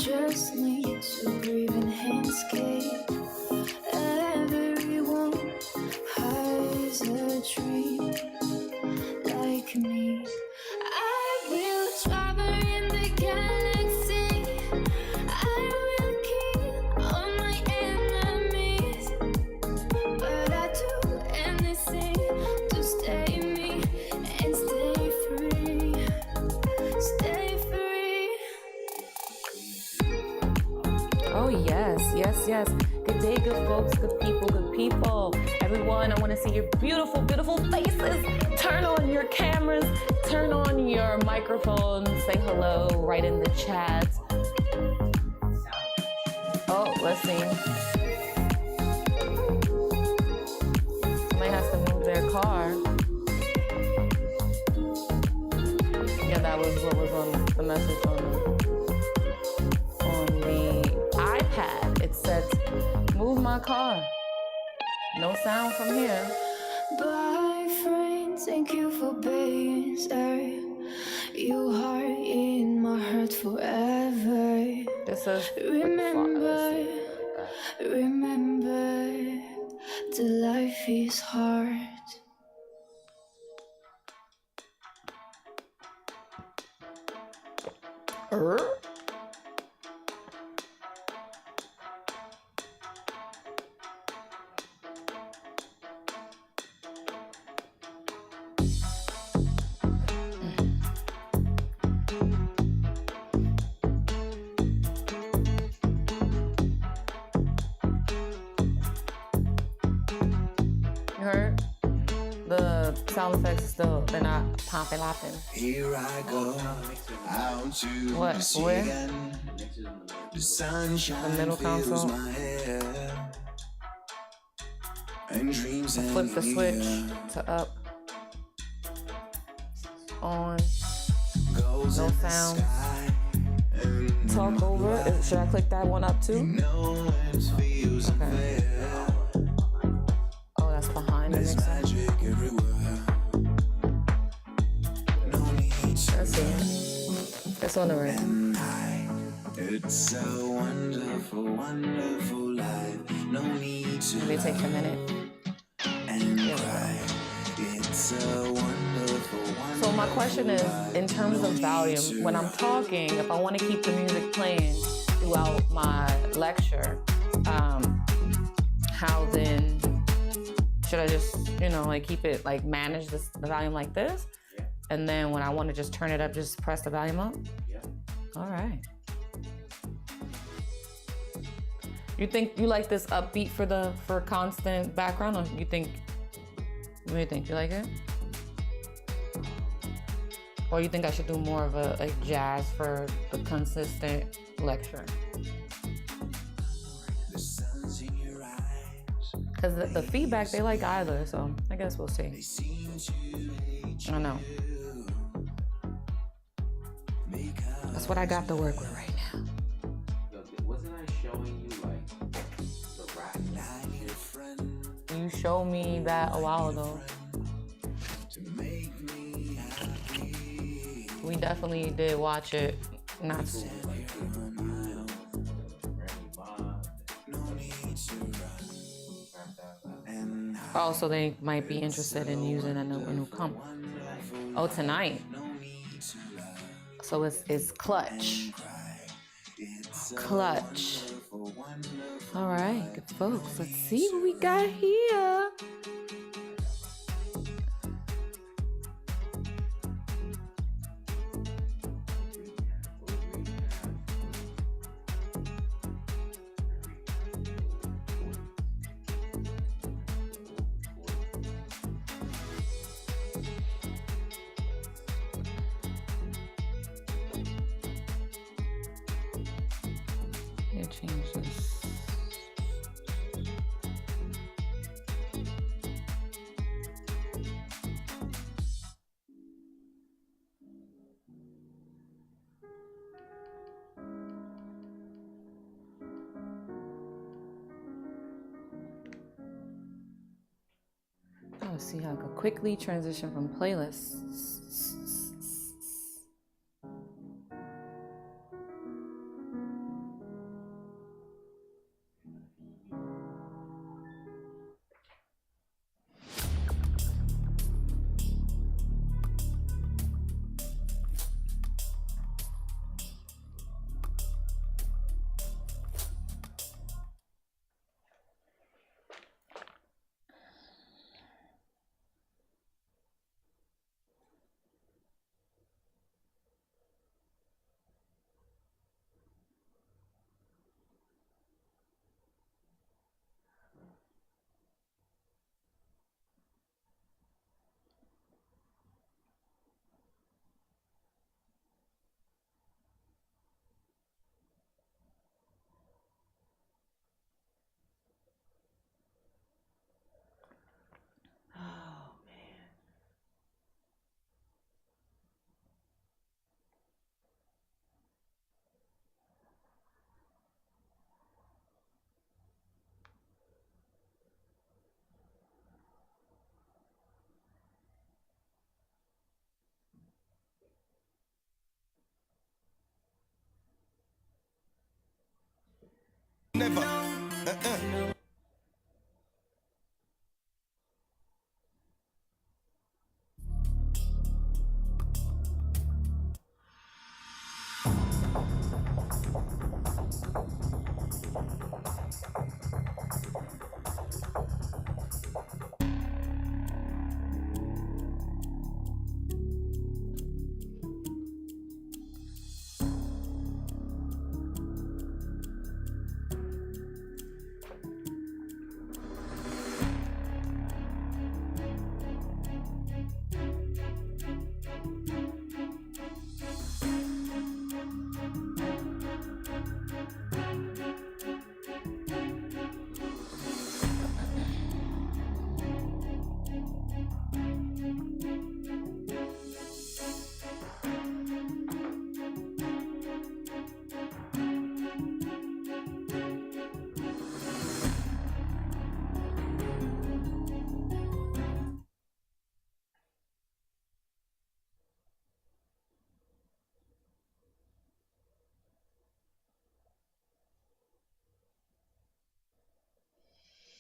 just need to breathe and handscape. Everyone has a dream like me. I will travel in the galaxy. I will kill all my enemies, but I do anything to stay me and stay free. Stay free. Oh yes, yes, yes. Good day, good folks, good people, everyone. I want to see your beautiful, beautiful faces. Turn on your cameras, turn on your microphones, say hello right in the chat. Oh, let's see. Somebody has to move their car. Yeah, that was what was on the message on the iPad. It said, move my car. No sound from here. Bye, friend, thank you for being there. You are in my heart forever. This is Remember, the life is hard. Heard? The sound effects still, they're not popping. Here I go, out to What? sea Where? again. The sunshine The middle fills console. my hair, and dreams and Flip the switch to up. On. goes No in the sound. sky, and Talk over. Should I click that one up too? no it feels Okay. unfair. Oh, that's behind the There's mixer. magic everywhere. No need to Let's see. That's on the right. and it's a wonderful, wonderful life. No need to Maybe it takes a minute. and Yeah. cry. It's a wonderful, wonderful So my question is, in terms of No volume, need to when I'm talking, if I want to keep the music playing throughout my lecture, how then should I just, like keep it, like manage the volume like this? Yeah. And then when I want to just turn it up, just press the volume up? Yeah. All right. You think you like this upbeat for constant background, or what do you think? You like it? Or you think I should do more of a jazz for the consistent lecture? The sun's in your eyes. Because the feedback, they like either, so I guess we'll see. They seem to hate I know. you because That's what I got to work with right now. Yo, wasn't I showing you like the rap? I need a friend You showed me that a while ago. to make me happy. We definitely did watch it. Not so. Here on my own, Randy Bob, no need to run. And Oh, so they might be interested in using a new comp. Oh, tonight. no need to love So it's clutch. cry. It's a Clutch. wonderful, wonderful All right, good folks. Let's see what we got here. Yeah, change this. Oh, see how I could quickly transition from playlists.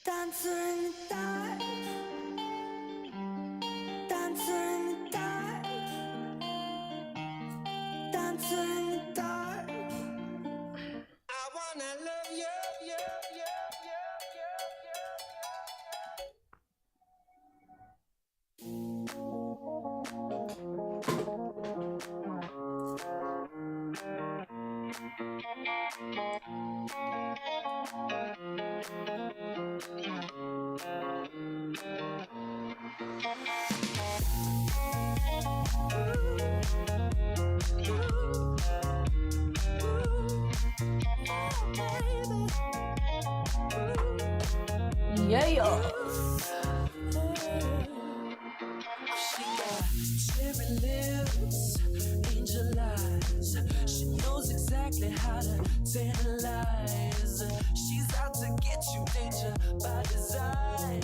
Dancer in the dark, dancer in the dark, dancer in the dark. I wanna love you, you, you, you, you, Yeah. She got cherry lips, angel eyes. She knows exactly how to tantalize. She's out to get you, danger by design.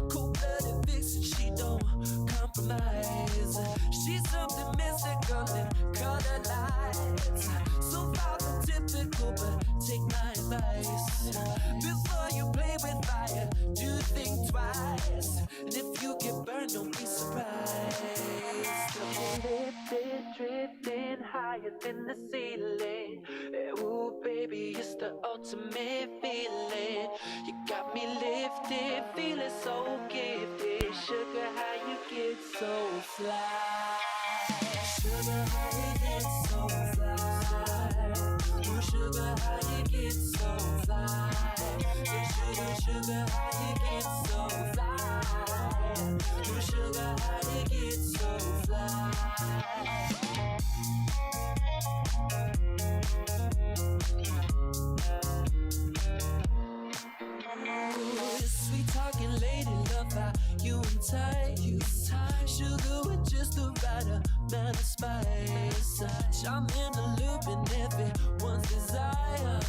Cold-blooded vixen, she don't compromise. She's something mystical in color lights. So far from typical, but take my advice. Before you play with fire, do think twice. And if you get burned, don't be surprised. Lifted, drifting higher than the ceiling. Ooh, baby, it's the ultimate feeling. You got me lifted, feeling so gifted. Sugar, how you get so fly? Sugar, how you get so fly? Ooh, sugar, how you get so fly? Hey, sugar, sugar, how you get so fly? Ooh, sugar, how you get so fly? Ooh, sweet talking lady, love how you and tight. Sugar with just the right amount of spice. I'm in the loop and everyone's desire.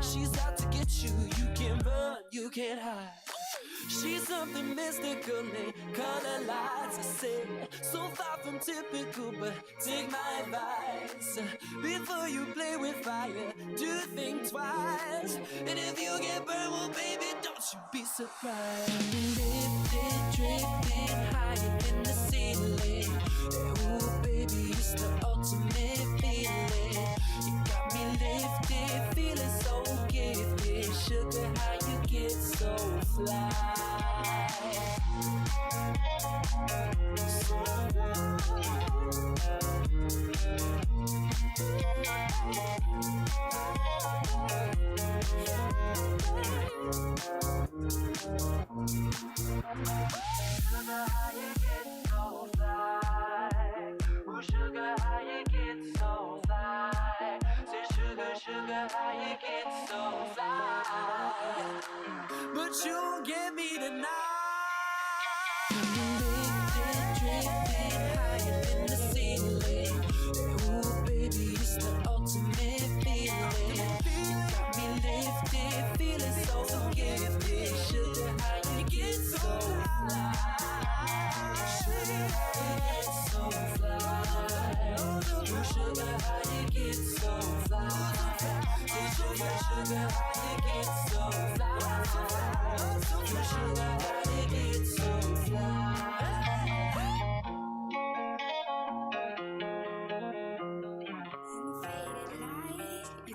She's out to get you, you can't run, you can't hide. She's something mystical in color lights. I say, so far from typical, but take my advice. Before you play with fire, do think twice. And if you get burned, well, baby, don't you be surprised. Lifted, drifting higher than the ceiling. Ooh, baby, it's the ultimate feeling. You got me lifted, feeling so gifted. Sugar, how you get so fly? So sugar, how you get so fly? Ooh, sugar, how you get so fly? Say, sugar, sugar, how you get so fly? But you won't get me tonight. Lifted, drifting higher than the ceiling. Ooh, baby, it's the ultimate feeling. You got me lifted, feeling so gifted. Sugar, how you get so fly? Sugar, how you get so fly? Ooh, sugar, how you get so fly? Sugar, sugar, how you get so fly?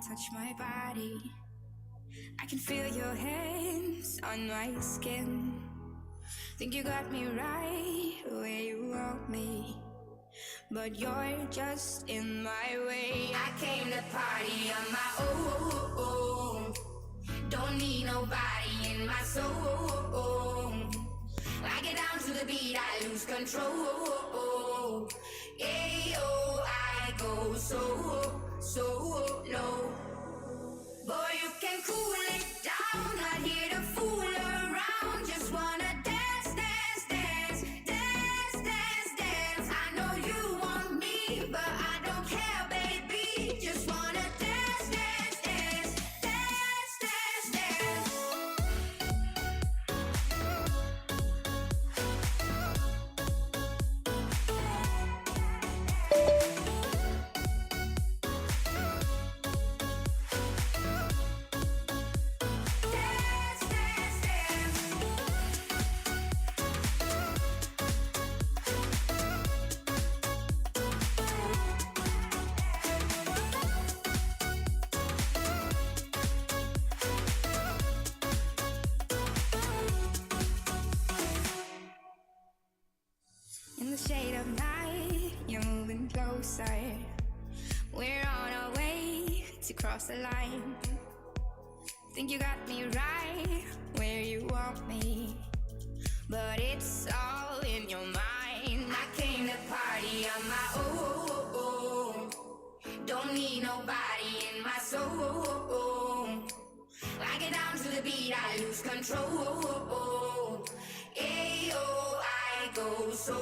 touch my body. I can feel your hands on my skin. Think you got me right where you want me, but you're just in my way. I came to party on my own. Don't need nobody in my soul. I get down to the beat, I lose control. Yeah, oh, I go so low. Boy, you can cool it down, not here to fool around. Just wanna dance, dance, dance, dance, dance, dance. I know you want me, but I don't care, baby. Just wanna dance, dance, dance, dance, dance, dance. Dance, dance, dance. In the shade of night, you're moving closer. We're on our way to cross the line. Think you got me right where you want me, but it's all in your mind. I came to party on my own. Don't need nobody in my soul. I get down to the beat, I lose control. Ayo, I go so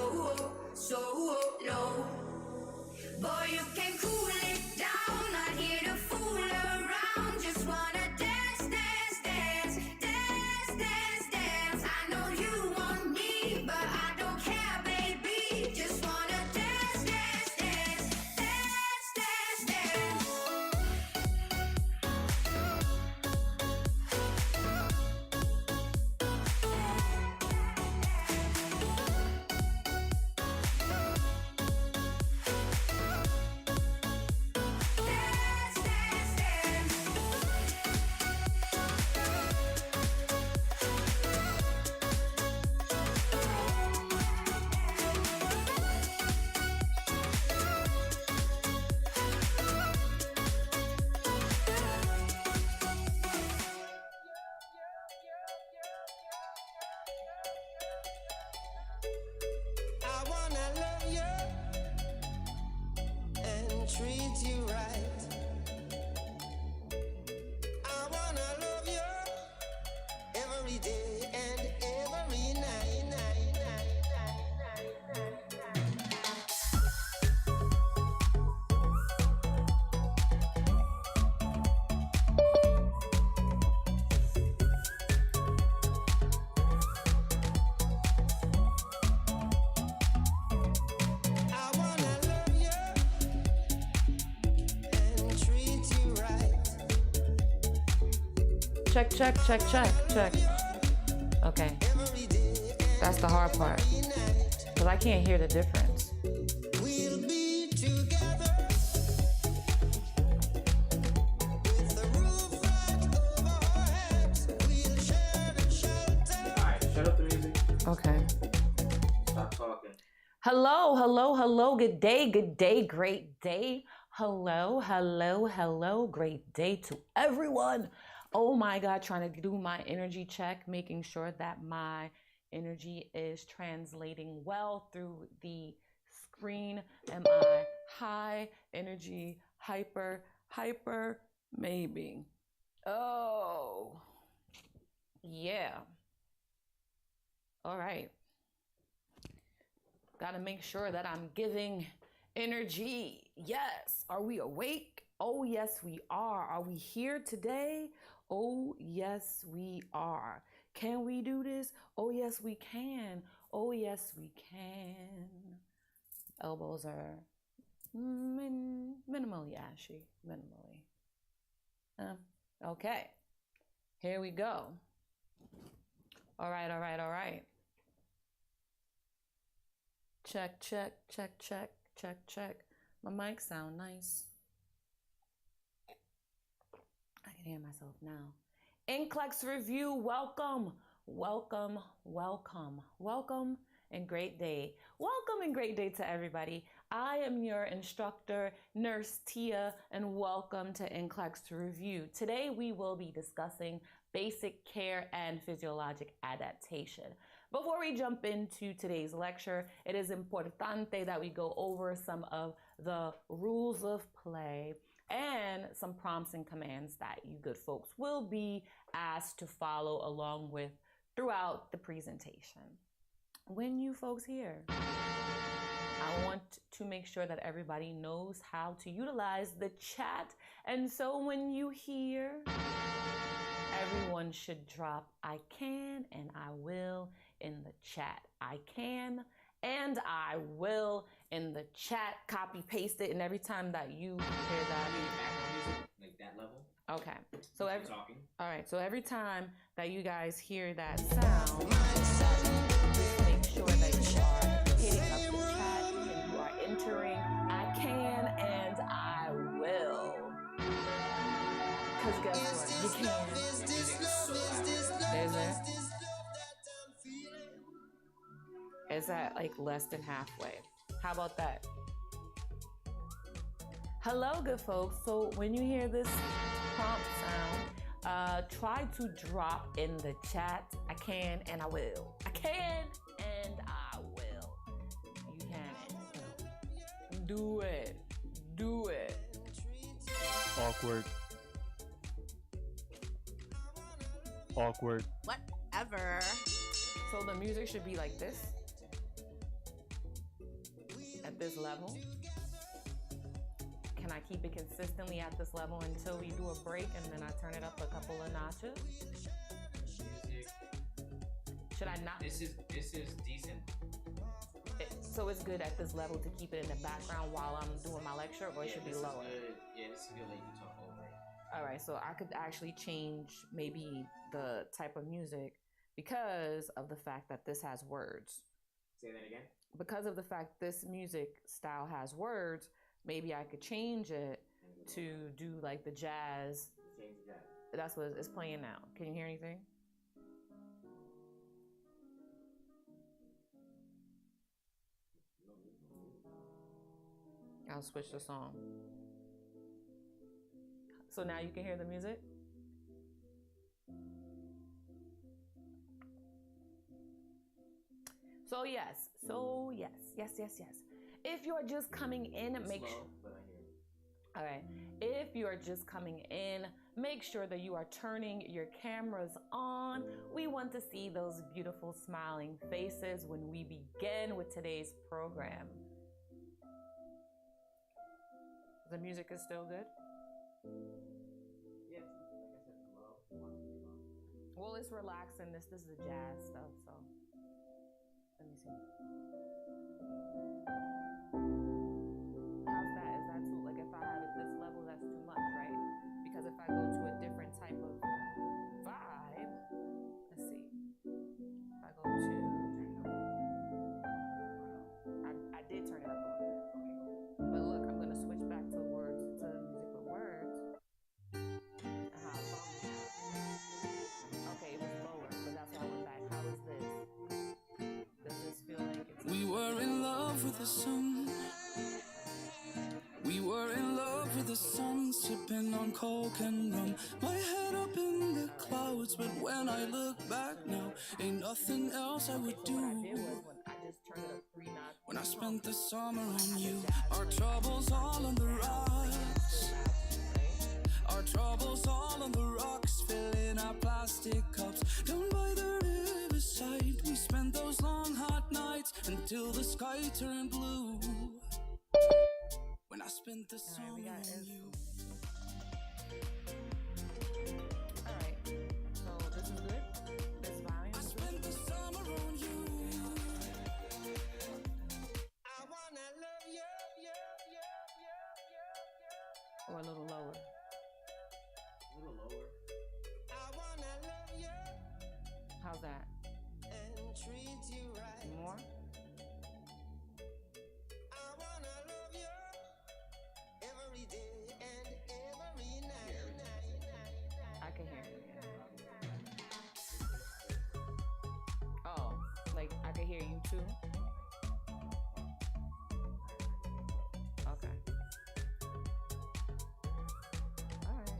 low. Boy, you can cool it down, not here to fool around. Just wanna dance, dance, dance, dance, dance, dance. I know you want me, but I don't care, baby. Just wanna dance, dance, dance, dance, dance, dance. Dance, dance, dance. I wanna love you and treat you right. I wanna love you every day and every night, night, night, night, night, night. I wanna love you and treat you right. Check, check, check, check, check. Okay, Every day that's the hard part, and every night. because I can't hear the difference. We'll be together with the roof right over our heads. We'll share the shelter. Alright, shut up the music. Okay. Stop talking. Hello, hello, hello. Good day, great day. Hello, hello, hello. Great day to everyone. Oh my God, trying to do my energy check, making sure that my energy is translating well through the screen. Am I high energy, hyper, maybe? Oh, yeah. All right. Got to make sure that I'm giving energy. Yes. Are we awake? Oh, yes, we are. Are we here today? Oh, yes, we are. Can we do this? Oh, yes, we can. Oh, yes, we can. Elbows are minimally ashy. Minimally. Okay. Here we go. All right, all right, all right. Check, check, check, check, check, check. My mic sound nice. I can hear myself now. NCLEX review, welcome, welcome, welcome, welcome, and great day. Welcome and great day to everybody. I am your instructor, Nurse Tia, and welcome to NCLEX review. Today we will be discussing basic care and physiologic adaptation. Before we jump into today's lecture, it is importante that we go over some of the rules of play and some prompts and commands that you good folks will be asked to follow along with throughout the presentation. When you folks here, I want to make sure that everybody knows how to utilize the chat. And so when you hear, everyone should drop I can and I will in the chat. I can and I will in the chat. Copy paste it, and every time that you hear that, like that level. Okay. So every talking. All right. So every time that you guys hear that sound, make sure that you are hitting up the chat and you are entering I can and I will. Because guess what? You can. Is it? It's at like less than halfway. How about that? Hello, good folks. So when you hear this prompt sound, try to drop in the chat, I can and I will. I can and I will. You can. Do it. Do it. Awkward. Awkward. Whatever. So the music should be like this. At this level. Can I keep it consistently at this level until we do a break and then I turn it up a couple of notches? Should I not? This is decent. So it's good at this level to keep it in the background while I'm doing my lecture, or it should be lower? Yeah, this is good that you talk over it. All right, so I could actually change maybe the type of music because of the fact that this has words. Say that again? Because of the fact this music style has words, maybe I could change it to do like the jazz. Change the jazz. That's what it's playing now. Can you hear anything? I'll switch the song. So now you can hear the music? So yes. If you're just coming in, make sure. All right. If you are just coming in, make sure that you are turning your cameras on. We want to see those beautiful smiling faces when we begin with today's program. The music is still good? Yes, like I said, low. Well, it's relaxing. This is the jazz stuff, so let me see. How's that? Is that too, like if I have it this level, that's too much, right? Because if I go to a different type of vibe, let's see. If I go to, I did turn it up a little bit. But look, I'm gonna switch back to words, to music with words. Okay, it was lower, but that's why I went back. How is this? Does this feel like it's... We were in love with the sun. We were in love with the sun, sipping on coke and rum. My head up in the clouds, but when I look back now, ain't nothing else I would do. When I spent the summer on you, our troubles all on the rocks. Our troubles all on the rocks, filling our plastic cups. Down by the riverside, we spent those long hot nights until the sky turned blue. When I spent the summer on you. Alright, so this is good? This volume? I spent the summer on you. I wanna love you. Or a little lower? A little lower. I wanna love you. How's that? And treat you right. More? I wanna love you every day and every night. too? Okay. All right.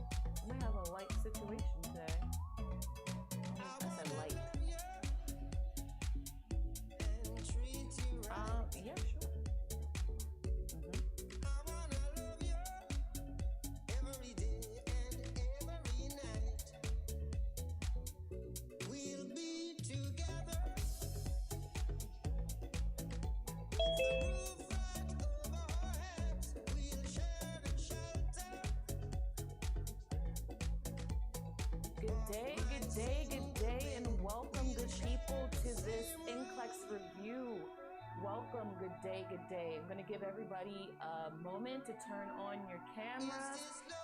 We have a light situation today. I said light. Yeah, sure. Good day, and welcome, good people, to this NCLEX review. Welcome, good day. I'm going to give everybody a moment to turn on your cameras.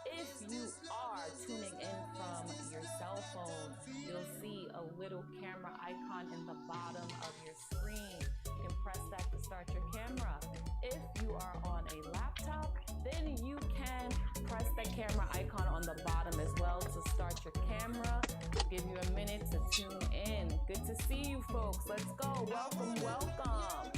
If you are tuning in from your cell phone, you'll see a little camera icon in the bottom of your screen. You can press that to start your camera. If you are on a laptop, then you can press the camera icon on the bottom as well to start your camera. I'll give you a minute to tune in. Good to see you folks. Let's go. Welcome.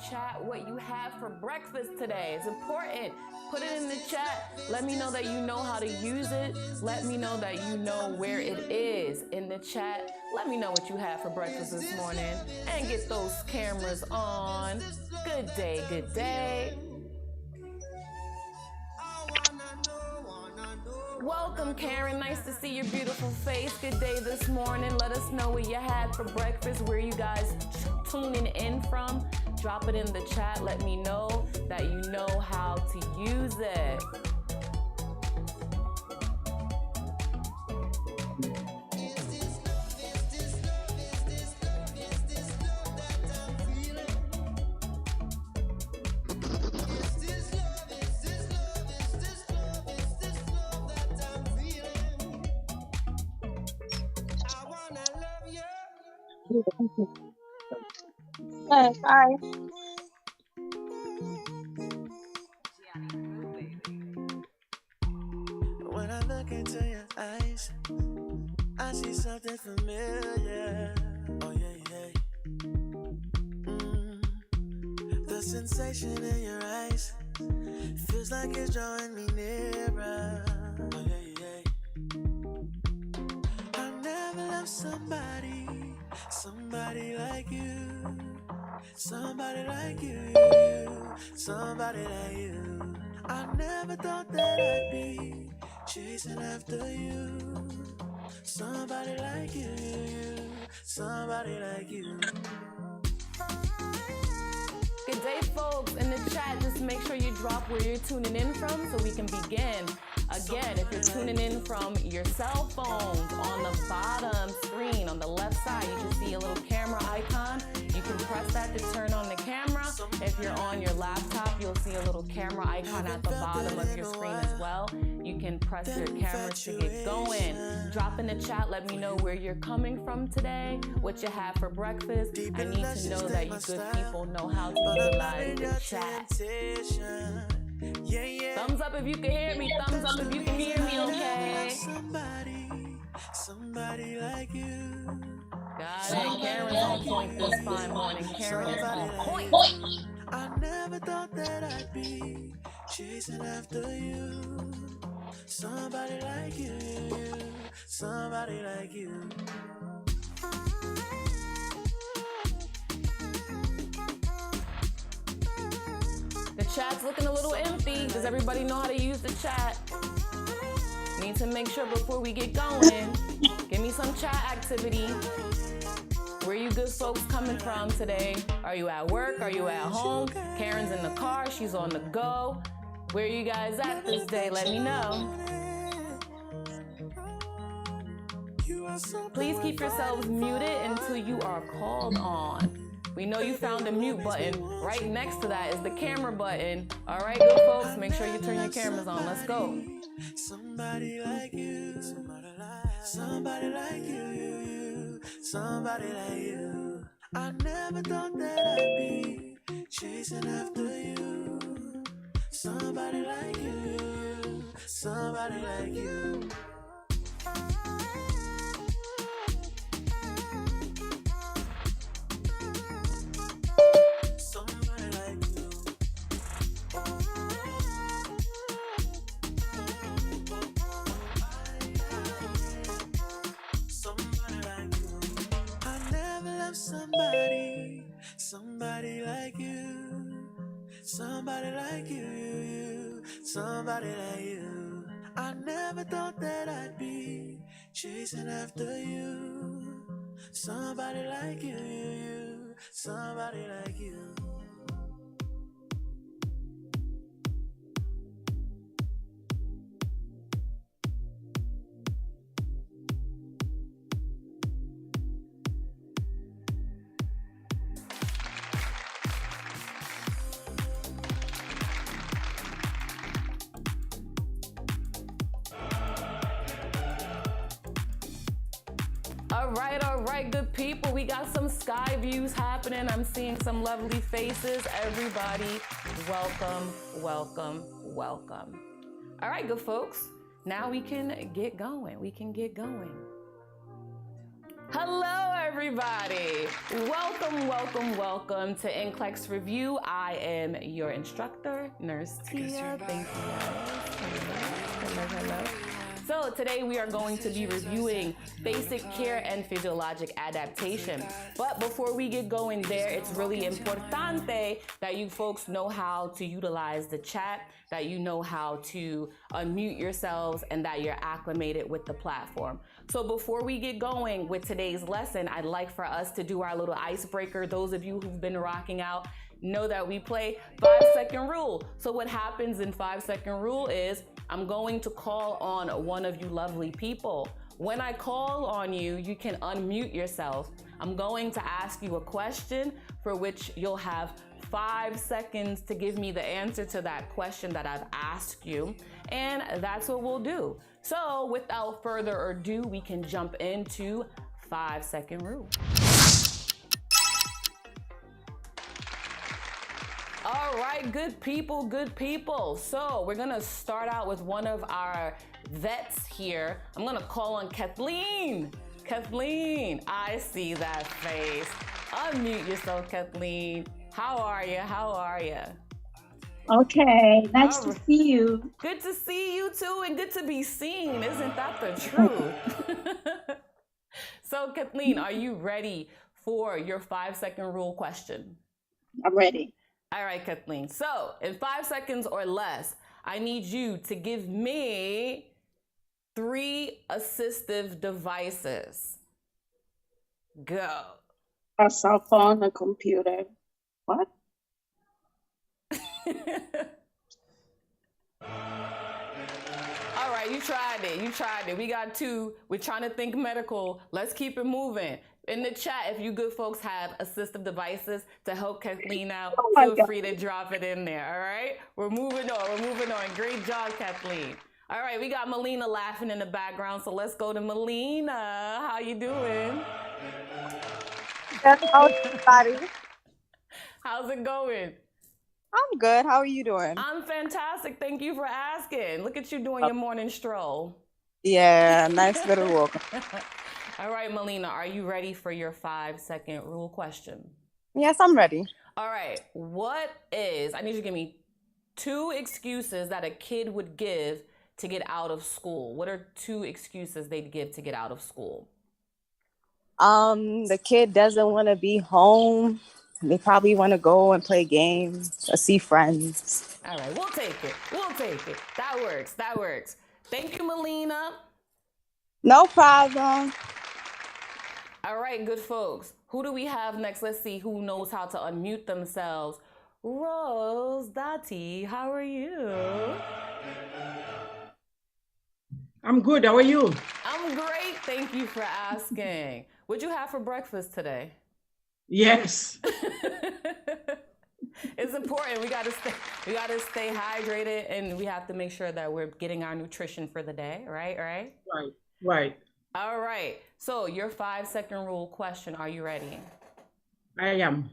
Chat what you have for breakfast today. It's important. Put it in the chat. Let me know that you know how to use it. Let me know that you know where it is in the chat. Let me know what you have for breakfast this morning and get those cameras on. Good day. Welcome, Karen. Nice to see your beautiful face. Good day this morning. Let us know what you had for breakfast, where you guys tuning in from. Drop it in the chat. Let me know that you know how to use it. Yes, hi. When I look into your eyes, I see something familiar. Oh yeah. The sensation in your eyes feels like it's drawing me nearer. Oh yeah. I never loved somebody like you. Somebody like you. Somebody like you. I never thought that I'd be chasing after you. Somebody like you. Somebody like you. Good day, folks. In the chat, just make sure you drop where you're tuning in from so we can begin. Again, if you're tuning in from your cell phones, on the bottom screen, on the left side, you just see a little camera icon. You can press that to turn on the camera. If you're on your laptop, you'll see a little camera icon at the bottom of your screen as well. You can press your camera to get going. Drop in the chat, let me know where you're coming from today, what you have for breakfast. I need to know that you good people know how to utilize the chat. Thumbs up if you can hear me. Thumbs up if you can hear me, okay? Somebody like you. Got it. Karen's on point this fine morning. Karen is on point. I never thought that I'd be chasing after you. Somebody like you. Somebody like you. The chat's looking a little empty. Does everybody know how to use the chat? Need to make sure before we get going. Give me some chat activity. Where you good folks coming from today? Are you at work? Are you at home? Karen's in the car. She's on the go. Where you guys at this day? Let me know. You Please keep yourselves muted until you are called on. We know you found the mute button. Right next to that is the camera button. All right, good folks, make sure you turn your cameras on. Let's go. Somebody like you, somebody like you, somebody like you. I never thought that I'd be chasing after you. Somebody like you, somebody like you. Somebody like you. Somebody like you. I never loved somebody like you. Somebody like you, somebody like you. I never thought that I'd be chasing after you. Somebody like you, somebody like you. All right, good people. We got some sky views happening. I'm seeing some lovely faces. Everybody, welcome, welcome, welcome. All right, good folks. Now we can get going. Hello, everybody. Welcome, welcome, welcome to NCLEX Review. I am your instructor, Nurse Tia. Thank you, guys. Hello. So today we are going to be reviewing basic care and physiologic adaptation. But before we get going there, it's really importante that you folks know how to utilize the chat, that you know how to unmute yourselves, and that you're acclimated with the platform. So before we get going with today's lesson, I'd like for us to do our little icebreaker. Those of you who've been rocking out know that we play 5-second rule. So what happens in 5-second rule is I'm going to call on one of you lovely people. When I call on you, you can unmute yourself. I'm going to ask you a question for which you'll have 5 seconds to give me the answer to that question that I've asked you. And that's what we'll do. So without further ado, we can jump into 5-second rule. All right, good people. So we're gonna start out with one of our vets here. I'm gonna call on Kathleen. Kathleen, I see that face. Unmute yourself, Kathleen. How are you? Okay, nice to see you. Good to see you too, and good to be seen. Isn't that the truth? So Kathleen, are you ready for your 5-second rule question? I'm ready. All right, Kathleen. So in 5 seconds or less, I need you to give me 3 assistive devices. Go. A cell phone, a computer. What? All right, you tried it. We got 2. We're trying to think medical. Let's keep it moving. In the chat, if you good folks have assistive devices to help Kathleen out, feel free to drop it in there, all right? We're moving on. Great job, Kathleen. All right, we got Melina laughing in the background, so let's go to Melina. How you doing? How's everybody? How's it going? I'm good. How are you doing? I'm fantastic. Thank you for asking. Look at you doing your morning stroll. Yeah, nice little walk. All right, Melina, are you ready for your 5-second rule question? Yes, I'm ready. All right, I need you to give me 2 excuses that a kid would give to get out of school. What are 2 excuses they'd give to get out of school? The kid doesn't want to be home. They probably want to go and play games or see friends. All right, we'll take it. That works. Thank you, Melina. No problem. All right, good folks. Who do we have next? Let's see who knows how to unmute themselves. Rose Dati, how are you? I'm good. How are you? I'm great. Thank you for asking. What'd you have for breakfast today? Yes. It's important. We gotta stay hydrated, and we have to make sure that we're getting our nutrition for the day. Right? Right. All right. So your 5-second rule question. Are you ready? I am.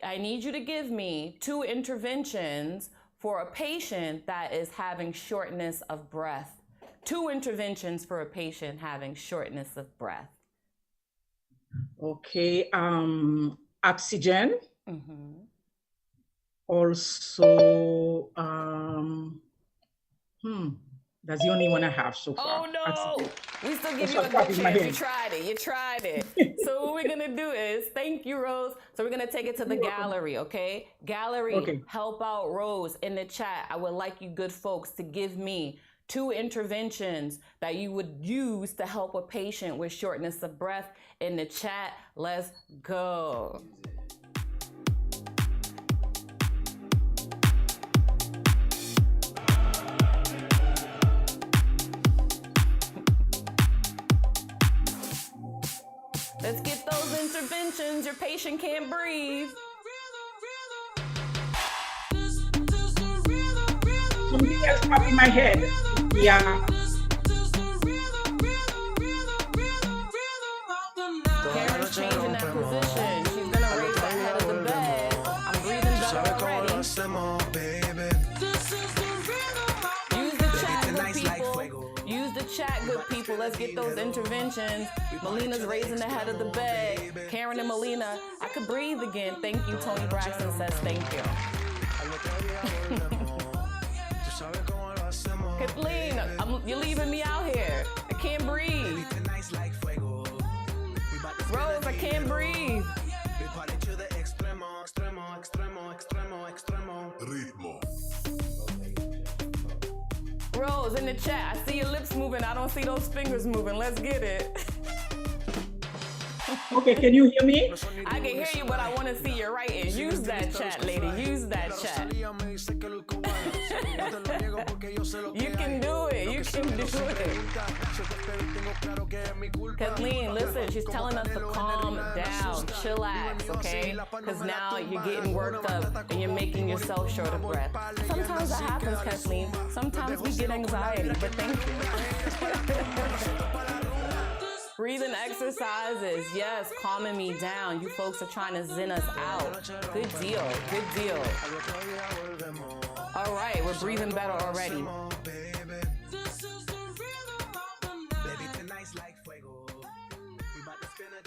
I need you to give me 2 interventions for a patient that is having shortness of breath. 2 interventions for a patient having shortness of breath. Okay. Oxygen. Mm-hmm. Also, that's the only one I have so far. Oh no! Oxygen. We still give That's you a what good popped in my chance. head. You tried it. So what we're gonna do is, thank you, Rose. So we're gonna take it to the gallery, okay? Gallery, Okay. help out Rose in the chat. I would like you good folks to give me 2 interventions that you would use to help a patient with shortness of breath in the chat. Let's go. Let's get those interventions. Your patient can't breathe. Something else popped in my head. Yeah. Karen's changing that position. She's gonna raise the head of the bed. I'm breathing better already. Use the chat, good people. Use the chat, good people. Let's get those interventions. Melina's raising the head of the bed. Karen and Melina, I could breathe again. Thank you. Tony Braxton says thank you. Kathleen, you're leaving me out here. I can't breathe. Rose, I can't breathe. Rose, in the chat, I see your lips moving. I don't see those fingers moving. Let's get it. Okay, can you hear me? I can hear you, but I want to see your writing. Use that chat, lady. Use that chat. You can do it. You can do it. Kathleen, listen, she's telling us to calm down, chillax, okay? Because now you're getting worked up and you're making yourself short of breath. Sometimes that happens, Kathleen. Sometimes we get anxiety, but thank you. Breathing exercises, yes, calming me down. You folks are trying to zen us out. Good deal, good deal. All right, we're breathing better already.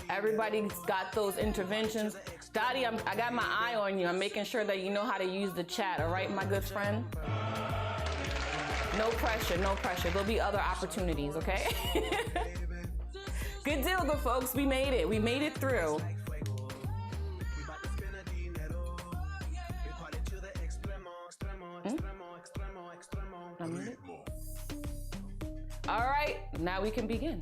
Everybody's got those interventions. Dottie, I got my eye on you. I'm making sure that you know how to use the chat, all right, my good friend? No pressure, no pressure. There'll be other opportunities, okay? Good deal, good folks. We made it. We made it through. All right, now we can begin.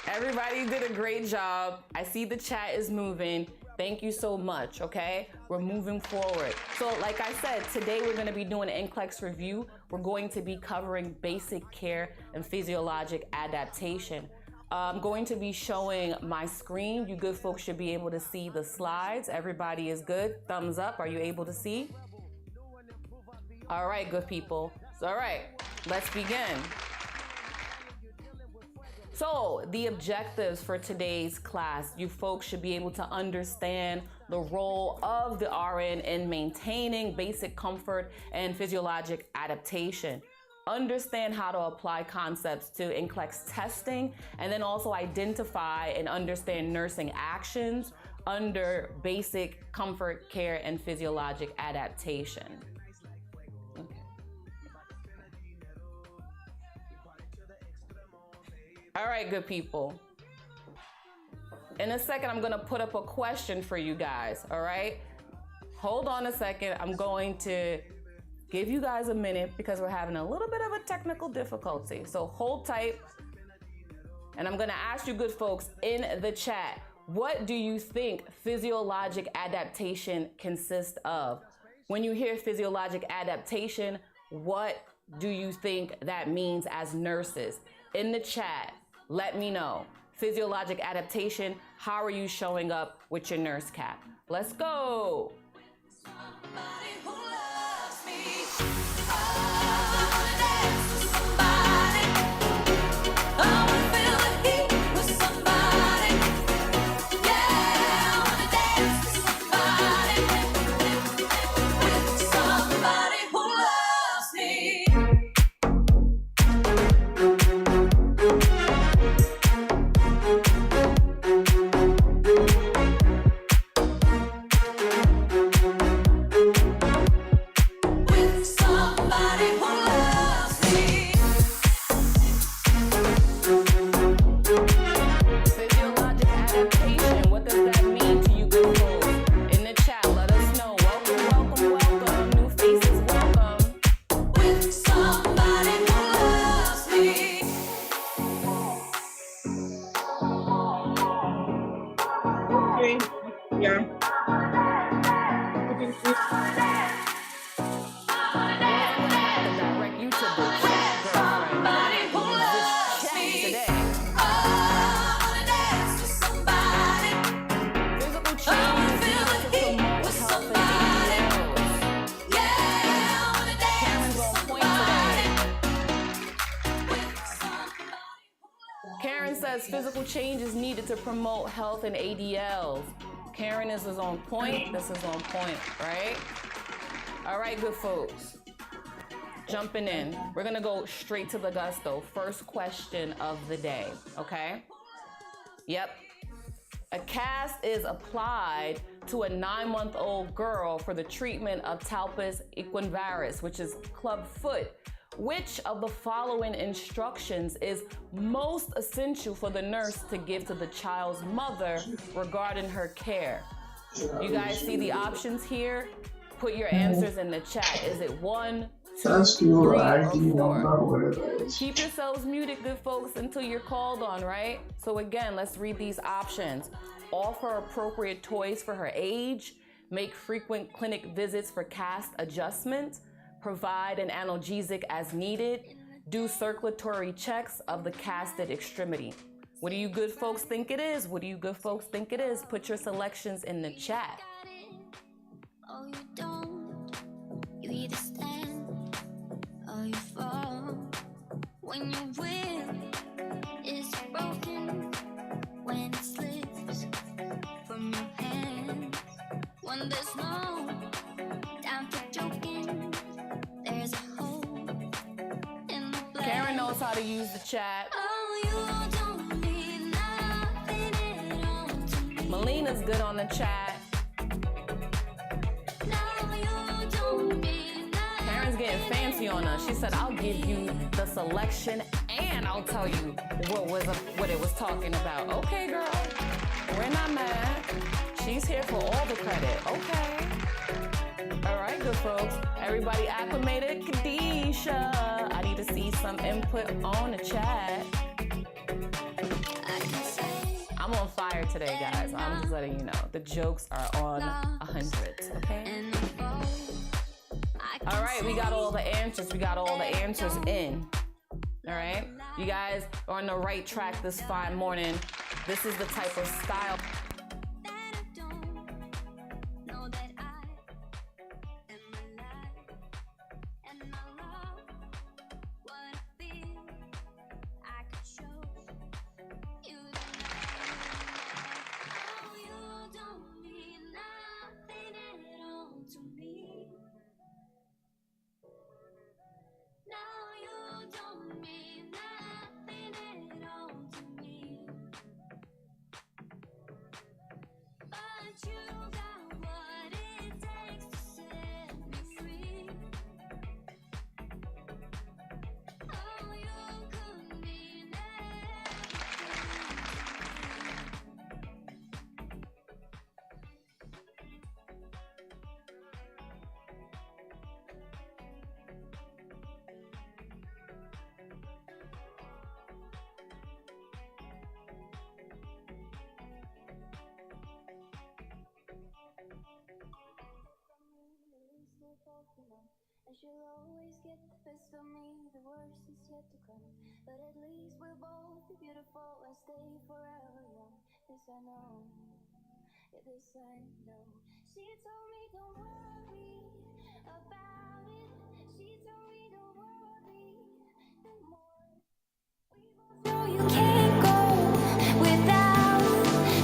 Everybody did a great job. I see the chat is moving. Thank you so much, okay? We're moving forward. So like I said, today we're gonna be doing an NCLEX review. We're going to be covering basic care and physiologic adaptation. I'm going to be showing my screen. You good folks should be able to see the slides. Everybody is good? Thumbs up, are you able to see? All right, good people. All right, let's begin. So the objectives for today's class, you folks should be able to understand the role of the RN in maintaining basic comfort and physiologic adaptation. Understand how to apply concepts to NCLEX testing, and then also identify and understand nursing actions under basic comfort, care, and physiologic adaptation. All right, good people. In a second, I'm gonna put up a question for you guys, all right? Hold on a second. I'm going to give you guys a minute because we're having a little bit of a technical difficulty. So hold tight. And I'm gonna ask you good folks in the chat, what do you think physiologic adaptation consists of? When you hear physiologic adaptation, What do you think that means as nurses? In the chat, let me know. Physiologic adaptation, how are you showing up with your nurse cap? Let's go. Somebody who loves me. I wanna dance with somebody. I wanna feel the heat with somebody. Yeah, I wanna dance with somebody. With somebody who loves me. With somebody who loves me. Physiologic adaptation, what does that mean to you good folks? In the chat, let us know. Welcome, welcome, welcome. New faces, welcome. With somebody who loves me. Okay. Yeah. I'm gonna have to direct you to the chat, girlfriend. Somebody who Use this loves chat me. today. I wanna dance with somebody. Physical I wanna change feel the to heat promote with health and somebody. ADLs. Yeah, I wanna dance Karen's with on point somebody. today. With somebody who loves Karen says physical change is needed to promote health and ADLs. Karen, this is on point. This is on point, right? All right, good folks. Jumping in. We're gonna go straight to the gusto. First question of the day, okay? Yep. A cast is applied to a 9-month-old girl for the treatment of talpus equinovarus, which is club foot. Which of the following instructions is most essential for the nurse to give to the child's mother regarding her care? You guys see the options here? Put your answers in the chat. Is it 1, 2, 3, or 4? Keep yourselves muted, good folks, until you're called on, right? So again, let's read these options. Offer appropriate toys for her age, make frequent clinic visits for cast adjustment, provide an analgesic as needed, do circulatory checks of the casted extremity. What do you good folks think it is? What do you good folks think it is? Put your selections in the chat. Oh, you don't. You either stand or you fall. When your will is broken, when it slips from your hand, when there's no time for joking, there's a hole in the blade. Karen knows how to use the chat. Oh, you don't mean nothing at all to me. Melina's good on the chat. Karen's getting fancy on us. She said, I'll give you the selection and I'll tell you what it was talking about. Okay, girl. We're not mad. She's here for all the credit. Okay. All right, good folks. Everybody acclimated? Kadisha. I need to see some input on the chat. I'm on fire today, guys. I'm just letting you know. The jokes are on 100, okay? All right, we got all the answers. We got all the answers in. All right? You guys are on the right track this fine morning. This is the type of style. told me the worst is yet to come, but at least we'll both be beautiful and stay forever young. This I know, yeah, this I know. She told me don't worry about it. She told me don't worry no more. We both know you can't go without.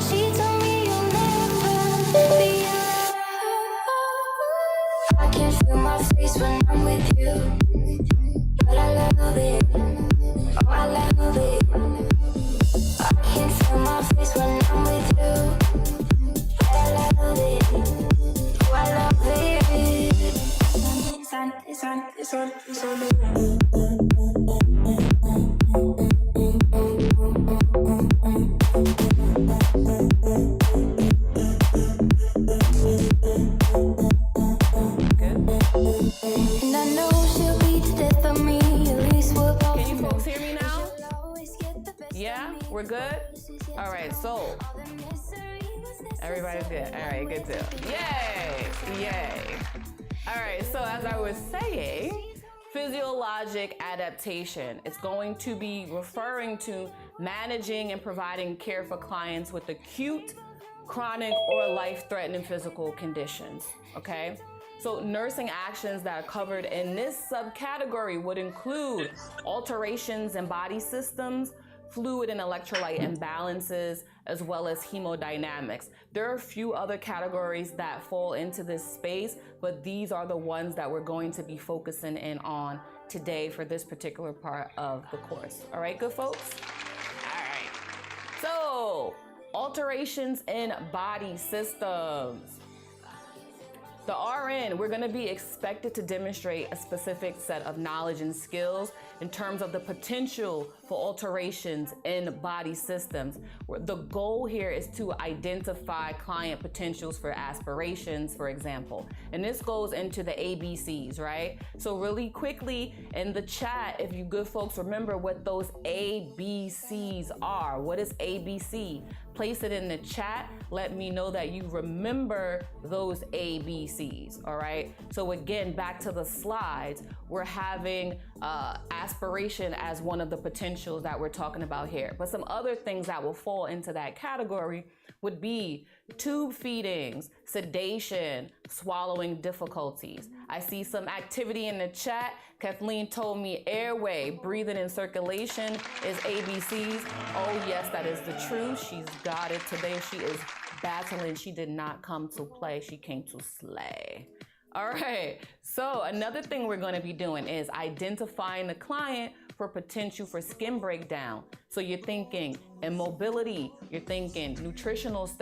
She told me you'll never be alone. I can't feel my face when I'm with you, but I love it. Oh, I love it. I can't feel my face when I'm with you, but I love it. Oh, I love it. It's and I know she'll be to death of me. At least we're both. Can you folks hear me now? Yeah, we're good? All right, so everybody's good. All right, good too. Yay, yay. All right, so as I was saying, physiologic adaptation. It's going to be referring to managing and providing care for clients with acute, chronic, or life-threatening physical conditions, okay? So nursing actions that are covered in this subcategory would include alterations in body systems, fluid and electrolyte imbalances, as well as hemodynamics. There are a few other categories that fall into this space, but these are the ones that we're going to be focusing in on today for this particular part of the course. All right, good folks? All right. So, alterations in body systems. The RN, we're going to be expected to demonstrate a specific set of knowledge and skills in terms of the potential for alterations in body systems. The goal here is to identify client potentials for aspirations, for example. And this goes into the ABCs, right? So really quickly in the chat, if you good folks remember what those ABCs are. What is ABC? Place it in the chat. Let me know that you remember those ABCs, all right? So again, back to the slides, we're having aspiration as one of the potentials that we're talking about here. But some other things that will fall into that category would be tube feedings, sedation, swallowing difficulties. I see some activity in the chat. Kathleen told me airway, breathing and circulation is ABCs. Oh yes, that is the truth. She's got it today. She is battling. She did not come to play. She came to slay. All right, so another thing we're gonna be doing is identifying the client for potential for skin breakdown. So you're thinking immobility, you're thinking nutritional stuff.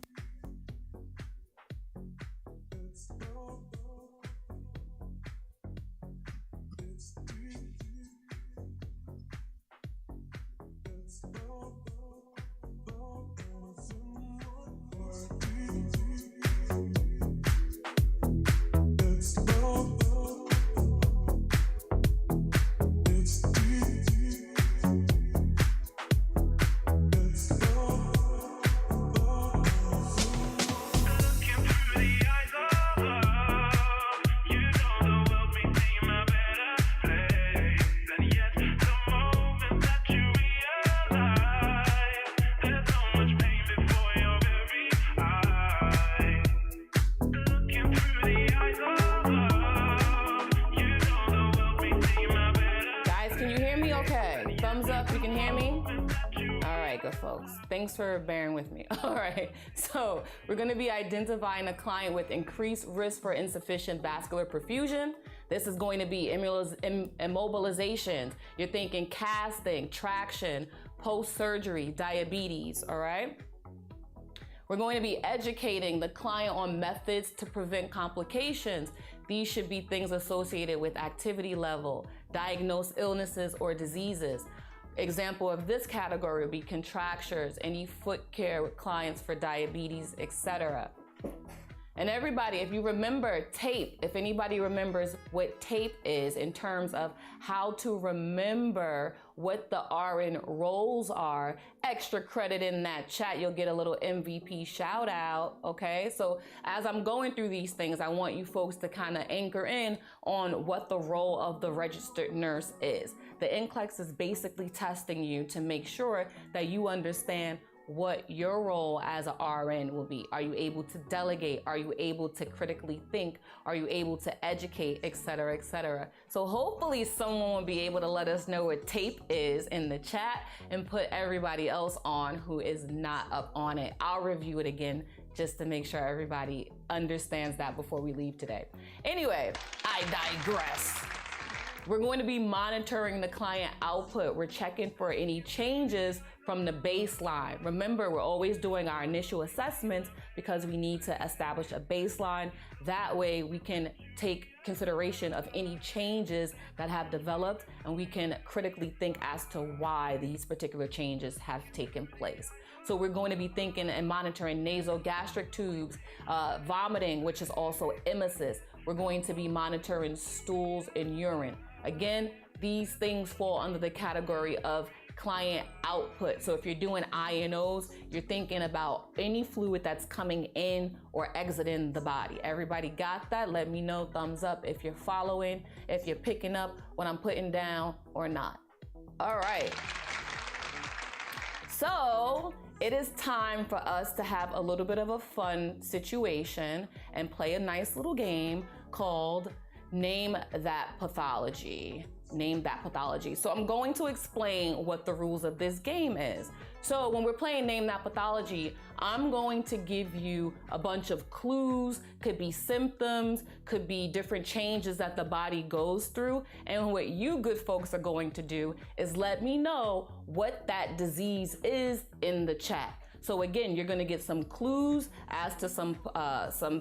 Thanks for bearing with me. All right, so we're gonna be identifying a client with increased risk for insufficient vascular perfusion. This is going to be immobilizations. You're thinking casting, traction, post-surgery, diabetes, all right? We're going to be educating the client on methods to prevent complications. These should be things associated with activity level, diagnosed illnesses or diseases. Example of this category would be contractures, any foot care with clients for diabetes, etc. And everybody, if you remember tape, if anybody remembers what tape is in terms of how to remember what the RN roles are, extra credit in that chat. You'll get a little MVP shout out, okay? So as I'm going through these things, I want you folks to kind of anchor in on what the role of the registered nurse is. The NCLEX is basically testing you to make sure that you understand what your role as a RN will be. Are you able to delegate? Are you able to critically think? Are you able to educate, et cetera, et cetera? So hopefully someone will be able to let us know what tape is in the chat and put everybody else on who is not up on it. I'll review it again just to make sure everybody understands that before we leave today. Anyway, I digress. We're going to be monitoring the client output. We're checking for any changes from the baseline. Remember, we're always doing our initial assessments because we need to establish a baseline. That way we can take consideration of any changes that have developed, and we can critically think as to why these particular changes have taken place. So we're going to be thinking and monitoring nasogastric tubes, vomiting, which is also emesis. We're going to be monitoring stools and urine. Again, these things fall under the category of client output. So if you're doing INOs, you're thinking about any fluid that's coming in or exiting the body. Everybody got that? Let me know, thumbs up if you're following, if you're picking up what I'm putting down or not. All right. So it is time for us to have a little bit of a fun situation and play a nice little game called Name That Pathology. Name That Pathology. So I'm going to explain what the rules of this game is. So when we're playing Name That Pathology, I'm going to give you a bunch of clues, could be symptoms, could be different changes that the body goes through. And what you good folks are going to do is let me know what that disease is in the chat. So again, you're gonna get some clues as to some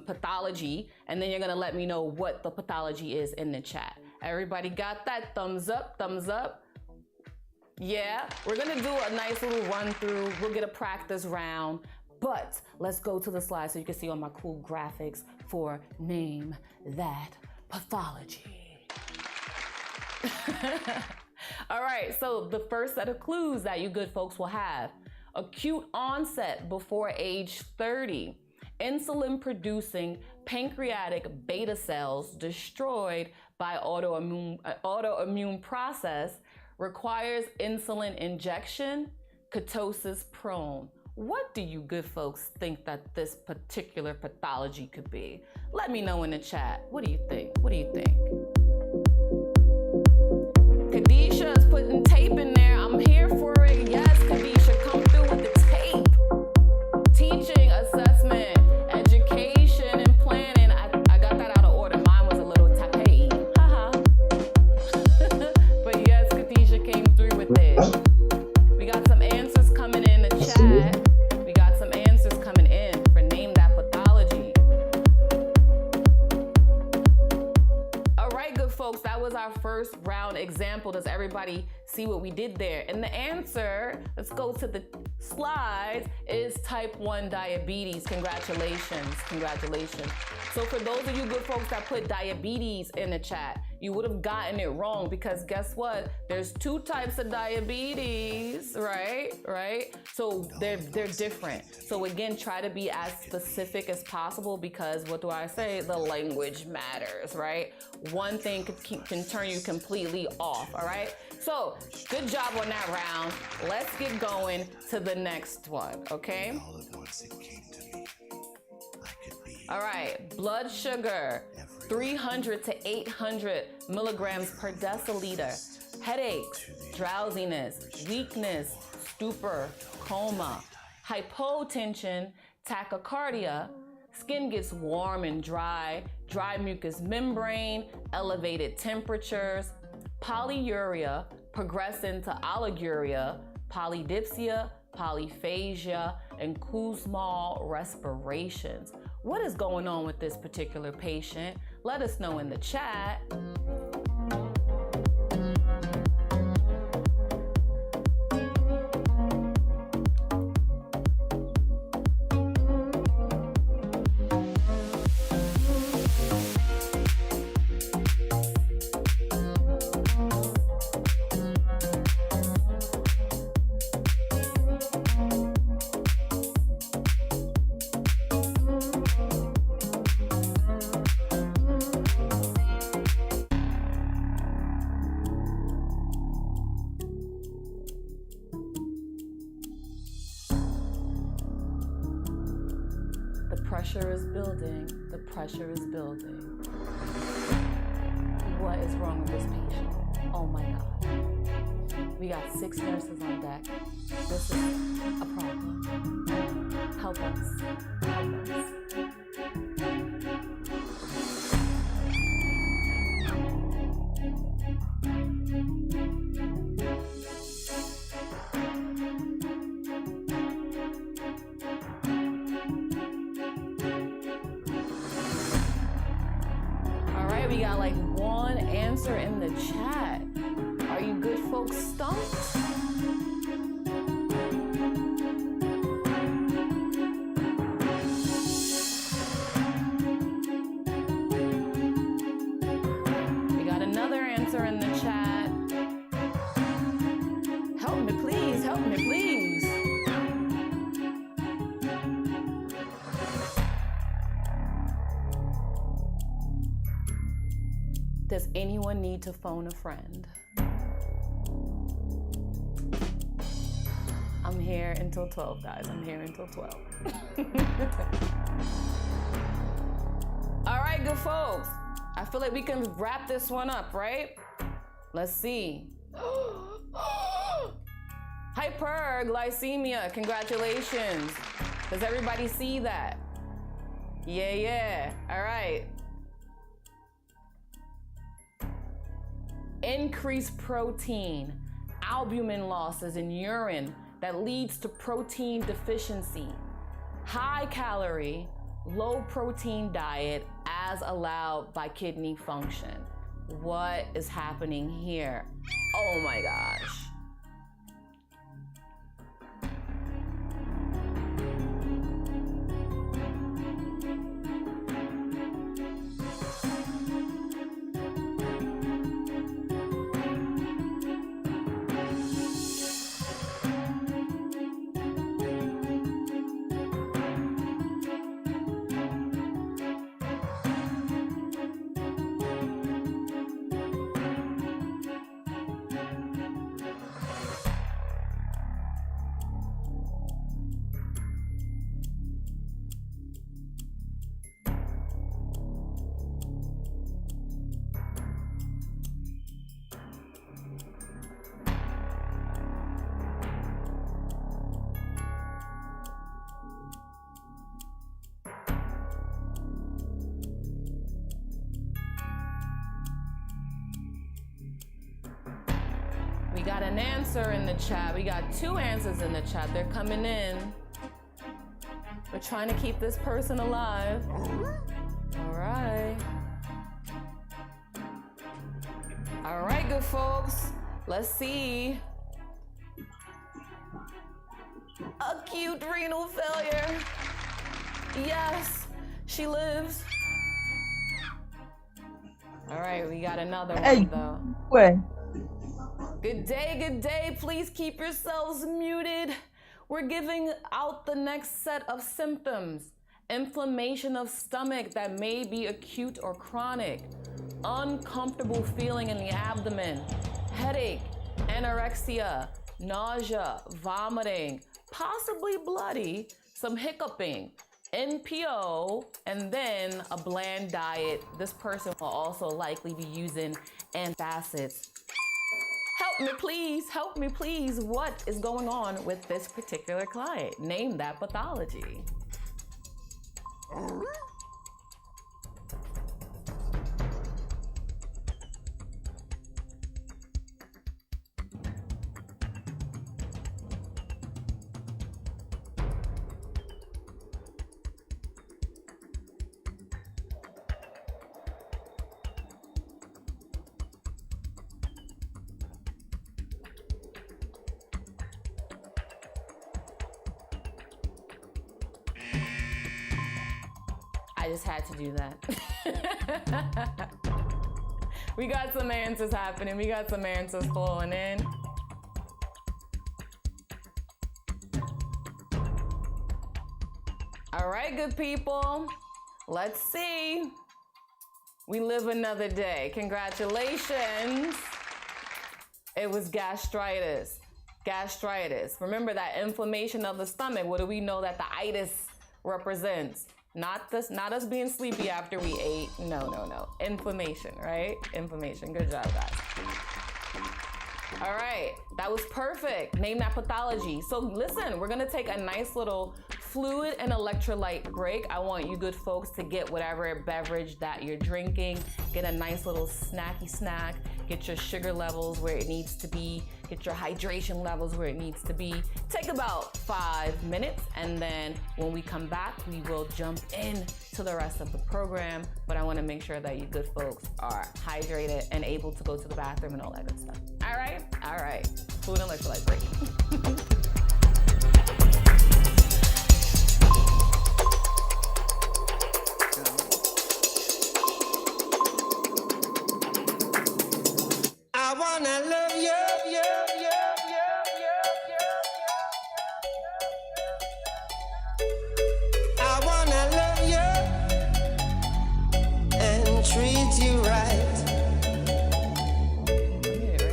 pathology, and then you're gonna let me know what the pathology is in the chat. Everybody got that? Thumbs up, thumbs up. Yeah, we're gonna do a nice little run through. We'll get a practice round, but let's go to the slide so you can see all my cool graphics for Name That Pathology. All right, so the first set of clues that you good folks will have: acute onset before age 30, insulin producing pancreatic beta cells destroyed by autoimmune process, requires insulin injection, ketosis prone. What do you good folks think that this particular pathology could be? Let me know in the chat. What do you think? What do you think? Kadisha is putting tape in there. I'm here for it. Yes, Kadisha, come through with the tape. Teaching, assessment, education, and planning. I got that out of order. Mine was a little tapey. Haha. But yes, Kadisha came through with it. We got some answers coming in the chat. We got some answers coming in for Name That Pathology. All right, good folks, that was our first round example. Does everybody see what we did there? And the answer, let's go to the slides, is type 1 diabetes. Congratulations, congratulations. So for those of you good folks that put diabetes in the chat, you would have gotten it wrong, because guess what? There's 2 types of diabetes, right? So they're different. So again, try to be as specific as possible, because what do I say? The language matters, right? One thing can turn you completely off, all right? So good job on that round. Let's get going to the next one, okay? All right, blood sugar, 300 to 800 milligrams per deciliter. Headaches, drowsiness, weakness, stupor, coma, hypotension, tachycardia, skin gets warm and dry mucous membrane, elevated temperatures, polyuria, progressing to oliguria, polydipsia, polyphagia, and Kussmaul respirations. What is going on with this particular patient? Let us know in the chat. pressure is building. The pressure is building. What is wrong with this patient? Oh my God. We got 6 nurses on deck. This is a problem. Help us. Help us. We got like 1 answer in the chat. Are you good folks stumped? We got another answer in the chat. Help me please, help me please. Does anyone need to phone a friend? I'm here until 12, guys. I'm here until 12. All right, good folks. I feel like we can wrap this one up, right? Let's see. Hyperglycemia, congratulations. Does everybody see that? Yeah. All right. Increased protein, albumin losses in urine that leads to protein deficiency. High calorie, low protein diet as allowed by kidney function. What is happening here? Oh my gosh. We got an answer in the chat. We got 2 answers in the chat. They're coming in. We're trying to keep this person alive. All right. All right, good folks. Let's see. Acute renal failure. Yes, she lives. All right, we got another one though. Where? Good day. Please keep yourselves muted. We're giving out the next set of symptoms. Inflammation of stomach that may be acute or chronic. Uncomfortable feeling in the abdomen. Headache, anorexia, nausea, vomiting, possibly bloody, some hiccuping, NPO, and then a bland diet. This person will also likely be using antacids. Help me please. What is going on with this particular client? Name that pathology. I just had to do that. We got some answers happening. We got some answers flowing in. All right, good people. Let's see. We live another day. Congratulations. It was gastritis. Gastritis. Remember that inflammation of the stomach. What do we know that the itis represents? Not us being sleepy after we ate. No. Inflammation, right? Inflammation. Good job, guys. All right, that was perfect. Name that pathology. So listen, we're gonna take a nice little fluid and electrolyte break. I want you good folks to get whatever beverage that you're drinking. Get a nice little snacky snack. Get your sugar levels where it needs to be. Get your hydration levels where it needs to be. Take about 5 minutes, and then when we come back, we will jump in to the rest of the program. But I wanna make sure that you good folks are hydrated and able to go to the bathroom and all that good stuff. All right. Food and electrolyte break. I wanna love you. I wanna love you and treat you right.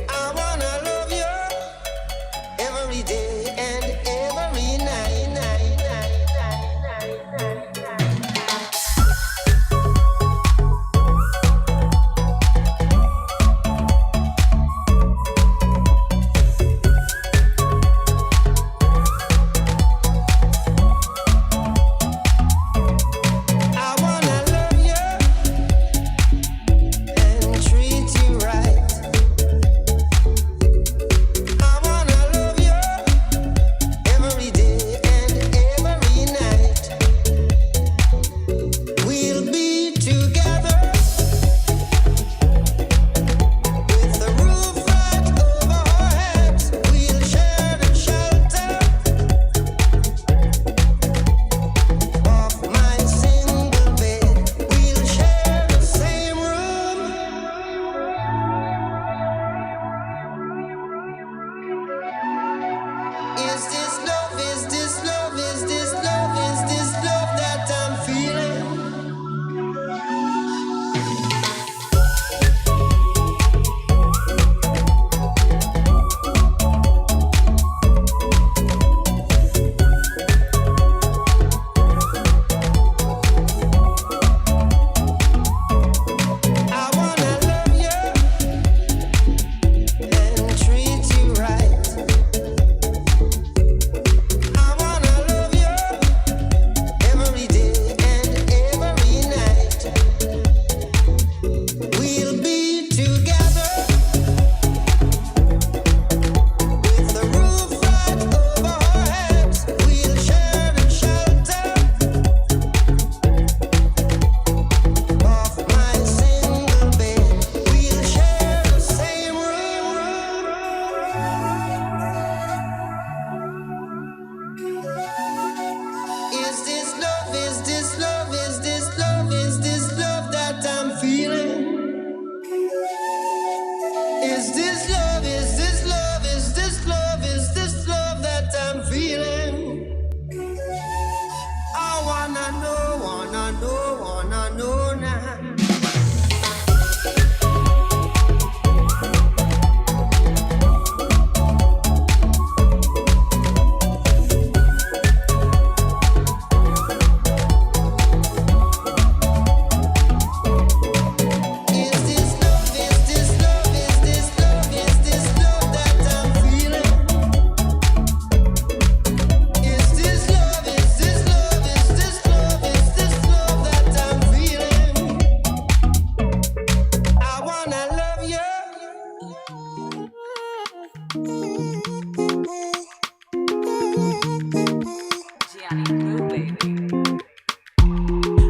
I wanna love you every day and every night.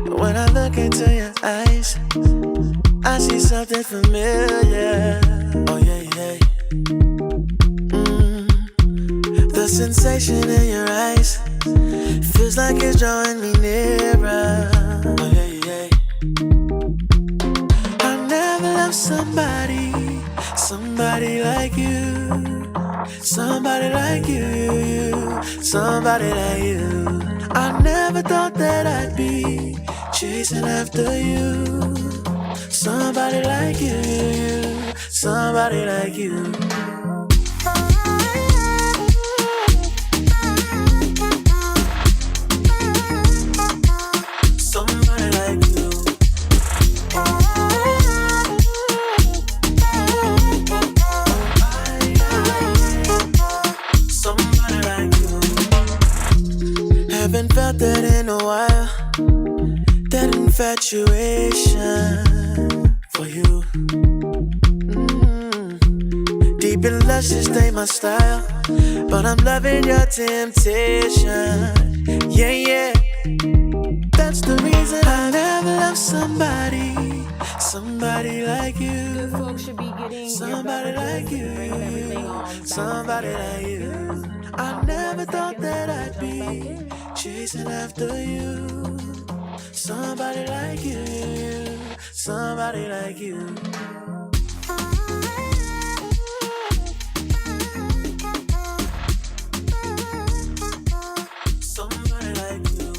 When I look into your eyes, I see something familiar. Oh yeah. The sensation in your eyes feels like it's drawing me nearer. Oh yeah. I never loved somebody like you. Somebody like you. Somebody like you. I never thought that I'd be chasing after you. Somebody like you. Somebody like you. infatuation for you. Deep and luscious, they my style, but I'm loving your temptation. Yeah, yeah. That's the reason I never loved somebody like you. Good folks should be getting Somebody like you. bringing everything on back Somebody like you. I never thought that I'd be chasing after you. Somebody like you. Somebody like you. Somebody like you.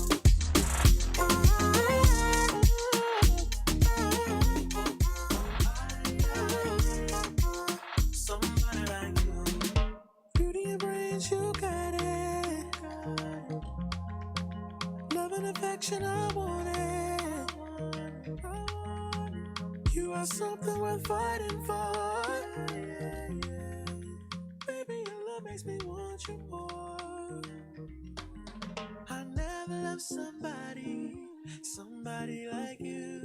Somebody like you. Beauty and brains, you got it. Love and affection, I want it. You are something worth fighting for. Baby, your love makes me want you more. I never loved somebody like you.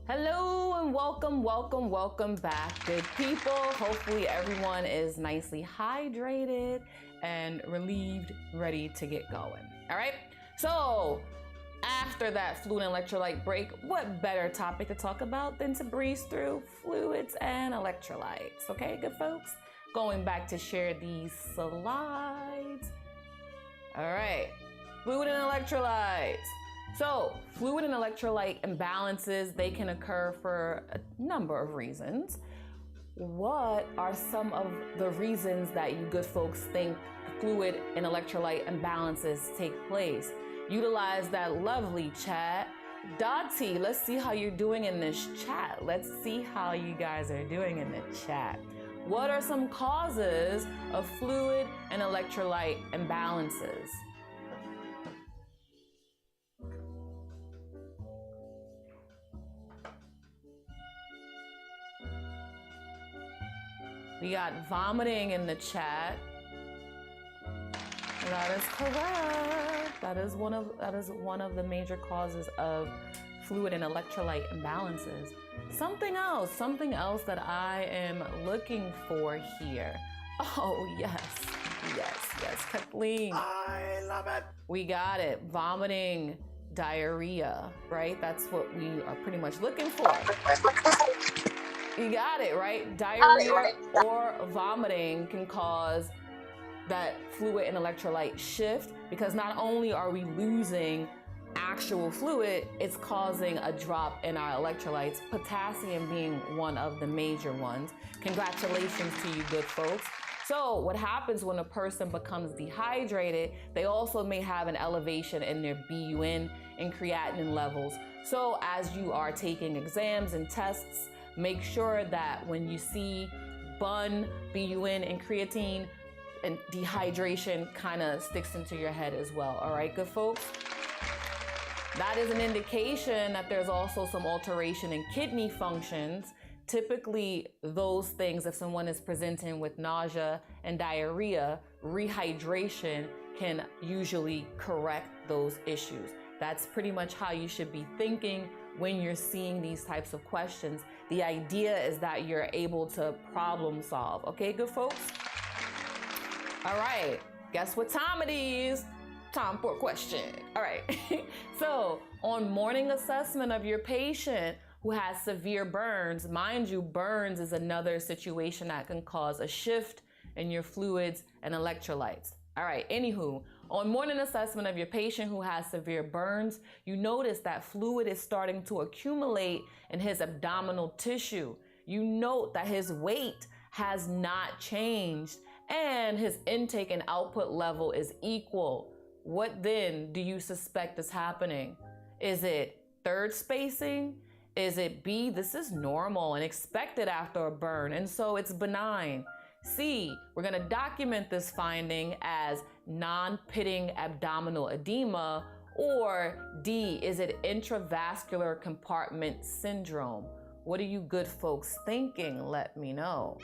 Hello and welcome back, good people. Hopefully everyone is nicely hydrated and relieved, ready to get going. All right. So after that fluid and electrolyte break, what better topic to talk about than to breeze through fluids and electrolytes? Okay, good folks. Going back to share these slides. All right, fluid and electrolytes. So fluid and electrolyte imbalances, they can occur for a number of reasons. What are some of the reasons that you good folks think fluid and electrolyte imbalances take place? Utilize that lovely chat. Dottie, let's see how you're doing in this chat. Let's see how you guys are doing in the chat. What are some causes of fluid and electrolyte imbalances? We got vomiting in the chat. That is correct. That is one of the major causes of fluid and electrolyte imbalances. Something else that I am looking for here. Oh yes, Kathleen. I love it. We got it. Vomiting, diarrhea, right? That's what we are pretty much looking for. You got it, right? Diarrhea or vomiting can cause that fluid and electrolyte shift, because not only are we losing actual fluid, it's causing a drop in our electrolytes, potassium being one of the major ones. Congratulations to you good folks. So what happens when a person becomes dehydrated, they also may have an elevation in their BUN and creatinine levels. So as you are taking exams and tests, make sure that when you see BUN, BUN, and creatine, and dehydration kind of sticks into your head as well. All right, good folks? That is an indication that there's also some alteration in kidney functions. Typically, those things, if someone is presenting with nausea and diarrhea, rehydration can usually correct those issues. That's pretty much how you should be thinking when you're seeing these types of questions. The idea is that you're able to problem solve. Okay, good folks? All right, guess what time it is? Time for a question. All right, so on morning assessment of your patient who has severe burns, mind you, burns is another situation that can cause a shift in your fluids and electrolytes. All right, anywho, on morning assessment of your patient who has severe burns, you notice that fluid is starting to accumulate in his abdominal tissue. You note that his weight has not changed and his intake and output level is equal. What then do you suspect is happening? Is it third spacing? Is it B, this is normal and expected after a burn, and so it's benign? C, we're gonna document this finding as non-pitting abdominal edema, or D, is it intravascular compartment syndrome? What are you good folks thinking? Let me know.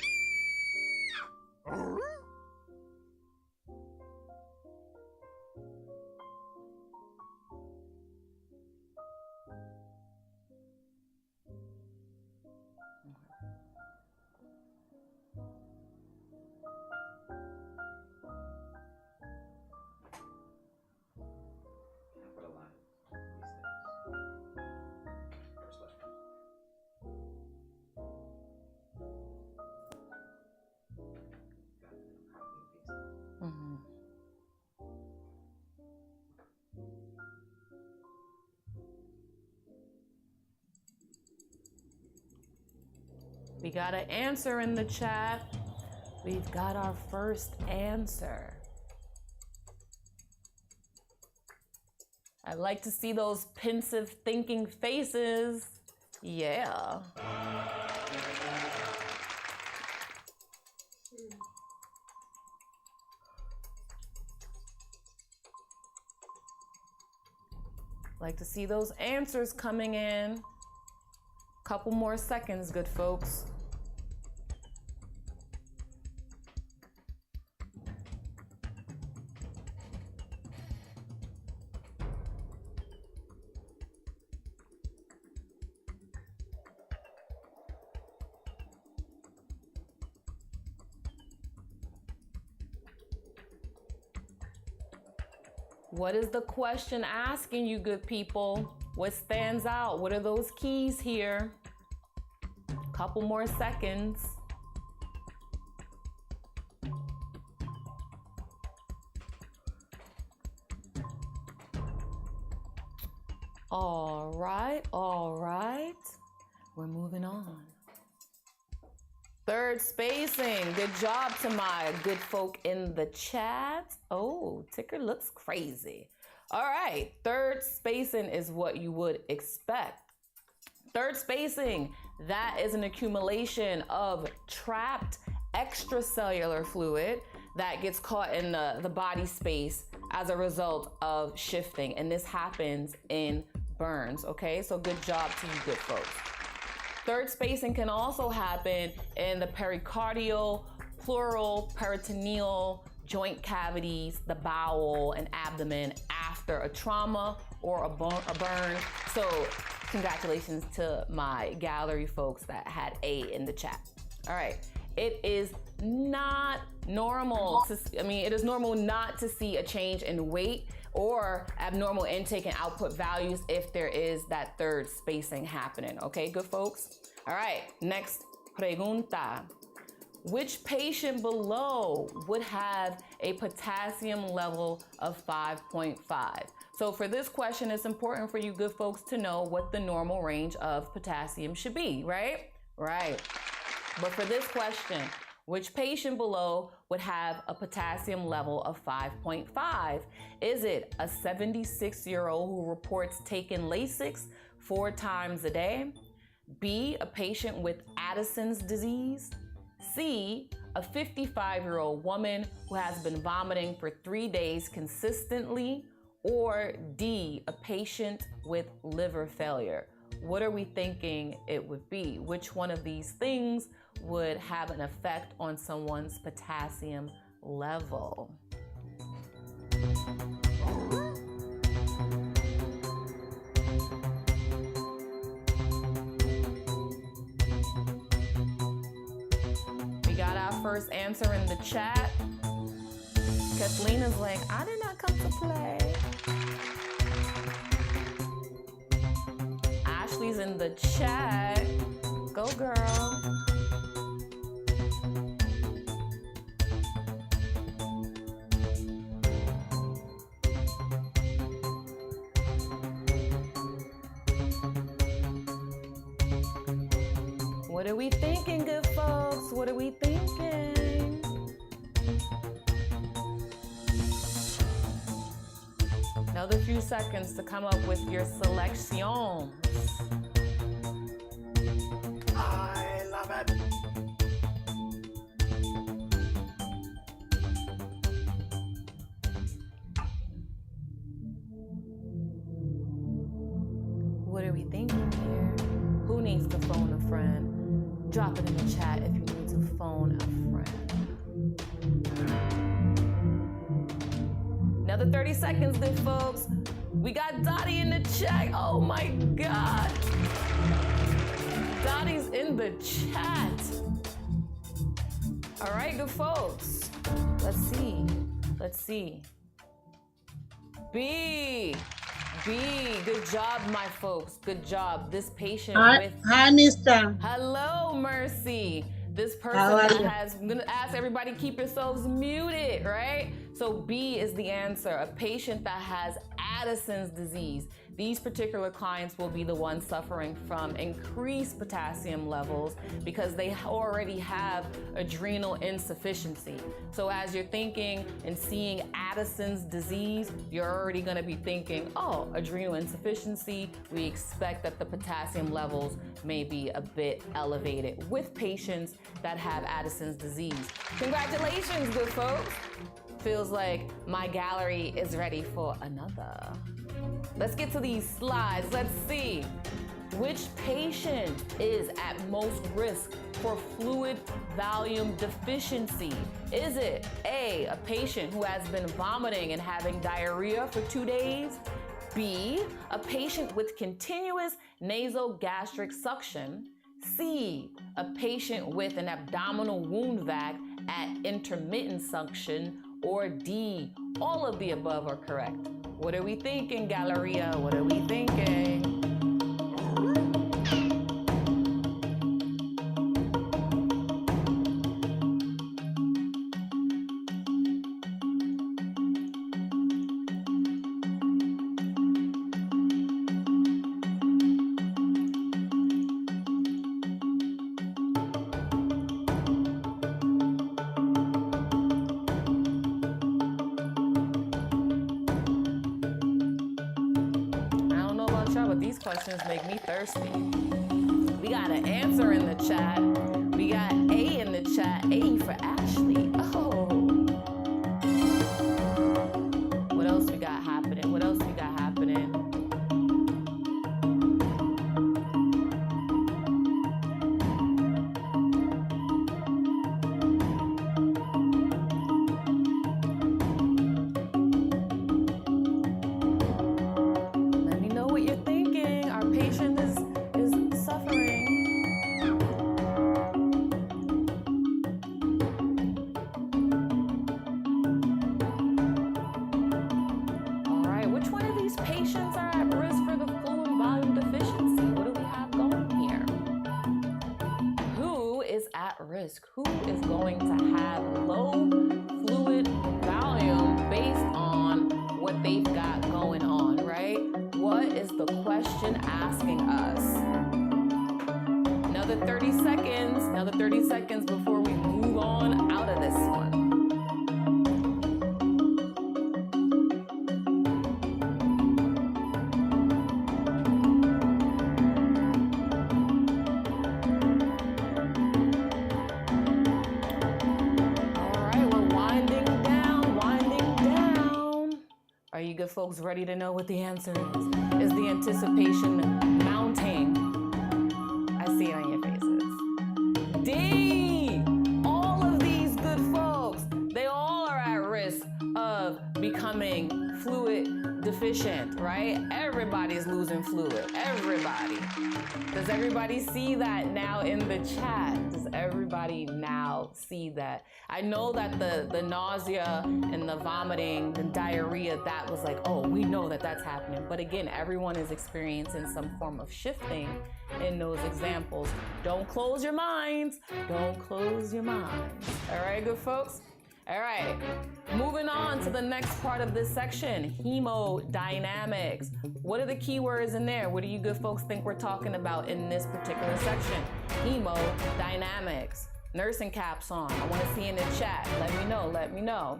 We got an answer in the chat. We've got our first answer. I like to see those pensive thinking faces. Yeah. Like to see those answers coming in. Couple more seconds, good folks. What is the question asking you, good people? What stands out? What are those keys here? Couple more seconds. All right. We're moving on. Third spacing. Good job to my good folk in the chat. Oh, ticker looks crazy. All right. Third spacing is what you would expect. Third spacing, that is an accumulation of trapped extracellular fluid that gets caught in the body space as a result of shifting. And this happens in burns, okay? So good job to you good folks. Third spacing can also happen in the pericardial, pleural, peritoneal, joint cavities, the bowel, and abdomen after a trauma or a burn. So congratulations to my gallery folks that had A in the chat. All right, it is not normal it is normal not to see a change in weight or abnormal intake and output values if there is that third spacing happening. Okay, good folks? All right, next pregunta. Which patient below would have a potassium level of 5.5? So for this question, it's important for you good folks to know what the normal range of potassium should be, right? Right. But for this question, which patient below would have a potassium level of 5.5? Is it a 76-year-old who reports taking Lasix 4 times a day? B, a patient with Addison's disease? C, a 55-year-old woman who has been vomiting for 3 days consistently? Or D, a patient with liver failure? What are we thinking it would be? Which one of these things would have an effect on someone's potassium level? We got our first answer in the chat. Kathleen is like, I did not come to play. Ashley's in the chat. Go girl. What are we thinking, good folks? What are we thinking? Another few seconds to come up with your selections. I love it. What are we thinking here? Who needs to phone a friend? Drop it in the chat if you need to phone a friend. Another 30 seconds, good folks. We got Dottie in the chat. Oh my God. Dottie's in the chat. All right, good folks. Let's see. B, good job, my folks. Good job. This patient Hi, Mister. Hello, Mercy. This person I'm gonna ask everybody keep yourselves muted, right? So B is the answer. A patient that has Addison's disease. These particular clients will be the ones suffering from increased potassium levels because they already have adrenal insufficiency. So as you're thinking and seeing Addison's disease, you're already going to be thinking, oh, adrenal insufficiency. We expect that the potassium levels may be a bit elevated with patients that have Addison's disease. Congratulations, good folks. Feels like my gallery is ready for another. Let's get to these slides. Let's see. Which patient is at most risk for fluid volume deficiency? Is it A, a patient who has been vomiting and having diarrhea for 2 days? B, a patient with continuous nasogastric suction? C, a patient with an abdominal wound vac at intermittent suction? Or D, all of the above are correct? What are we thinking, Galleria? What are we thinking? These questions make me thirsty. We got an answer in the chat. We got A in the chat. A for Ashley. Oh. What else we got happening? What else we got happening? Who is going to have low fluid volume based on what they've got going on, right? What is the question asking us? Another 30 seconds before we move on out of this one. Good folks ready to know what the answer is? Is the anticipation mounting? I see it on your faces. D! All of these good folks, they all are at risk of becoming fluid deficient, right? Everybody's losing fluid. Everybody. Does everybody see that now in the chat? Does everybody now see that? I know that the nausea and the vomiting, the diarrhea, that was like, oh, we know that that's happening. But again, everyone is experiencing some form of shifting in those examples. Don't close your minds. Don't close your minds. All right, good folks? All right, moving on to the next part of this section, hemodynamics. What are the keywords in there? What do you good folks think we're talking about in this particular section? Hemodynamics. Nursing caps on. I want to see in the chat. Let me know, let me know.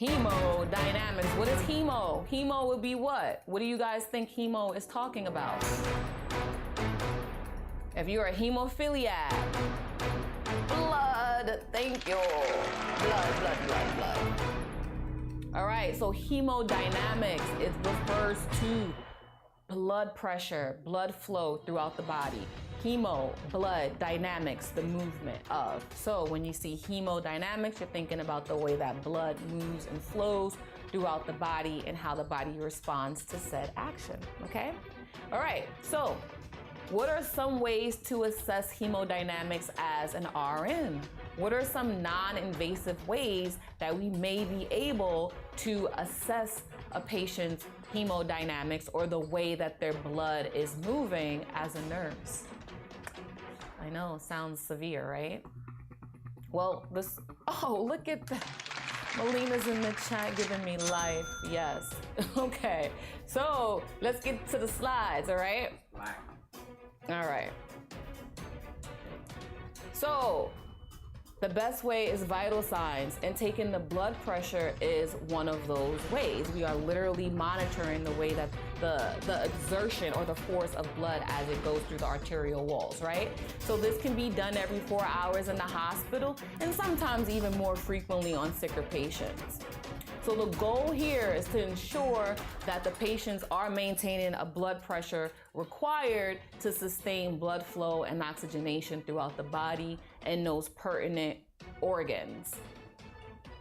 Hemodynamics. What is hemo? Hemo would be what? What do you guys think hemo is talking about? If you're a hemophiliac, blood, thank you. Blood. All right, so hemodynamics, it refers to blood pressure, blood flow throughout the body. Hemo, blood, dynamics, the movement of. So when you see hemodynamics, you're thinking about the way that blood moves and flows throughout the body and how the body responds to said action, okay? All right, so what are some ways to assess hemodynamics as an RN? What are some non-invasive ways that we may be able to assess a patient's hemodynamics or the way that their blood is moving as a nurse? I know, sounds severe, right? Well, oh, look at that. Melina's in the chat giving me life. Yes. Okay. So let's get to the slides, all right? All right. So the best way is vital signs, and taking the blood pressure is one of those ways. We are literally monitoring the way that the exertion or the force of blood as it goes through the arterial walls, right? So this can be done every 4 hours in the hospital and sometimes even more frequently on sicker patients. So the goal here is to ensure that the patients are maintaining a blood pressure required to sustain blood flow and oxygenation throughout the body and those pertinent organs.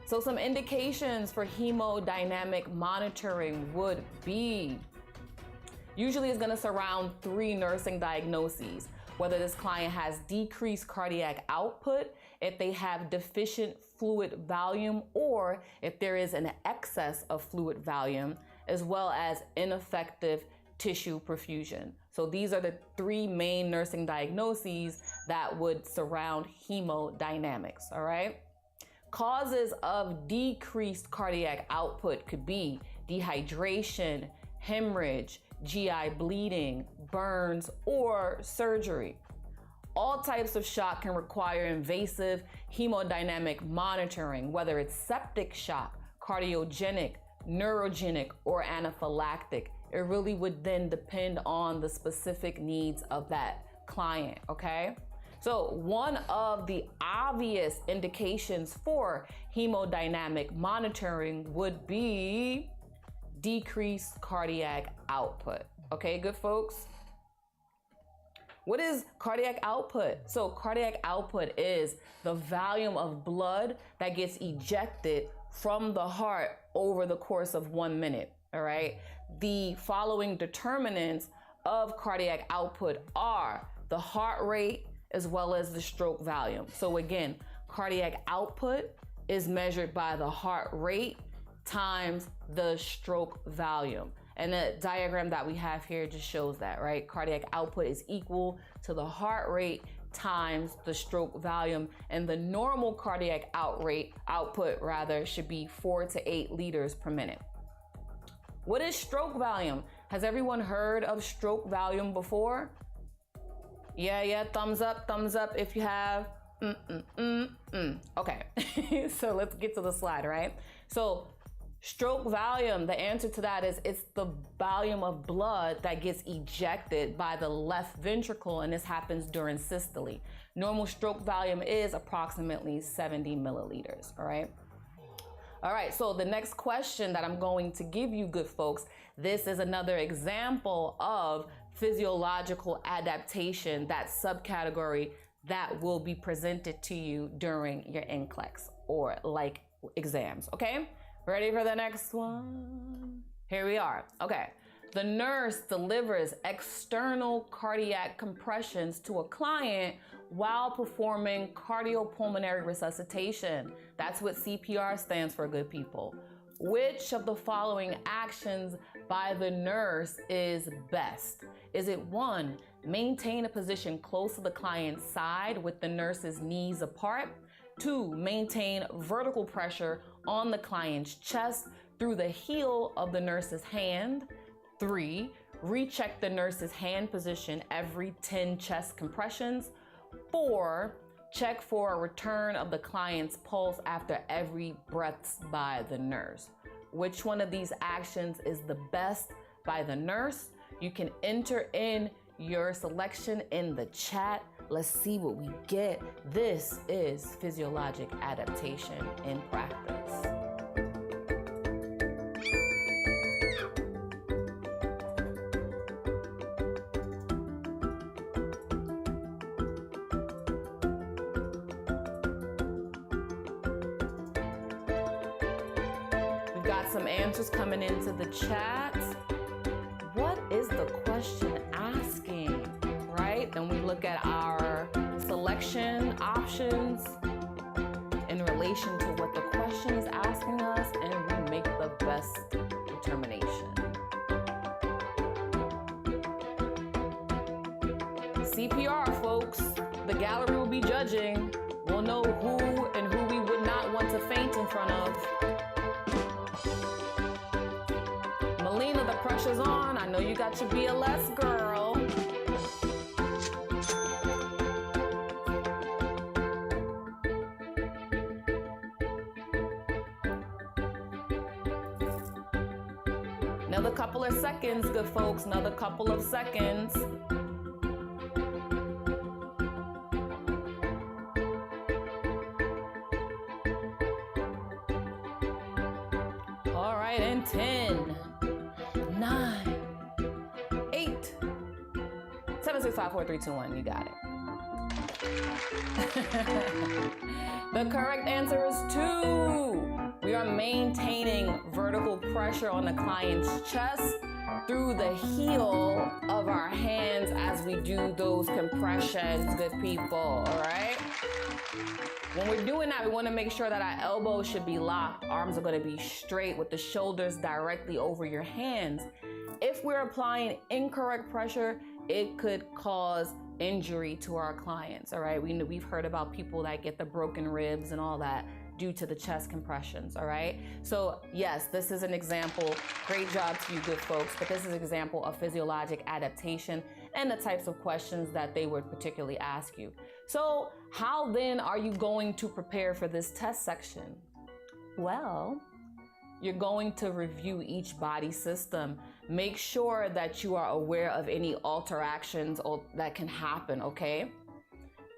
So some indications for hemodynamic monitoring would be, usually it's gonna surround 3 nursing diagnoses: whether this client has decreased cardiac output, if they have deficient fluid volume, or if there is an excess of fluid volume, as well as ineffective tissue perfusion. So these are the 3 main nursing diagnoses that would surround hemodynamics, all right? Causes of decreased cardiac output could be dehydration, hemorrhage, GI bleeding, burns, or surgery. All types of shock can require invasive hemodynamic monitoring, whether it's septic shock, cardiogenic, neurogenic, or anaphylactic. It really would then depend on the specific needs of that client, okay? So one of the obvious indications for hemodynamic monitoring would be decreased cardiac output. Okay, good folks? What is cardiac output? So cardiac output is the volume of blood that gets ejected from the heart over the course of 1 minute, all right? The following determinants of cardiac output are the heart rate as well as the stroke volume. So again, cardiac output is measured by the heart rate times the stroke volume. And the diagram that we have here just shows that, right? Cardiac output is equal to the heart rate times the stroke volume, and the normal cardiac output should be 4 to 8 liters per minute. What is stroke volume? Has everyone heard of stroke volume before? Yeah, thumbs up if you have. Okay, so let's get to the slide, right? So stroke volume, the answer to that is it's the volume of blood that gets ejected by the left ventricle, and this happens during systole. Normal stroke volume is approximately 70 milliliters, all right? All right, so the next question that I'm going to give you, good folks, this is another example of physiological adaptation, that subcategory that will be presented to you during your NCLEX or like exams, okay? Ready for the next one? Here we are. Okay. The nurse delivers external cardiac compressions to a client while performing cardiopulmonary resuscitation. That's what CPR stands for, good people. Which of the following actions by the nurse is best? Is it 1, maintain a position close to the client's side with the nurse's knees apart? 2, maintain vertical pressure on the client's chest through the heel of the nurse's hand. 3, recheck the nurse's hand position every 10 chest compressions. 4, check for a return of the client's pulse after every breath by the nurse. Which one of these actions is the best by the nurse? You can enter in your selection in the chat. Let's see what we get. This is physiologic adaptation in practice. We've got some answers coming into the chat. What is the question asking, right? And we look at our selection options in relation to what the question is asking us, and we make the best determination. CPR, folks. The gallery will be judging. We'll know who and who we would not want to faint in front of. know you got your BLS, girl. Another couple of seconds, good folks. Another couple of seconds. All right, and 10, 9, 8, 7, 6, 5, 4, 3, 2, 1. You got it. The correct answer is 2. We are maintaining vertical pressure on the client's chest through the heel of our hands as we do those compressions, good people, all right? When we're doing that, we want to make sure that our elbows should be locked. Arms are going to be straight with the shoulders directly over your hands. If we're applying incorrect pressure, it could cause injury to our clients, all right? We've heard about people that get the broken ribs and all that due to the chest compressions, all right? So yes, this is an example. Great job to you, good folks, but this is an example of physiologic adaptation and the types of questions that they would particularly ask you. So how then are you going to prepare for this test section? Well, you're going to review each body system. Make sure that you are aware of any interactions that can happen, okay?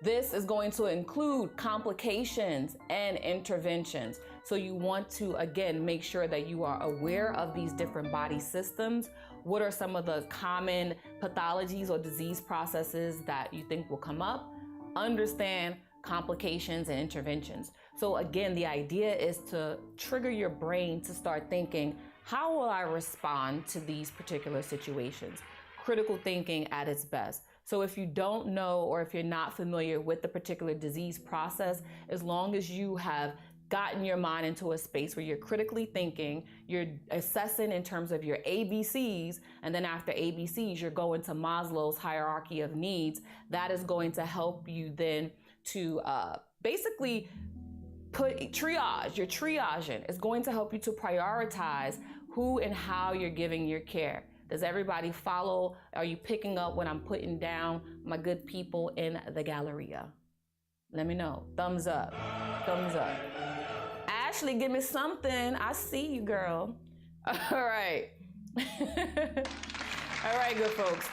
This is going to include complications and interventions. So you want to, again, make sure that you are aware of these different body systems. What are some of the common pathologies or disease processes that you think will come up? Understand complications and interventions. So again, the idea is to trigger your brain to start thinking, how will I respond to these particular situations? Critical thinking at its best. So if you don't know, or if you're not familiar with the particular disease process, as long as you have gotten your mind into a space where you're critically thinking, you're assessing in terms of your ABCs, and then after ABCs, you're going to Maslow's hierarchy of needs, that is going to help you then to basically triage. Your triaging is going to help you to prioritize who and how you're giving your care. Does everybody follow? Are you picking up what I'm putting down, my good people in the Galleria? Let me know. Thumbs up. Thumbs up. Ashley, give me something. I see you, girl. All right. All right, good folks.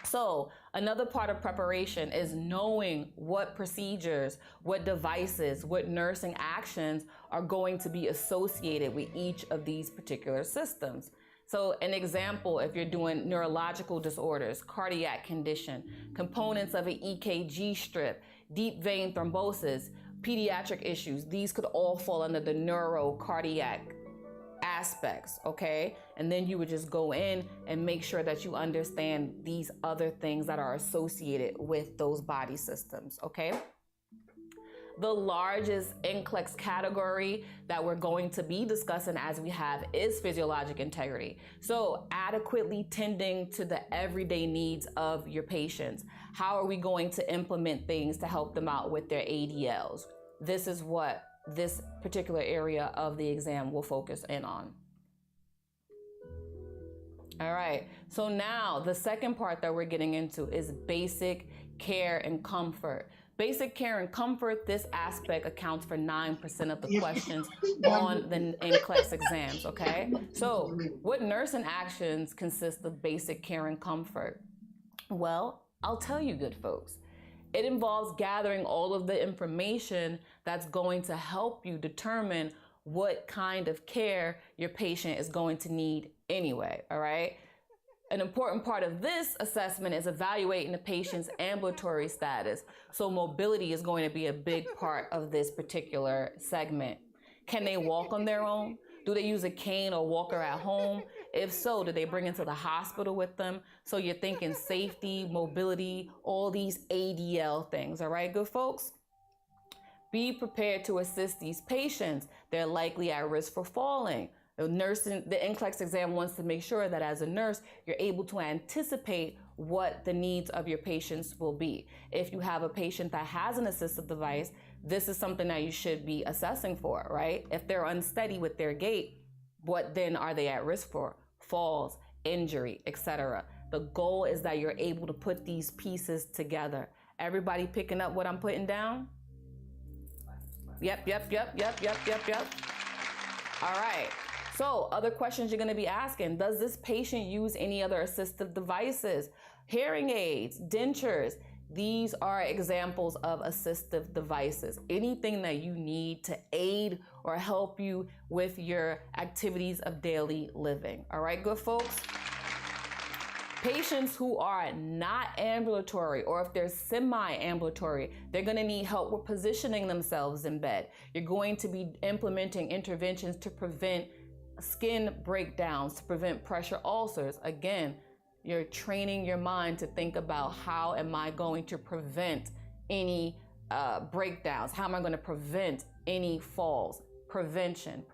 So another part of preparation is knowing what procedures, what devices, what nursing actions are going to be associated with each of these particular systems. So an example, if you're doing neurological disorders, cardiac condition, components of an EKG strip, deep vein thrombosis, pediatric issues, these could all fall under the neurocardiac aspects, okay? And then you would just go in and make sure that you understand these other things that are associated with those body systems, okay? The largest NCLEX category that we're going to be discussing as we have is physiologic integrity. So adequately tending to the everyday needs of your patients. How are we going to implement things to help them out with their ADLs? This is what this particular area of the exam will focus in on. All right, so now the second part that we're getting into is basic care and comfort. Basic care and comfort, this aspect accounts for 9% of the questions on the NCLEX exams, okay? So what nursing actions consist of basic care and comfort? Well, I'll tell you, good folks. It involves gathering all of the information that's going to help you determine what kind of care your patient is going to need anyway, all right? An important part of this assessment is evaluating the patient's ambulatory status. So mobility is going to be a big part of this particular segment. Can they walk on their own? Do they use a cane or walker at home? If so, do they bring it to the hospital with them? So you're thinking safety, mobility, all these ADL things, all right, good folks? Be prepared to assist these patients. They're likely at risk for falling. The NCLEX exam wants to make sure that as a nurse, you're able to anticipate what the needs of your patients will be. If you have a patient that has an assistive device, this is something that you should be assessing for, right? If they're unsteady with their gait, what then are they at risk for? Falls, injury, etc. The goal is that you're able to put these pieces together. Everybody picking up what I'm putting down? Yep. All right. So other questions you're going to be asking: does this patient use any other assistive devices? Hearing aids, dentures. These are examples of assistive devices. Anything that you need to aid or help you with your activities of daily living. All right, good folks? Patients who are not ambulatory, or if they're semi-ambulatory, they're going to need help with positioning themselves in bed. You're going to be implementing interventions to prevent skin breakdowns, to prevent pressure ulcers. Again, you're training your mind to think about, how am I going to prevent any breakdowns? How am I going to prevent any falls? Prevention.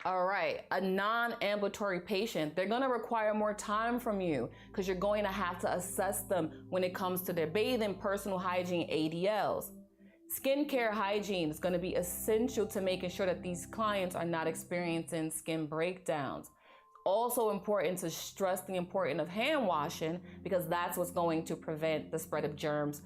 All right, a non-ambulatory patient, they're gonna require more time from you because you're going to have to assess them when it comes to their bathing, personal hygiene, ADLs. Skincare hygiene is going to be essential to making sure that these clients are not experiencing skin breakdowns. Also important to stress the importance of hand washing, because that's what's going to prevent the spread of germs.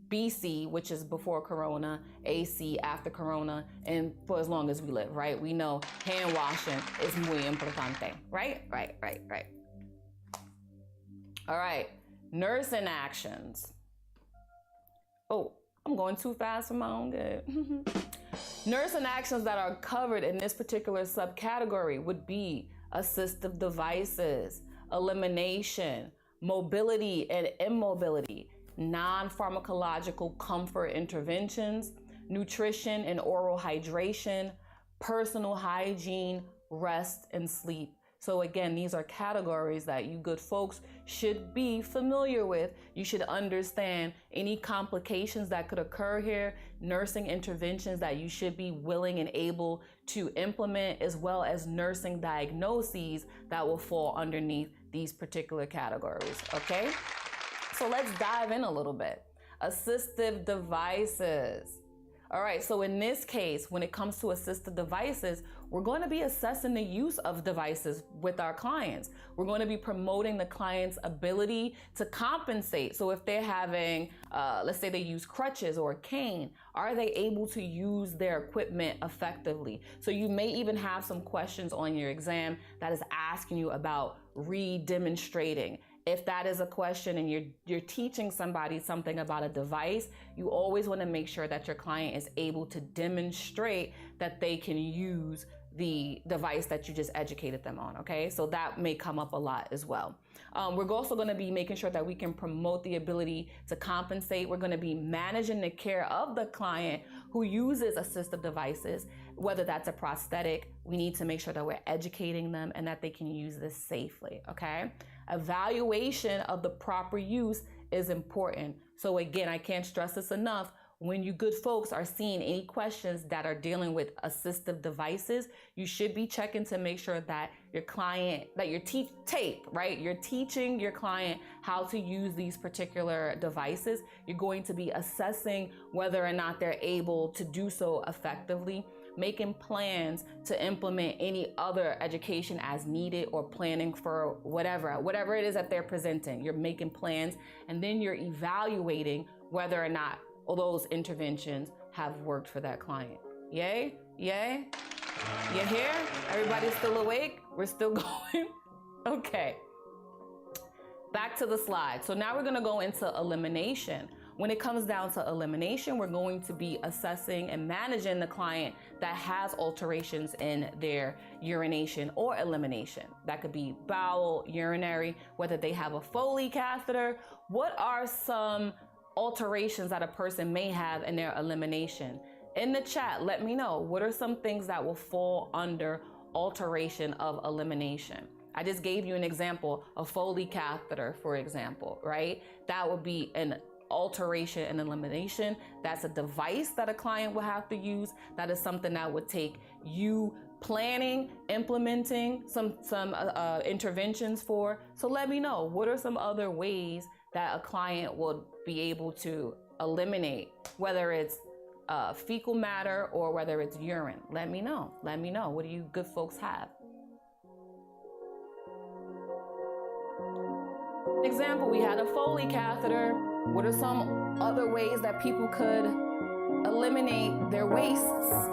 BC, which is before Corona, AC after Corona, and for as long as we live, right? We know hand washing is muy importante, right? Right. All right, nursing actions. Oh, I'm going too fast for my own good. Nursing actions that are covered in this particular subcategory would be assistive devices, elimination, mobility and immobility, non-pharmacological comfort interventions, nutrition and oral hydration, personal hygiene, rest and sleep. So again, these are categories that you good folks should be familiar with. You should understand any complications that could occur here, nursing interventions that you should be willing and able to implement, as well as nursing diagnoses that will fall underneath these particular categories, okay? So let's dive in a little bit. Assistive devices. All right, so in this case, when it comes to assistive devices, we're going to be assessing the use of devices with our clients. We're going to be promoting the client's ability to compensate. So if they're having, let's say they use crutches or a cane, are they able to use their equipment effectively? So you may even have some questions on your exam that is asking you about re-demonstrating. If that is a question and you're teaching somebody something about a device, you always want to make sure that your client is able to demonstrate that they can use the device that you just educated them on, okay? So that may come up a lot as well. We're also going to be making sure that we can promote the ability to compensate. We're going to be managing the care of the client who uses assistive devices, whether that's a prosthetic. We need to make sure that we're educating them and that they can use this safely, okay? Evaluation of the proper use is important. So again, I can't stress this enough. When you good folks are seeing any questions that are dealing with assistive devices, you should be checking to make sure that your client, that your tape, right? You're teaching your client how to use these particular devices. You're going to be assessing whether or not they're able to do so effectively, making plans to implement any other education as needed, or planning for whatever it is that they're presenting. You're making plans, and then you're evaluating whether or not all those interventions have worked for that client. Yay? Yay? You here? Everybody's still awake? We're still going? Okay. Back to the slide. So now we're going to go into elimination. When it comes down to elimination, we're going to be assessing and managing the client that has alterations in their urination or elimination. That could be bowel, urinary, whether they have a Foley catheter. What are some alterations that a person may have in their elimination? In the chat, let me know, what are some things that will fall under alteration of elimination? I just gave you an example, a Foley catheter, for example, right? That would be an alteration and elimination. That's a device that a client will have to use. That is something that would take you planning, implementing some interventions for. So let me know, what are some other ways that a client will be able to eliminate, whether it's fecal matter or whether it's urine. Let me know. Let me know. What do you good folks have? Example, we had a Foley catheter. What are some other ways that people could eliminate their wastes?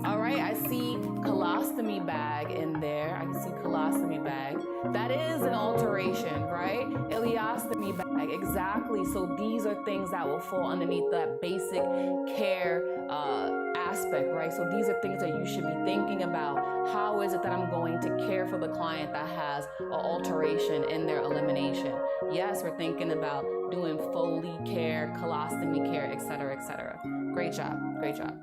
All right, I see colostomy bag in there. I can see colostomy bag. That is an alteration, right? Ileostomy bag, exactly. So these are things that will fall underneath that basic care aspect, right? So these are things that you should be thinking about. How is it that I'm going to care for the client that has an alteration in their elimination? Yes, we're thinking about doing Foley care, colostomy care, et cetera, et cetera. Great job, great job.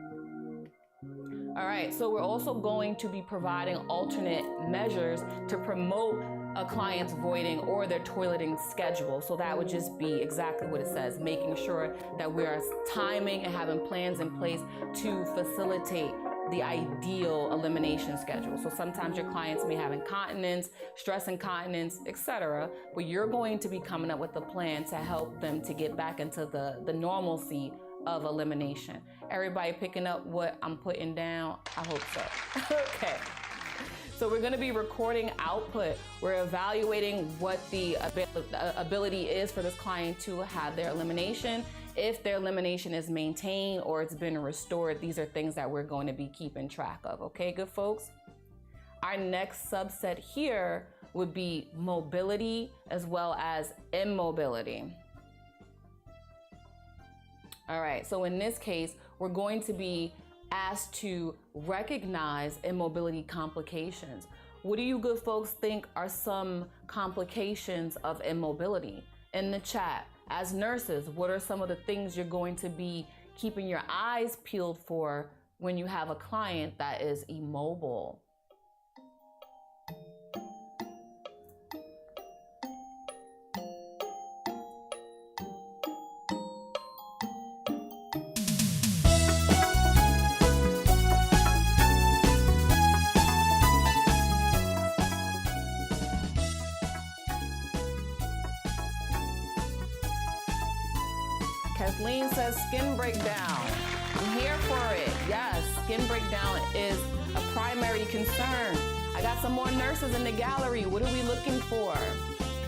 All right, so we're also going to be providing alternate measures to promote a client's voiding or their toileting schedule. So that would just be exactly what it says, making sure that we are timing and having plans in place to facilitate the ideal elimination schedule. So sometimes your clients may have incontinence, stress incontinence, etc. But you're going to be coming up with a plan to help them to get back into the normalcy of elimination. Everybody picking up what I'm putting down? I hope so. Okay. So we're going to be recording output. We're evaluating what the ability is for this client to have their elimination. If their elimination is maintained or it's been restored, these are things that we're going to be keeping track of. Okay, good folks? Our next subset here would be mobility as well as immobility. All right, so in this case, we're going to be asked to recognize immobility complications. What do you good folks think are some complications of immobility? In the chat, as nurses, what are some of the things you're going to be keeping your eyes peeled for when you have a client that is immobile? Kathleen says skin breakdown. I'm here for it. Yes, skin breakdown is a primary concern. I got some more nurses in the gallery. What are we looking for?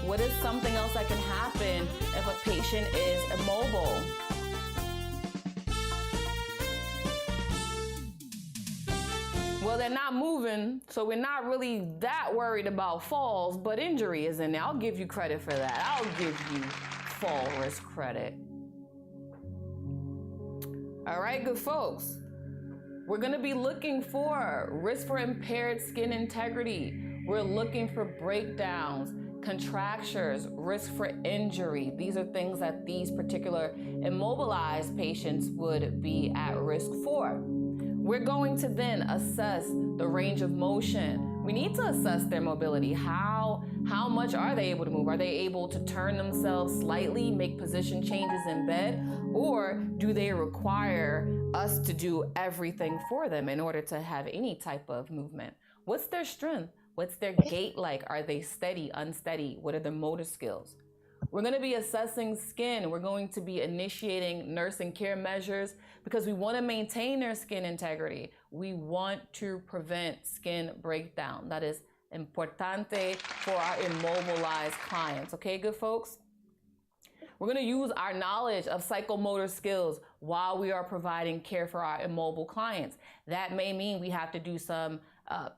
What is something else that can happen if a patient is immobile? Well, they're not moving, so we're not really that worried about falls, but injury is in there. I'll give you credit for that. I'll give you fall risk credit. All right, good folks. We're gonna be looking for risk for impaired skin integrity. We're looking for breakdowns, contractures, risk for injury. These are things that these particular immobilized patients would be at risk for. We're going to then assess the range of motion. We need to assess their mobility. How much are they able to move? Are they able to turn themselves slightly, make position changes in bed? Or do they require us to do everything for them in order to have any type of movement? What's their strength? What's their gait like? Are they steady, unsteady? What are their motor skills? We're going to be assessing skin. We're going to be initiating nursing care measures because we want to maintain their skin integrity. We want to prevent skin breakdown. That is importante for our immobilized clients. Okay, good folks? We're going to use our knowledge of psychomotor skills while we are providing care for our immobile clients. That may mean we have to do some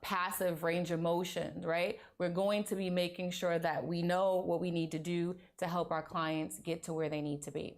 passive range of motion, right? We're going to be making sure that we know what we need to do to help our clients get to where they need to be.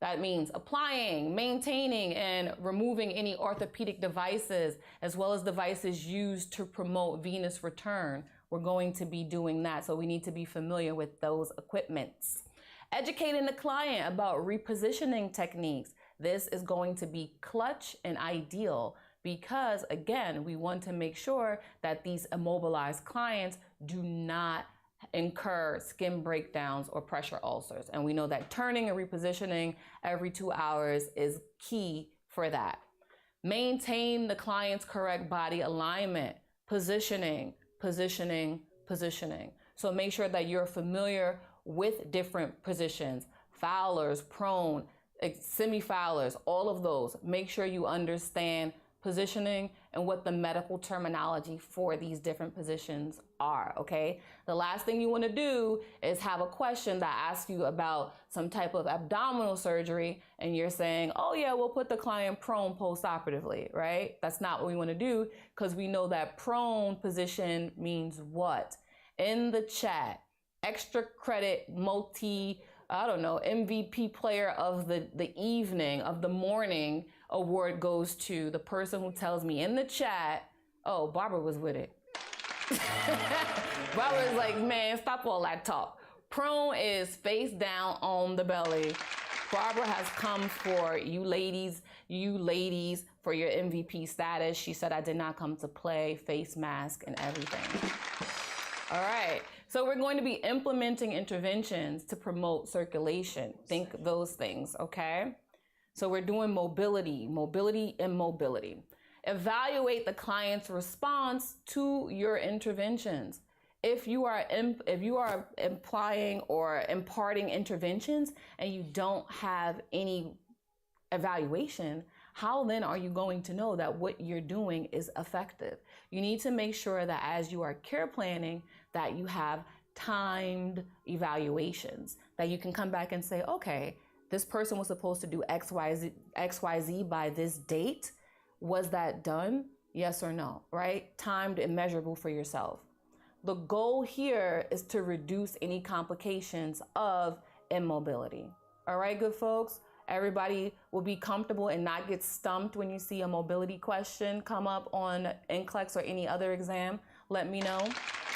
That means applying, maintaining, and removing any orthopedic devices, as well as devices used to promote venous return. We're going to be doing that, so we need to be familiar with those equipments. Educating the client about repositioning techniques. This is going to be clutch and ideal because, again, we want to make sure that these immobilized clients do not incur skin breakdowns or pressure ulcers. And we know that turning and repositioning every 2 hours is key for that. Maintain the client's correct body alignment, positioning, positioning, positioning. So make sure that you're familiar with different positions, fowlers, prone, semi-fowlers, all of those. Make sure you understand positioning and what the medical terminology for these different positions are, okay? The last thing you want to do is have a question that asks you about some type of abdominal surgery and you're saying, oh yeah, we'll put the client prone post-operatively, right? That's not what we want to do because we know that prone position means what? In the chat, extra credit MVP player of the evening, of the morning award goes to the person who tells me in the chat, oh, Barbara was with it. Barbara's like, man, stop all that talk. Prone is face down on the belly. Barbara has come for you ladies, for your MVP status. She said, I did not come to play, face mask and everything. All right, so we're going to be implementing interventions to promote circulation. Think those things, okay? So we're doing mobility and mobility. Evaluate the client's response to your interventions. If you are implying or imparting interventions and you don't have any evaluation, how then are you going to know that what you're doing is effective? You need to make sure that as you are care planning, that you have timed evaluations, that you can come back and say, okay, this person was supposed to do XYZ by this date. Was that done? Yes or no, right? Timed and measurable for yourself. The goal here is to reduce any complications of immobility. All right, good folks? Everybody will be comfortable and not get stumped when you see a mobility question come up on NCLEX or any other exam. Let me know.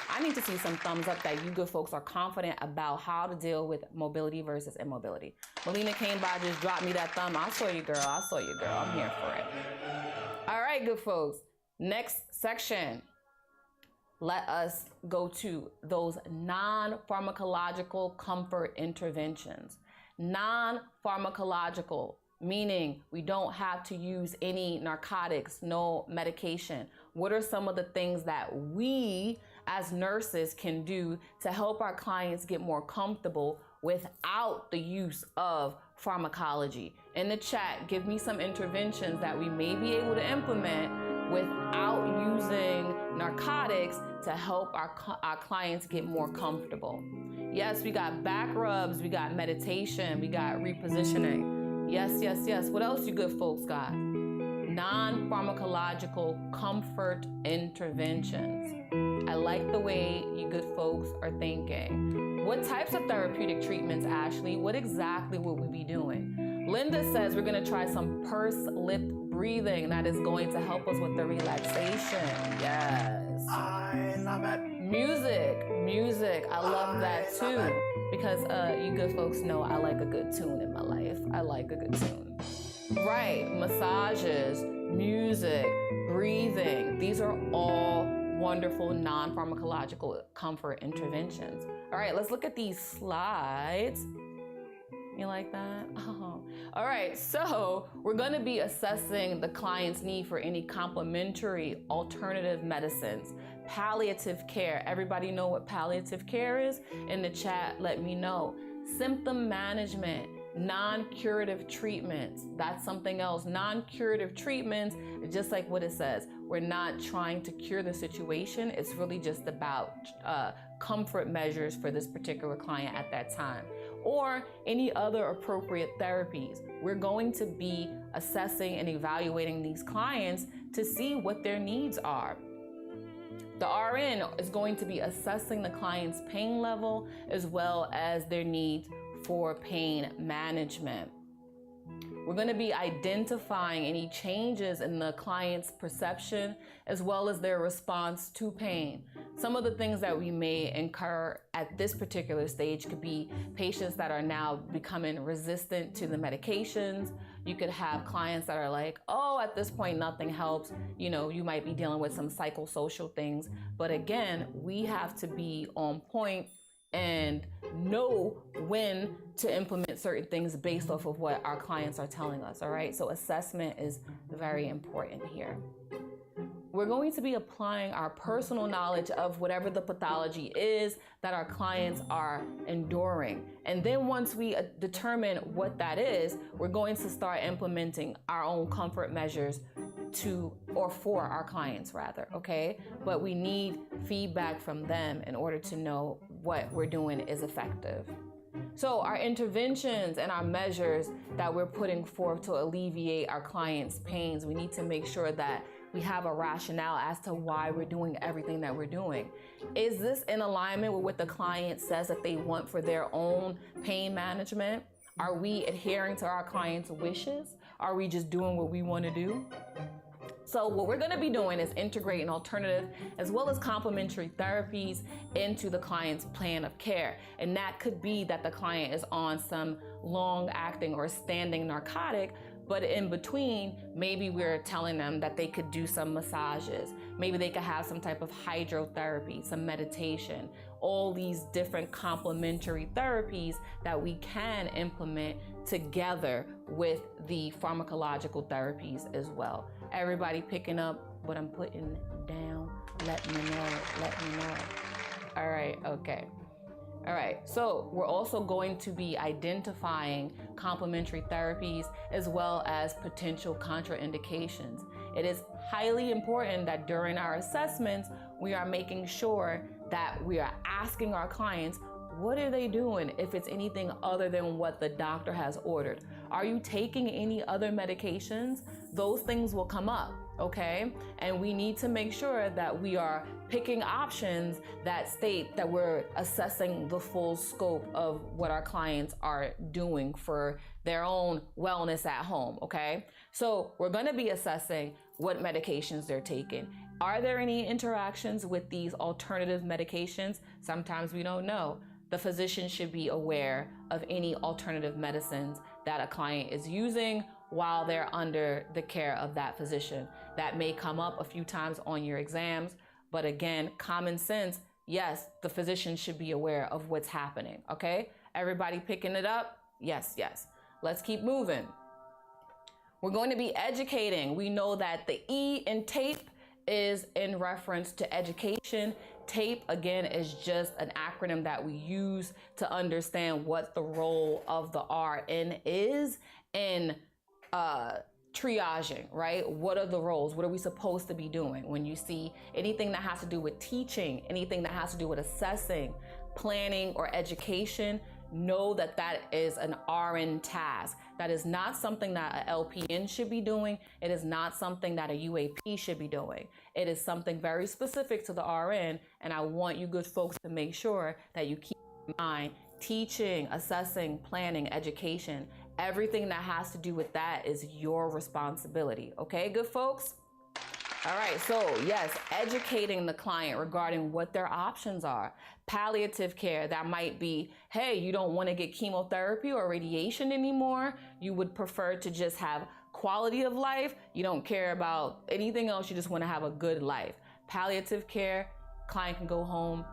I need to see some thumbs up that you good folks are confident about how to deal with mobility versus immobility. Melina came by, just dropped me that thumb. I saw you, girl. I saw you, girl. I'm here for it. All right, good folks. Next section. Let us go to those non-pharmacological comfort interventions. Non-pharmacological, meaning we don't have to use any narcotics, no medication. What are some of the things that we as nurses can do to help our clients get more comfortable without the use of pharmacology? In the chat, give me some interventions that we may be able to implement without using narcotics to help our clients get more comfortable. Yes, we got back rubs, we got meditation, we got repositioning. Yes, yes, yes. What else you good folks got? Non-pharmacological comfort interventions. I like the way you good folks are thinking. What types of therapeutic treatments, Ashley? What exactly will we be doing? Linda says we're gonna try some pursed lip breathing. That is going to help us with the relaxation. Yes. I love it. Music. I love that too. Because you good folks know I like a good tune in my life. I like a good tune. Right, massages, music, breathing. These are all wonderful non-pharmacological comfort interventions. All right, let's look at these slides. You like that? Oh. All right, so we're gonna be assessing the client's need for any complementary alternative medicines. Palliative care. Everybody know what palliative care is? In the chat, let me know. Symptom management, non-curative treatments. That's something else. Non-curative treatments, just like what it says. We're not trying to cure the situation. It's really just about comfort measures for this particular client at that time, or any other appropriate therapies. We're going to be assessing and evaluating these clients to see what their needs are. The RN is going to be assessing the client's pain level as well as their needs for pain management. We're going to be identifying any changes in the client's perception as well as their response to pain. Some of the things that we may incur at this particular stage could be patients that are now becoming resistant to the medications. You could have clients that are like, oh, at this point, nothing helps. You know, you might be dealing with some psychosocial things. But again, we have to be on point and know when to implement certain things based off of what our clients are telling us, all right? So assessment is very important here. We're going to be applying our personal knowledge of whatever the pathology is that our clients are enduring. And then once we determine what that is, we're going to start implementing our own comfort measures for our clients rather, okay? But we need feedback from them in order to know what we're doing is effective. So our interventions and our measures that we're putting forth to alleviate our clients' pains, we need to make sure that we have a rationale as to why we're doing everything that we're doing. Is this in alignment with what the client says that they want for their own pain management? Are we adhering to our client's wishes? Are we just doing what we want to do? So what we're going to be doing is integrating alternative as well as complementary therapies into the client's plan of care. And that could be that the client is on some long-acting or standing narcotic, but in between, maybe we're telling them that they could do some massages. Maybe they could have some type of hydrotherapy, some meditation, all these different complementary therapies that we can implement together with the pharmacological therapies as well. Everybody picking up what I'm putting down? Let me know. All right, okay. All right, so we're also going to be identifying complementary therapies as well as potential contraindications. It is highly important that during our assessments, we are making sure that we are asking our clients, what are they doing if it's anything other than what the doctor has ordered? Are you taking any other medications? Those things will come up, okay? And we need to make sure that we are picking options that state that we're assessing the full scope of what our clients are doing for their own wellness at home, okay? So we're gonna be assessing what medications they're taking. Are there any interactions with these alternative medications? Sometimes we don't know. The physician should be aware of any alternative medicines that a client is using while they're under the care of that physician. That may come up a few times on your exams, but again, common sense, yes, the physician should be aware of what's happening, okay? Everybody picking it up? Yes, yes. Let's keep moving. We're going to be educating. We know that the E in TAPE is in reference to education. TAPE, again, is just an acronym that we use to understand what the role of the RN is in triaging, right? What are the roles? What are we supposed to be doing? When you see anything that has to do with teaching, anything that has to do with assessing, planning, or education, know that that is an RN task. That is not something that a LPN should be doing. It is not something that a UAP should be doing. It is something very specific to the RN, and I want you good folks to make sure that you keep in mind teaching, assessing, planning, education. Everything that has to do with that is your responsibility. Okay, good folks? All right, so yes, educating the client regarding what their options are. Palliative care, that might be, hey, you don't want to get chemotherapy or radiation anymore. You would prefer to just have quality of life. You don't care about anything else. You just want to have a good life. Palliative care, client can go home,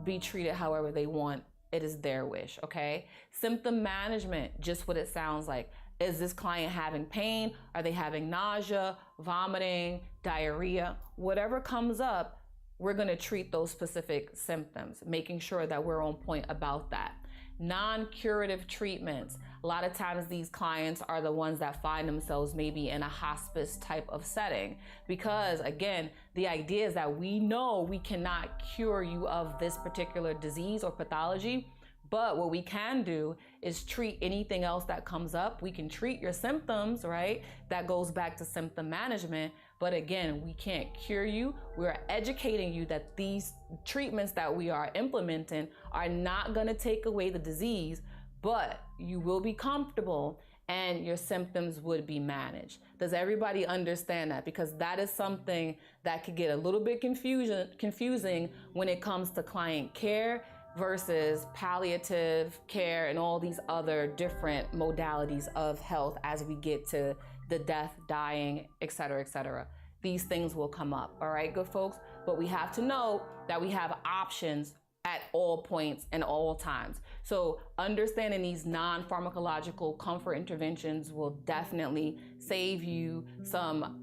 be treated however they want. It is their wish, okay? Symptom management, just what it sounds like. Is this client having pain? Are they having nausea, vomiting, diarrhea? Whatever comes up, we're gonna treat those specific symptoms, making sure that we're on point about that. Non-curative treatments. A lot of times these clients are the ones that find themselves maybe in a hospice type of setting because, again, the idea is that we know we cannot cure you of this particular disease or pathology, but what we can do is treat anything else that comes up. We can treat your symptoms, right? That goes back to symptom management. But again, we can't cure you. We're educating you that these treatments that we are implementing are not gonna take away the disease, but you will be comfortable and your symptoms would be managed. Does everybody understand that? Because that is something that could get a little bit confusing when it comes to client care versus palliative care and all these other different modalities of health as we get to the death, dying, et cetera, et cetera. These things will come up, all right, good folks? But we have to know that we have options at all points and all times. So understanding these non-pharmacological comfort interventions will definitely save you some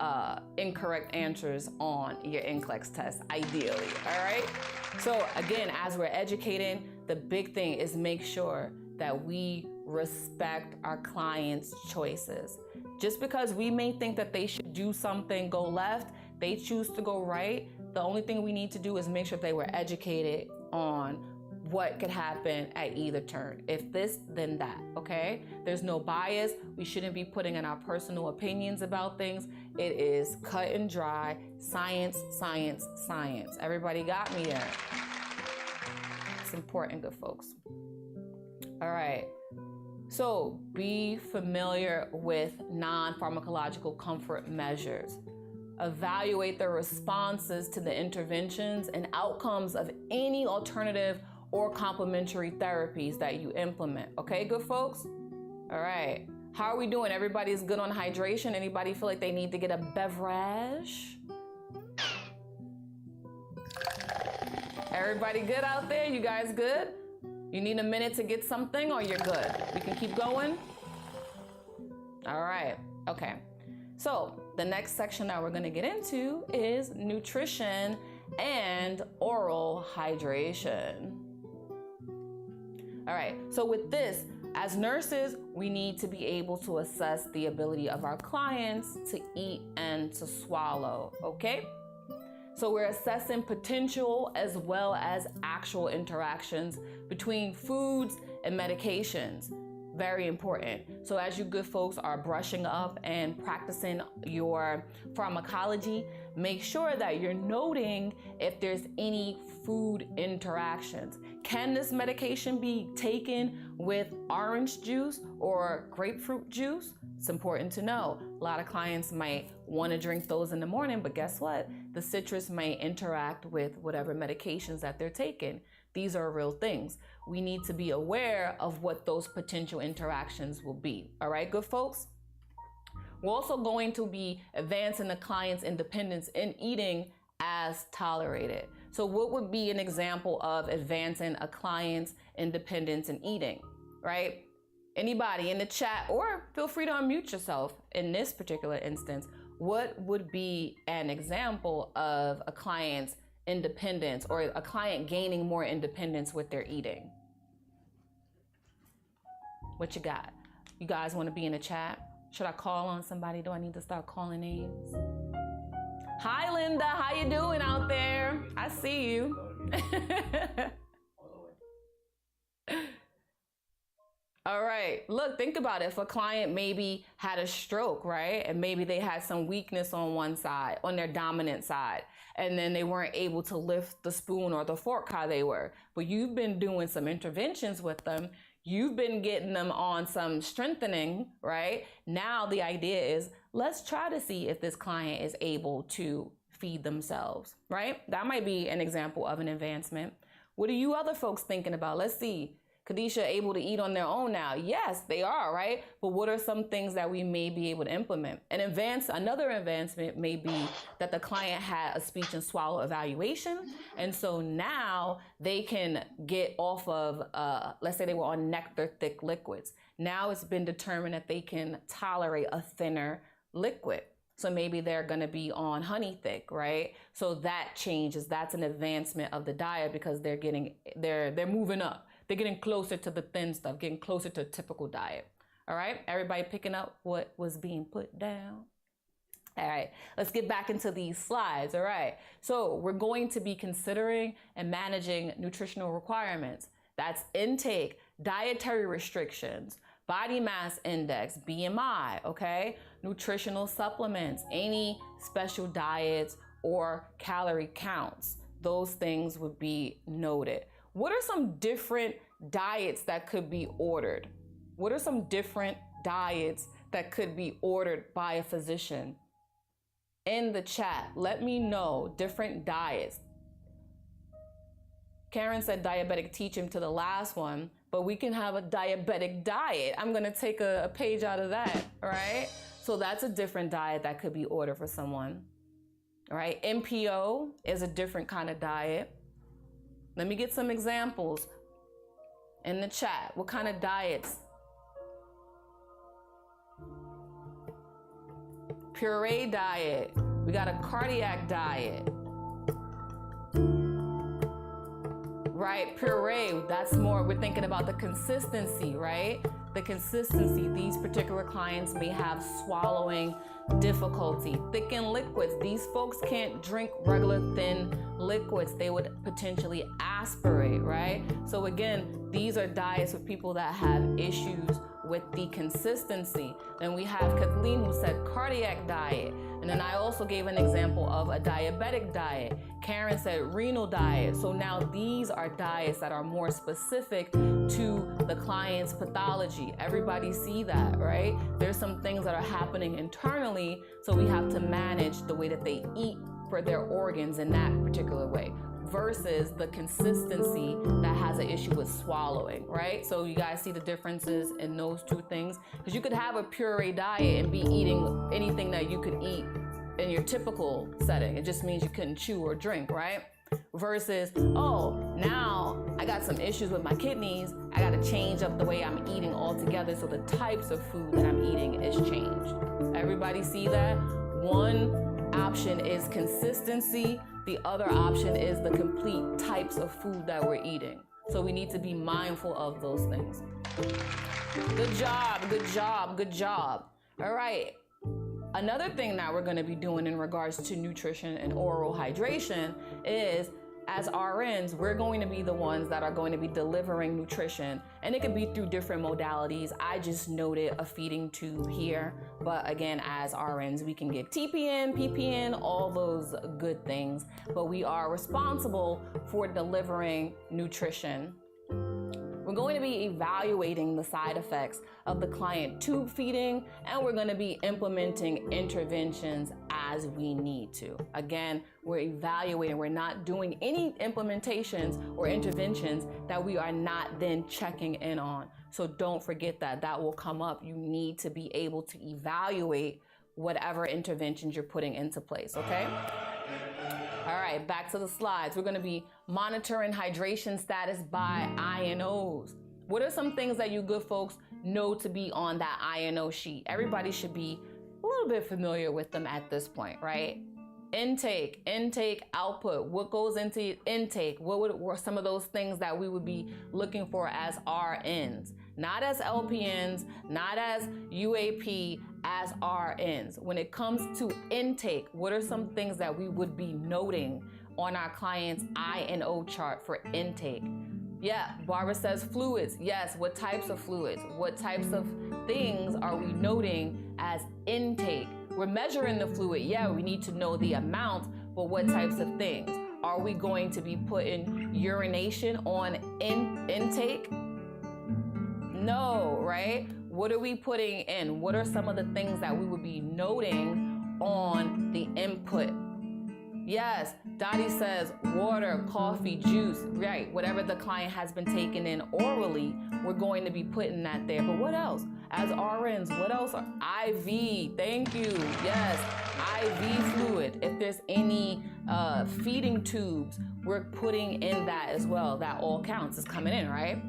incorrect answers on your NCLEX test, ideally, all right? So again, as we're educating, the big thing is make sure that we respect our clients' choices. Just because we may think that they should do something, go left, they choose to go right, the only thing we need to do is make sure they were educated on what could happen at either turn. If this, then that, okay? There's no bias. We shouldn't be putting in our personal opinions about things. It is cut and dry, science, science, science. Everybody got me there? It's important, good folks. All right. So be familiar with non-pharmacological comfort measures. Evaluate the responses to the interventions and outcomes of any alternative or complementary therapies that you implement. Okay, good folks? All right. How are we doing? Everybody's good on hydration? Anybody feel like they need to get a beverage? Everybody good out there? You guys good? You need a minute to get something or you're good? We can keep going? All right, okay. So the next section that we're gonna get into is nutrition and oral hydration. All right, so with this, as nurses, we need to be able to assess the ability of our clients to eat and to swallow, okay? So we're assessing potential as well as actual interactions between foods and medications. Very important. So as you good folks are brushing up and practicing your pharmacology, make sure that you're noting if there's any food interactions. Can this medication be taken with orange juice or grapefruit juice? It's important to know. A lot of clients might want to drink those in the morning, but guess what? The citrus might interact with whatever medications that they're taking. These are real things. We need to be aware of what those potential interactions will be. All right, good folks? We're also going to be advancing the client's independence in eating as tolerated. So what would be an example of advancing a client's independence in eating, right? Anybody in the chat, or feel free to unmute yourself in this particular instance. What would be an example of a client's independence or a client gaining more independence with their eating? What you got? You guys want to be in the chat? Should I call on somebody? Do I need to start calling names? Hi, Linda. How you doing out there? I see you. All right, look, think about it. If a client maybe had a stroke, right? And maybe they had some weakness on one side, on their dominant side, and then they weren't able to lift the spoon or the fork how they were. But you've been doing some interventions with them. You've been getting them on some strengthening, right? Now the idea is, let's try to see if this client is able to feed themselves, right? That might be an example of an advancement. What are you other folks thinking about? Let's see. Khadisha able to eat on their own now? Yes, they are, right? But what are some things that we may be able to implement? Another advancement may be that the client had a speech and swallow evaluation. And so now they can get off of, let's say they were on nectar thick liquids. Now it's been determined that they can tolerate a thinner liquid. So maybe they're gonna be on honey thick, right? So that changes, that's an advancement of the diet because they're moving up. They're getting closer to the thin stuff, getting closer to a typical diet. All right, everybody picking up what was being put down? All right, let's get back into these slides. All right, so we're going to be considering and managing nutritional requirements. That's intake, dietary restrictions, body mass index, BMI, okay? Nutritional supplements, any special diets or calorie counts. Those things would be noted. What are some different diets that could be ordered? What are some different diets that could be ordered by a physician. In the chat, let me know different diets. Karen said diabetic, teach him to the last one, but we can have a diabetic diet. I'm gonna take a page out of that, all right? So that's a different diet that could be ordered for someone, all right? MPO is a different kind of diet. Let me get some examples in the chat. What kind of diets? Puree diet. We got a cardiac diet. Right, puree, that's more, we're thinking about the consistency, right? The consistency, these particular clients may have swallowing difficulty. Thickened liquids, these folks can't drink regular thin liquids. They would potentially aspirate, right? So again, these are diets for people that have issues with the consistency. Then we have Kathleen who said cardiac diet. And then I also gave an example of a diabetic diet. Karen said renal diet. So now these are diets that are more specific to the client's pathology. Everybody see that, right? There's some things that are happening internally, so we have to manage the way that they eat for their organs in that particular way, versus the consistency that has an issue with swallowing, right? So you guys see the differences in those two things? Because you could have a puree diet and be eating anything that you could eat in your typical setting. It just means you couldn't chew or drink, right? Versus, oh, now I got some issues with my kidneys. I got to change up the way I'm eating altogether, so the types of food that I'm eating is changed. Everybody see that? One option is consistency. The other option is the complete types of food that we're eating. So we need to be mindful of those things. Good job, good job, good job. All right. Another thing that we're going to be doing in regards to nutrition and oral hydration is, as RNs, we're going to be the ones that are going to be delivering nutrition, and it could be through different modalities. I just noted a feeding tube here, but again, as RNs, we can give TPN, PPN, all those good things, but we are responsible for delivering nutrition. We're going to be evaluating the side effects of the client tube feeding, and we're going to be implementing interventions as we need to. Again, we're evaluating. We're not doing any implementations or interventions that we are not then checking in on. So don't forget that. That will come up. You need to be able to evaluate whatever interventions you're putting into place, okay? All right, back to the slides. We're gonna be monitoring hydration status by INOs. What are some things that you good folks know to be on that INO sheet? Everybody should be a little bit familiar with them at this point, right? Intake, output. What goes into intake? What were some of those things that we would be looking for as RNs? Not as LPNs, not as UAP, as RNs. When it comes to intake, what are some things that we would be noting on our client's INO chart for intake? Yeah, Barbara says fluids. Yes, what types of fluids? What types of things are we noting as intake? We're measuring the fluid. Yeah, we need to know the amount, but what types of things? Are we going to be putting urination on intake? No, right? What are we putting in? What are some of the things that we would be noting on the input? Yes, Dottie says water, coffee, juice, right? Whatever the client has been taking in orally, we're going to be putting that there. But what else? As RNs, what else? IV, thank you. Yes, IV fluid. If there's any feeding tubes, we're putting in that as well. That all counts. It's coming in, right?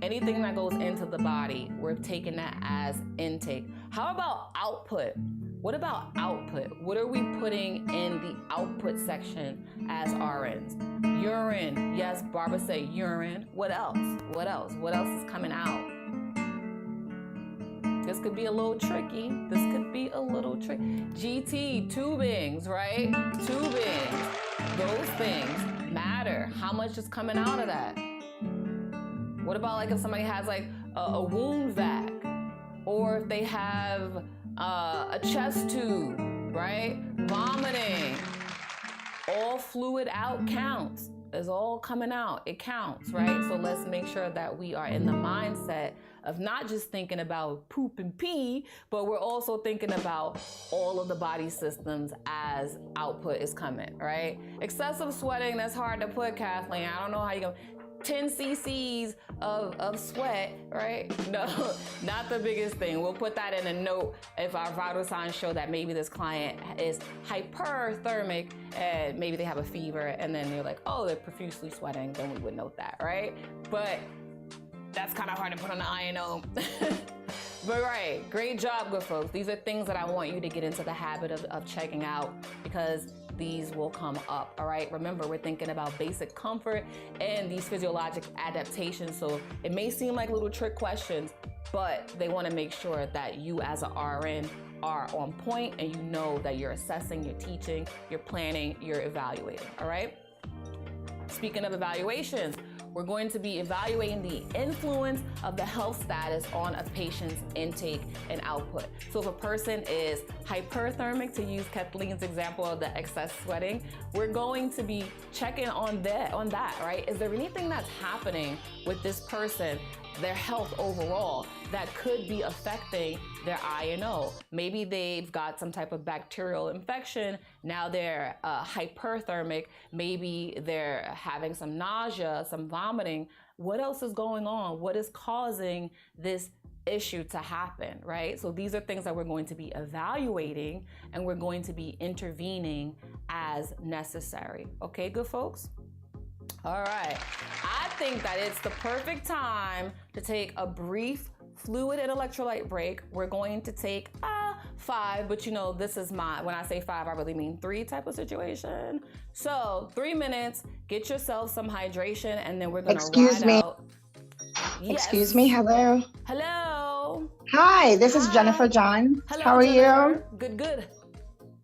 Anything that goes into the body, we're taking that as intake. How about output? What about output? What are we putting in the output section as RNs? Urine. Yes, Barbara said urine. What else? What else? What else is coming out? This could be a little tricky. This could be a little tricky. GT, tubings, right? Tubings. Those things matter. How much is coming out of that? What about like if somebody has like a wound vac, or if they have a chest tube, right? Vomiting. All fluid out counts. It's all coming out. It counts, right? So let's make sure that we are in the mindset of not just thinking about poop and pee, but we're also thinking about all of the body systems as output is coming, right? Excessive sweating, that's hard to put, Kathleen. I don't know how you go. 10 cc's of sweat, right? No, not the biggest thing. We'll put that in a note if our vital signs show that maybe this client is hyperthermic and maybe they have a fever, and then you're like, oh, they're profusely sweating, then we would note that, right? But that's kind of hard to put on the INO. But right, great job, good folks. These are things that I want you to get into the habit of checking out, because these will come up, all right? Remember, we're thinking about basic comfort and these physiologic adaptations. So it may seem like little trick questions, but they want to make sure that you as an RN are on point and you know that you're assessing, you're teaching, you're planning, you're evaluating, all right? Speaking of evaluations, we're going to be evaluating the influence of the health status on a patient's intake and output. So if a person is hyperthermic, to use Kathleen's example of the excess sweating, we're going to be checking on that, right? Is there anything that's happening with this person, their health overall, that could be affecting their INO? Maybe they've got some type of bacterial infection, now they're hyperthermic, maybe they're having some nausea, some vomiting. What else is going on? What is causing this issue to happen, right? So these are things that we're going to be evaluating, and we're going to be intervening as necessary. Okay, good folks? All right, I think that it's the perfect time to take a brief fluid and electrolyte break. We're going to take 5, but you know, this is my, when I say 5, I really mean 3 type of situation. So 3 minutes, get yourself some hydration, and then we're gonna ride out. Yes. Excuse me, hello. Hello. Hi, this is Jennifer John. Hello, how are Jennifer. you? Good.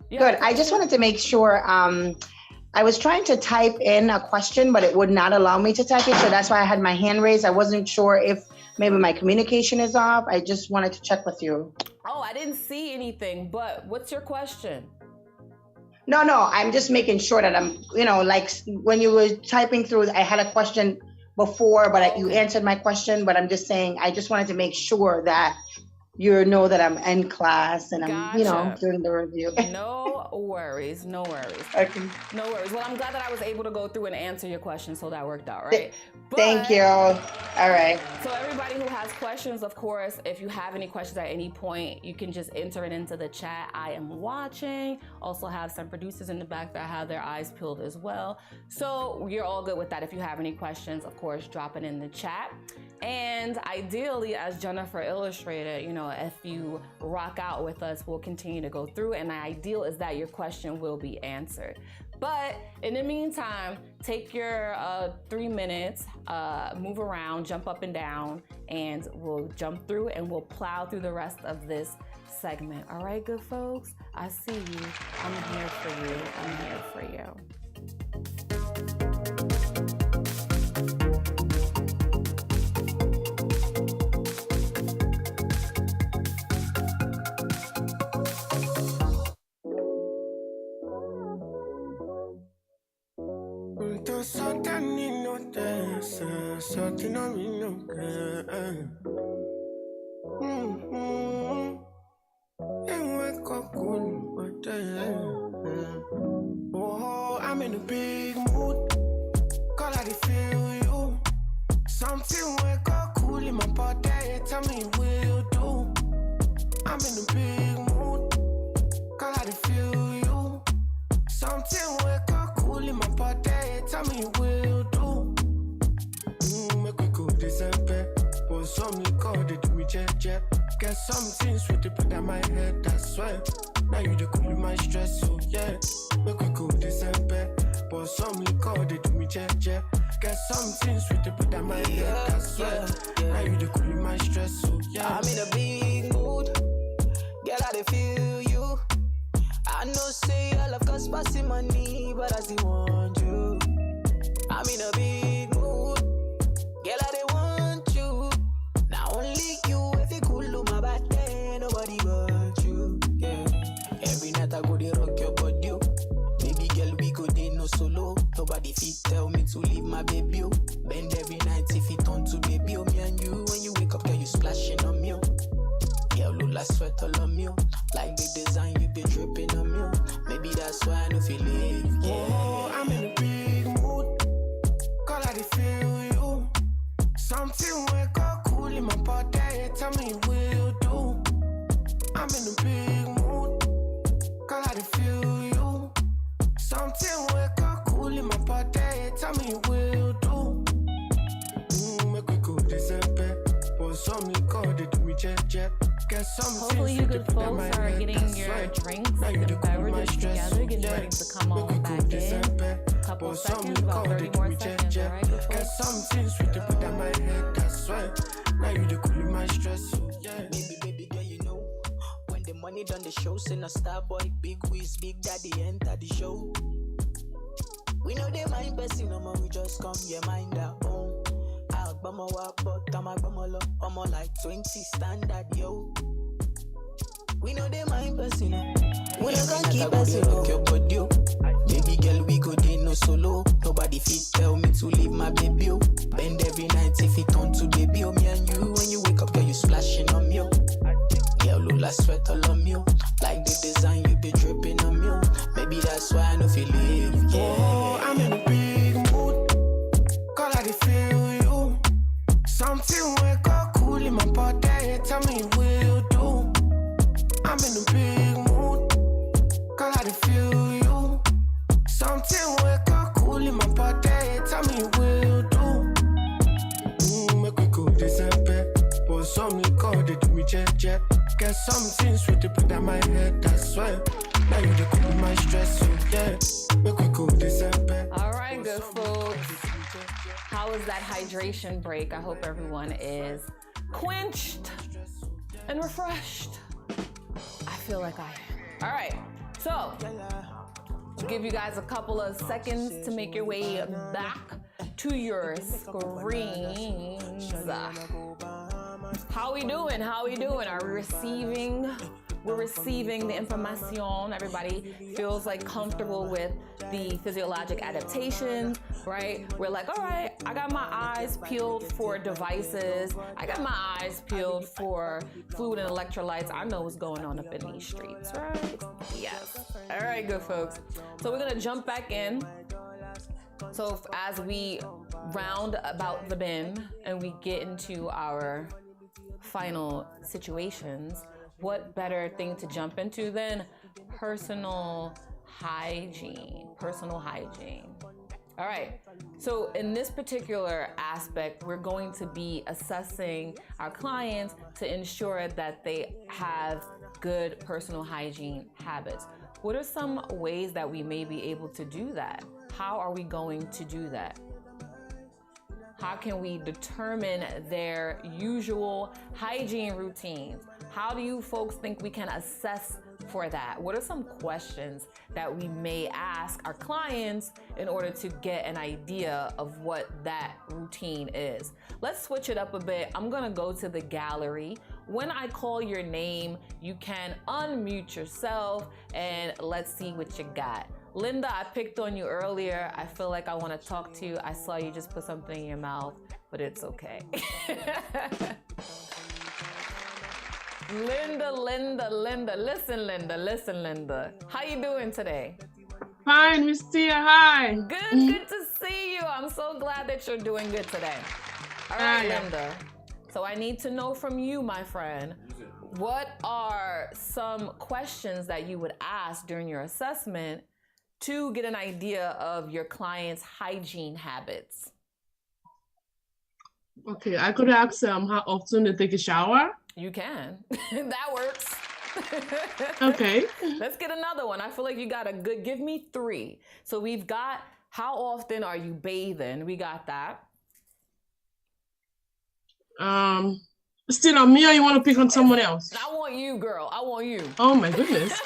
Good. I just wanted to make sure, I was trying to type in a question, but it would not allow me to type it. So that's why I had my hand raised. I wasn't sure if maybe my communication is off. I just wanted to check with you. Oh, I didn't see anything, but what's your question? No, I'm just making sure that I'm, like when you were typing through, I had a question before, but you answered my question, but I'm just saying, I just wanted to make sure that you know that I'm in class and I'm, doing the review. No worries. Okay. No worries. Well, I'm glad that I was able to go through and answer your question, so that worked out, right? Thank you. All right. So everybody who has questions, of course, if you have any questions at any point, you can just enter it into the chat. I am watching. Also have some producers in the back that have their eyes peeled as well. So you're all good with that. If you have any questions, of course, drop it in the chat. And ideally, as Jennifer illustrated, if you rock out with us, we'll continue to go through. And the ideal is that your question will be answered. But in the meantime, take your 3 minutes, move around, jump up and down, and we'll jump through and we'll plow through the rest of this segment. All right, good folks? I see you. I'm here for you. I'm here for you. Something I mean, oh, I'm in a big mood. Call I feel you. Something wake up cool in my body. Tell me what you do. I'm in a big mood. Call I feel you. Something wake up cool in my body. Tell me what you do. Make we go December. Pour some liquor, they do me jet. Get something sweet to put on my head, I swear. Now you the cool my stress, so yeah. Make we go December. Pour some liquor, they do me jet. Get something sweet to put on my head, I swear. Now you the cool my stress, so yeah. I'm in a big mood. Girl, I dey feel you. I know say I love cause passing money, but I still want you. I'm in a big mood. Girl, I dey want you. Now only you, if you cool on my body, nobody but you. Yeah. Every night I go dey rock your body. Baby girl, we go dey no solo. Nobody fit tell me to leave my baby. Bend every night if it turn to baby. Me and you, when you wake up, girl, you splash I sweat all on you. Like the design you be dripping on me. Maybe that's why I don't feel leave. Yeah. Oh, I'm in a big mood. Call I dey feel you. Something wake up cool in my body. Tell me will do. I'm in a big mood. Call I dey feel you. Something wake up cool in my body. Tell me will do. Make we go December. Pour some liquor, they do me jet. Get some. Hopefully you good folks are getting your drinks and beverages together, getting ready to come on back in. Couple seconds, about 30 more seconds, all right, good Get folks? some things with the put on my head, that's why. Now you the cool my stress, so yeah. Baby girl, you know. When the money done the show, send a star boy, big whiz, big daddy enter the show. We know they mind person, we just come, yeah, mind our own. I'll bummer walk, but I'm a bummer low. I'm like 20 standard, yo. We know they mind person, we not gonna keep us in your body. Baby girl, we go day no solo. Nobody fit tell me to leave my baby. Bend every night if it on to baby. Me and you, when you wake up, girl, you splashing on me. Girl, Lula sweat all on me. Like the design you be dripping on me. Maybe that's why I don't feel leave. Yeah. Oh, I'm in a big mood. Call I dey feel you. Something wake up cool in my body. Tell me will do. I'm in a big mood. Call I dey feel you. Something wake up cool in my body. Tell me will do. Make we go December. Pour some liquor, they do me jet. Get some things with the put on my head, that's why. Now you the cool my stress, so yeah. Make we go December. All right, good folks. How was that hydration break? I hope everyone is quenched and refreshed. I feel like I am. All right, so to give you guys a couple of seconds to make your way back to your screens. How we doing? Are we receiving? We're receiving the information. Everybody feels like comfortable with the physiologic adaptation, right? We're like, all right, I got my eyes peeled for devices. I got my eyes peeled for fluid and electrolytes. I know what's going on up in these streets, right? Yes. All right, good folks. So we're gonna jump back in. So as we round about the bend and we get into our final situations, what better thing to jump into than personal hygiene? All right, so in this particular aspect, we're going to be assessing our clients to ensure that they have good personal hygiene habits. What are some ways that we may be able to do that? How are we going to do that? How can we determine their usual hygiene routines? How do you folks think we can assess for that? What are some questions that we may ask our clients in order to get an idea of what that routine is? Let's switch it up a bit. I'm gonna go to the gallery. When I call your name, you can unmute yourself and let's see what you got. Linda, I picked on you earlier. I feel like I want to talk to you. I saw you just put something in your mouth, but it's okay. Linda. Listen, Linda. How you doing today? Fine, Miss Tia. Hi. Good to see you. I'm so glad that you're doing good today. All right, Linda. So I need to know from you, my friend, what are some questions that you would ask during your assessment to get an idea of your client's hygiene habits? Okay, I could ask them how often they take a shower. You can. That works. Okay. Let's get another one. I feel like you got a good, give me 3. So we've got, how often are you bathing? We got that. Still on me, or you want to pick on someone else? I want you, girl. I want you. Oh my goodness.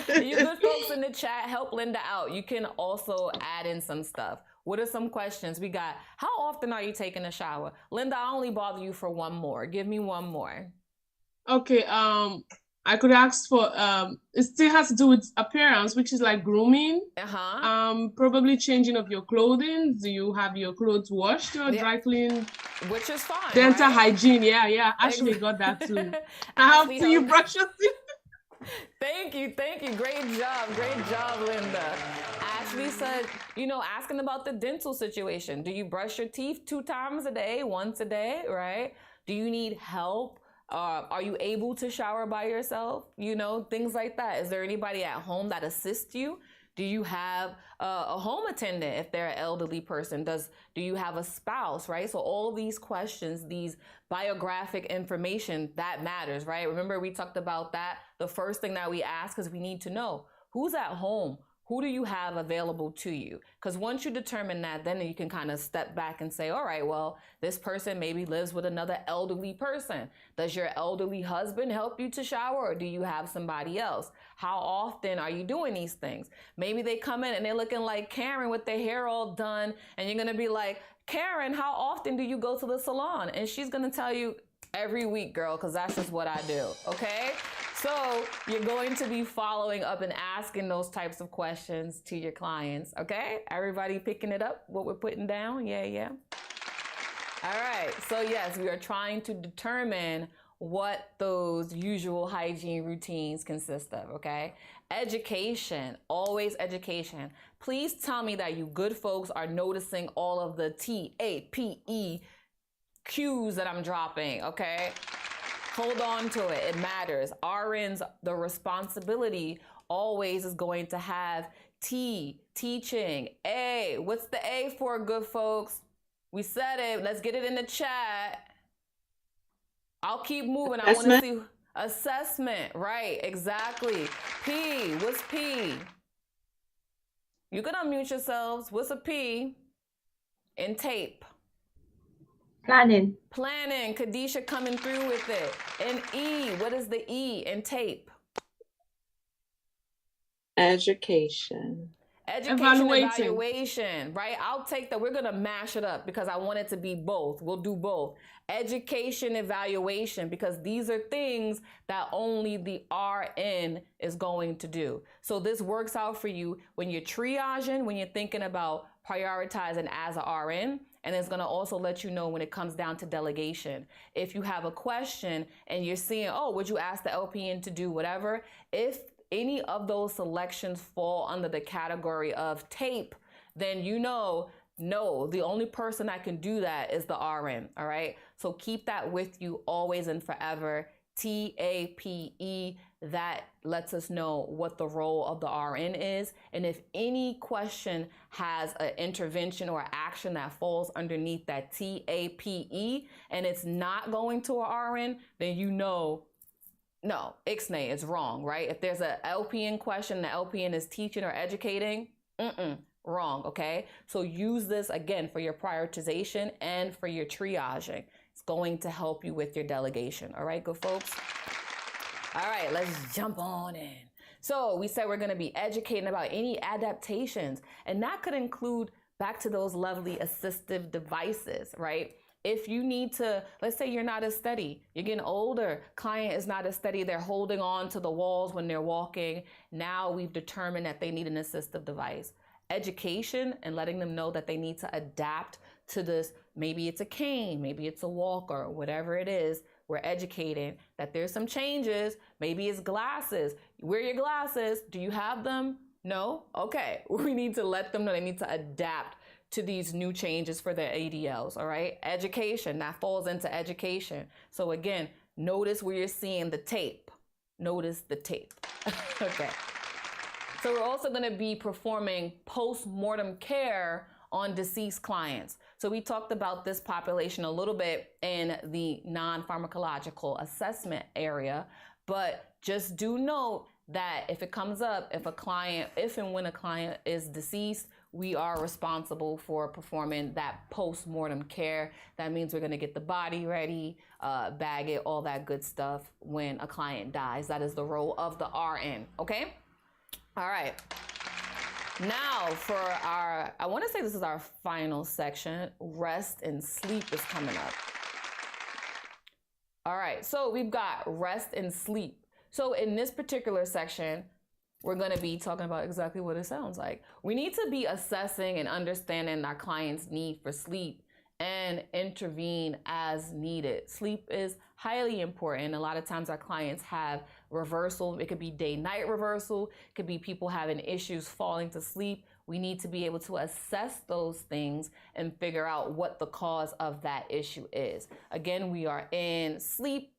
You good folks in the chat, help Linda out. You can also add in some stuff. What are some questions? We got, how often are you taking a shower? Linda, I only bother you for one more. Give me one more. Okay, I could ask for it still has to do with appearance, which is like grooming. Probably changing of your clothing. Do you have your clothes washed or dry cleaned? Which is fine. Dental right? hygiene, yeah. Ashley got that too. How do you brush your teeth? Thank you. Great job, Linda. Ashley said, asking about the dental situation. Do you brush your teeth 2 times a day, once a day, right? Do you need help? Are you able to shower by yourself? Things like that. Is there anybody at home that assists you? Do you have a home attendant if they're an elderly person? Do you have a spouse, right? So all these questions, these biographic information, that matters, right? Remember we talked about that. The first thing that we ask is we need to know who's at home. Who do you have available to you? Because once you determine that, then you can kind of step back and say, all right, well, this person maybe lives with another elderly person. Does your elderly husband help you to shower, or do you have somebody else? How often are you doing these things? Maybe they come in and they're looking like Karen with their hair all done, and you're going to be like, Karen, how often do you go to the salon? And she's going to tell you, every week, girl, because that's just what I do, okay? So you're going to be following up and asking those types of questions to your clients, okay? Everybody picking it up, what we're putting down? Yeah. All right, so yes, we are trying to determine what those usual hygiene routines consist of, okay? Education, always education. Please tell me that you good folks are noticing all of the TAPE cues that I'm dropping, okay? Hold on to it. It matters. RNs, the responsibility always is going to have T, teaching. A, what's the A for, good folks? We said it. Let's get it in the chat. I'll keep moving. I want to see assessment. Right, exactly. P, what's P? You can unmute yourselves. What's a P? In tape. Planning. Khadisha coming through with it. And E, what is the E in tape? Education. Evaluation, right? I'll take that. We're going to mash it up because I want it to be both. We'll do both. Education, evaluation, because these are things that only the RN is going to do. So this works out for you when you're triaging, when you're thinking about prioritizing as a RN. And it's going to also let you know when it comes down to delegation. If you have a question and you're seeing, oh, would you ask the LPN to do whatever? If any of those selections fall under the category of tape, then no, the only person that can do that is the RN, all right? So keep that with you always and forever. TAPE, that lets us know what the role of the RN is. And if any question has an intervention or action that falls underneath that TAPE and it's not going to a RN, then no, ixnay, it's wrong, right? If there's a LPN question, the LPN is teaching or educating, wrong, okay? So use this again for your prioritization and for your triaging. It's going to help you with your delegation. All right, good folks? All right, let's jump on in. So we said we're going to be educating about any adaptations, and that could include back to those lovely assistive devices, right? If you need to, let's say you're not as steady, you're getting older, client is not as steady, they're holding on to the walls when they're walking. Now we've determined that they need an assistive device. Education and letting them know that they need to adapt to this. Maybe it's a cane, maybe it's a walker, whatever it is. We're educating that there's some changes. Maybe it's glasses. Wear your glasses. Do you have them? No? Okay. We need to let them know they need to adapt to these new changes for their ADLs, all right? Education, that falls into education. So again, notice where you're seeing the tape. Notice the tape. Okay. So we're also gonna be performing post-mortem care on deceased clients. So we talked about this population a little bit in the non-pharmacological assessment area, but just do note that if it comes up, if and when a client is deceased, we are responsible for performing that post-mortem care. That means we're gonna get the body ready, bag it, all that good stuff when a client dies. That is the role of the RN, okay? All right. Now for our, I wanna say this is our final section, rest and sleep is coming up. All right, so we've got rest and sleep. So in this particular section, we're going to be talking about exactly what it sounds like. We need to be assessing and understanding our client's need for sleep and intervene as needed. Sleep is highly important. A lot of times our clients have reversal. It could be day-night reversal. It could be people having issues falling to sleep. We need to be able to assess those things and figure out what the cause of that issue is. Again, we are in sleep.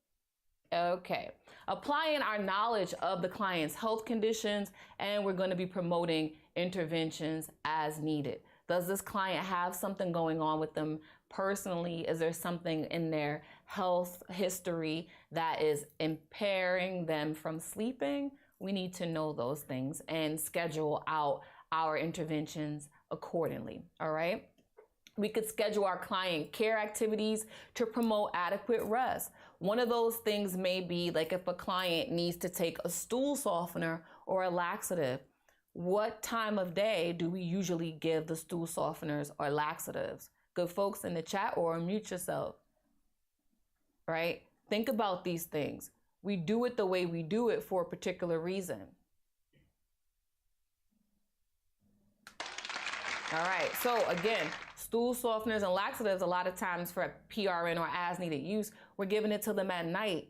Okay. Applying our knowledge of the client's health conditions, and we're going to be promoting interventions as needed. Does this client have something going on with them personally? Is there something in their health history that is impairing them from sleeping? We need to know those things and schedule out our interventions accordingly. All right. We could schedule our client care activities to promote adequate rest. One of those things may be like if a client needs to take a stool softener or a laxative, what time of day do we usually give the stool softeners or laxatives? Good folks in the chat, or mute yourself, right? Think about these things. We do it the way we do it for a particular reason. All right, so again, stool softeners and laxatives, a lot of times for PRN or as needed use, we're giving it to them at night.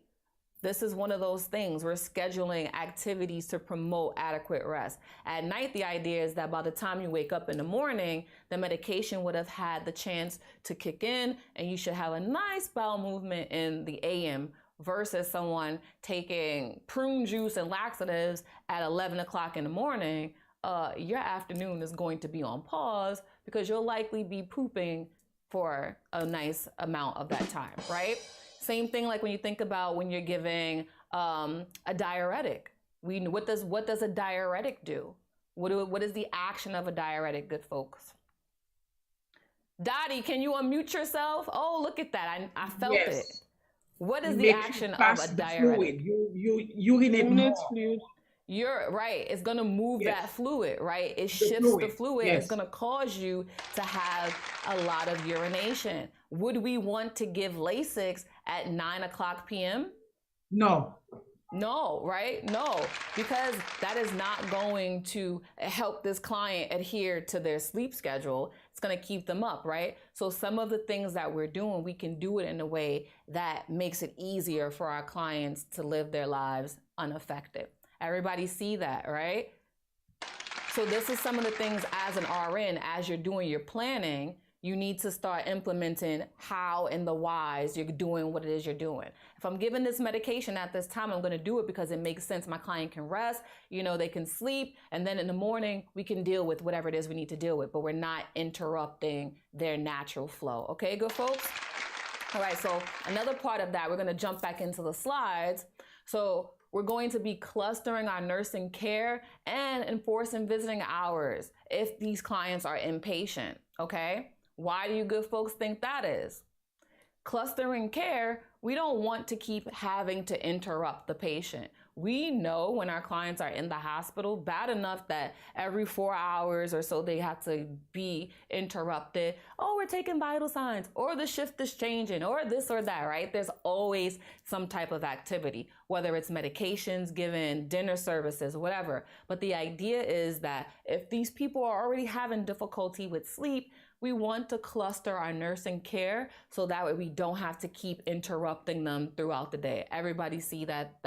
This is one of those things. We're scheduling activities to promote adequate rest. At night, the idea is that by the time you wake up in the morning, the medication would have had the chance to kick in and you should have a nice bowel movement in the AM versus someone taking prune juice and laxatives at 11 o'clock in the morning. Your afternoon is going to be on pause because you'll likely be pooping for a nice amount of that time, right? Same thing like when you think about when you're giving a diuretic. What does a diuretic do? What is the action of a diuretic, good folks? Dottie, can you unmute yourself? Oh, look at that. I felt it. What is the action of a diuretic? You urinate more. Fluid. You're right. It's going to move that fluid, right? It shifts the fluid. It's going to cause you to have a lot of urination. Would we want to give Lasix at 9 o'clock p.m.? No. No, right? No, because that is not going to help this client adhere to their sleep schedule. It's going to keep them up, right? So some of the things that we're doing, we can do it in a way that makes it easier for our clients to live their lives unaffected. Everybody see that, right? So this is some of the things as an RN, as you're doing your planning, you need to start implementing how and the whys you're doing what it is you're doing. If I'm giving this medication at this time, I'm going to do it because it makes sense. My client can rest, they can sleep, and then in the morning we can deal with whatever it is we need to deal with, but we're not interrupting their natural flow. Okay, good folks? All right, so another part of that, we're going to jump back into the slides. So we're going to be clustering our nursing care and enforcing visiting hours if these clients are inpatient, okay? Why do you good folks think that is? Clustering care, we don't want to keep having to interrupt the patient. We know when our clients are in the hospital, bad enough that every 4 hours or so they have to be interrupted. Oh, we're taking vital signs, or the shift is changing, or this or that, right? There's always some type of activity, whether it's medications, given dinner services, whatever. But the idea is that if these people are already having difficulty with sleep, we want to cluster our nursing care so that way we don't have to keep interrupting them throughout the day. Everybody see that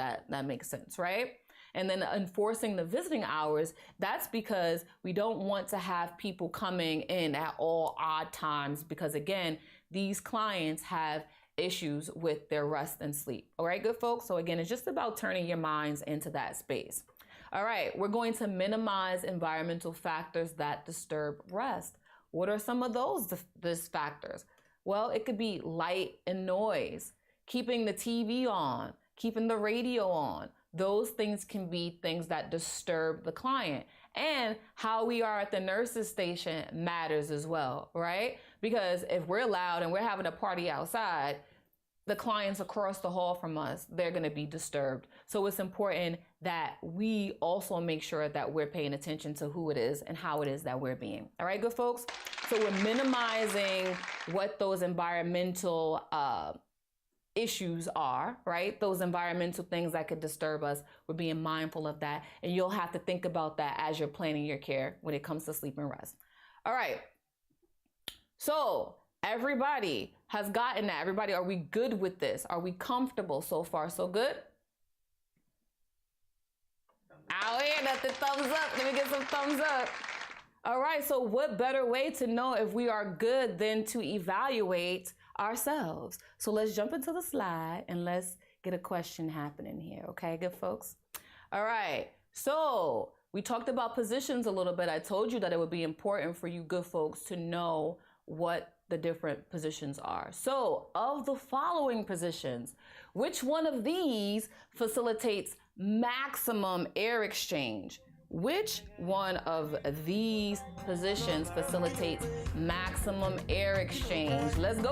makes sense, right? And then enforcing the visiting hours, that's because we don't want to have people coming in at all odd times because again, these clients have issues with their rest and sleep. All right, good folks? So again, it's just about turning your minds into that space. All right, we're going to minimize environmental factors that disturb rest. What are some of those factors? Well, it could be light and noise, keeping the TV on, keeping the radio on. Those things can be things that disturb the client. And how we are at the nurse's station matters as well, right? Because if we're loud and we're having a party outside, the clients across the hall from us, they're going to be disturbed. So it's important that we also make sure that we're paying attention to who it is and how it is that we're being. All right, good folks? So we're minimizing what those environmental issues are, right? Those environmental things that could disturb us, we're being mindful of that. And you'll have to think about that as you're planning your care when it comes to sleep and rest. All right. So everybody has gotten that. Everybody, are we good with this? Are we comfortable so far? So good? Out here, that's the thumbs up. Let me get some thumbs up. All right, so what better way to know if we are good than to evaluate ourselves? So let's jump into the slide and let's get a question happening here. Okay, good folks? All right, so we talked about positions a little bit. I told you that it would be important for you good folks to know what the different positions are. So of the following positions, which one of these facilitates maximum air exchange? Which one of these positions facilitates maximum air exchange? Let's go.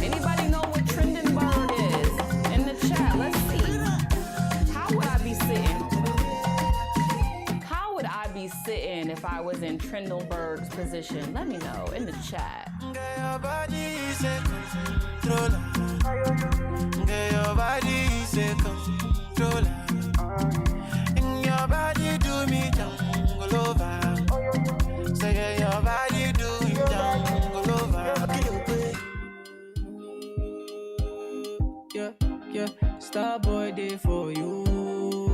Anybody know what trending bird is? In the chat, let's see. How would I be sitting? How would I be sitting if I was in Trendelberg's position? Let me know in the chat. Your body is a controller. Your body is a controller. And your body do me jungle over. Say your body do me jungle over. Yeah, yeah, star boy day for you.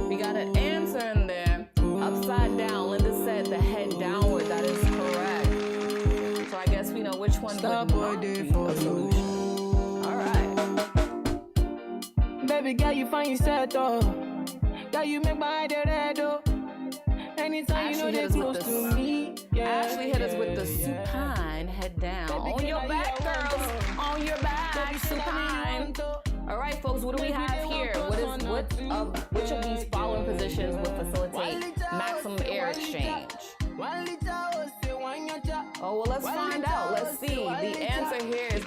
We got an answer in there. Upside down. Linda said the head downward. That is correct. So I guess we know which one would not be a solution. All right. Baby girl, you find yourself though. Girl, you make my eye red though. Anytime you know they're close to me. Yeah, Ashley hit us with the supine head down. On your back, girls. On your back, supine. All right, folks, what do we have here? Which of these following positions will facilitate maximum air exchange? Oh, well, let's find out. Let's see. The answer here is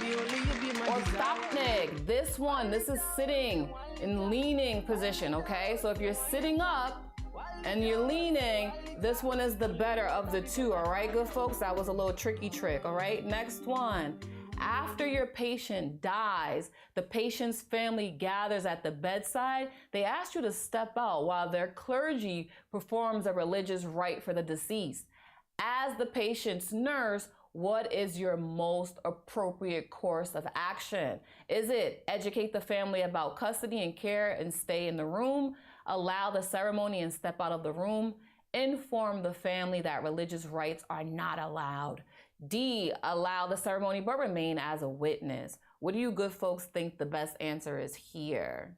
orthopnic. This one, this is sitting in leaning position, okay? So if you're sitting up and you're leaning, this one is the better of the two, all right, good folks? That was a little tricky trick, all right? Next one. After your patient dies, the patient's family gathers at the bedside. They ask you to step out while their clergy performs a religious rite for the deceased. As the patient's nurse, what is your most appropriate course of action? Is it educate the family about custody and care and stay in the room? Allow the ceremony and step out of the room? Inform the family that religious rites are not allowed? D, allow the ceremony but remain as a witness? What do you good folks think the best answer is here?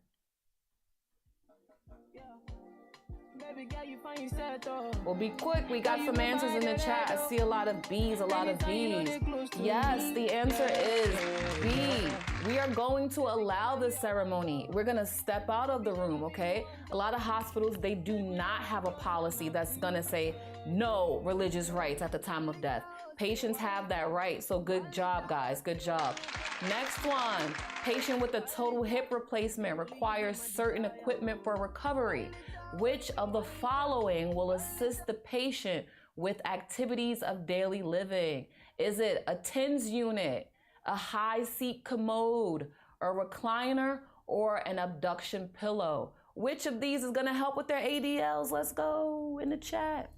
Well, be quick. We got some answers in the chat. I see a lot of B's, a lot of B's. Yes, the answer is B. We are going to allow the ceremony. We're going to step out of the room, okay? A lot of hospitals, they do not have a policy that's going to say no religious rites at the time of death. Patients have that right, so good job, guys. Good job. Next one, patient with a total hip replacement requires certain equipment for recovery. Which of the following will assist the patient with activities of daily living? Is it a TENS unit, a high seat commode, a recliner, or an abduction pillow? Which of these is gonna help with their ADLs? Let's go in the chat.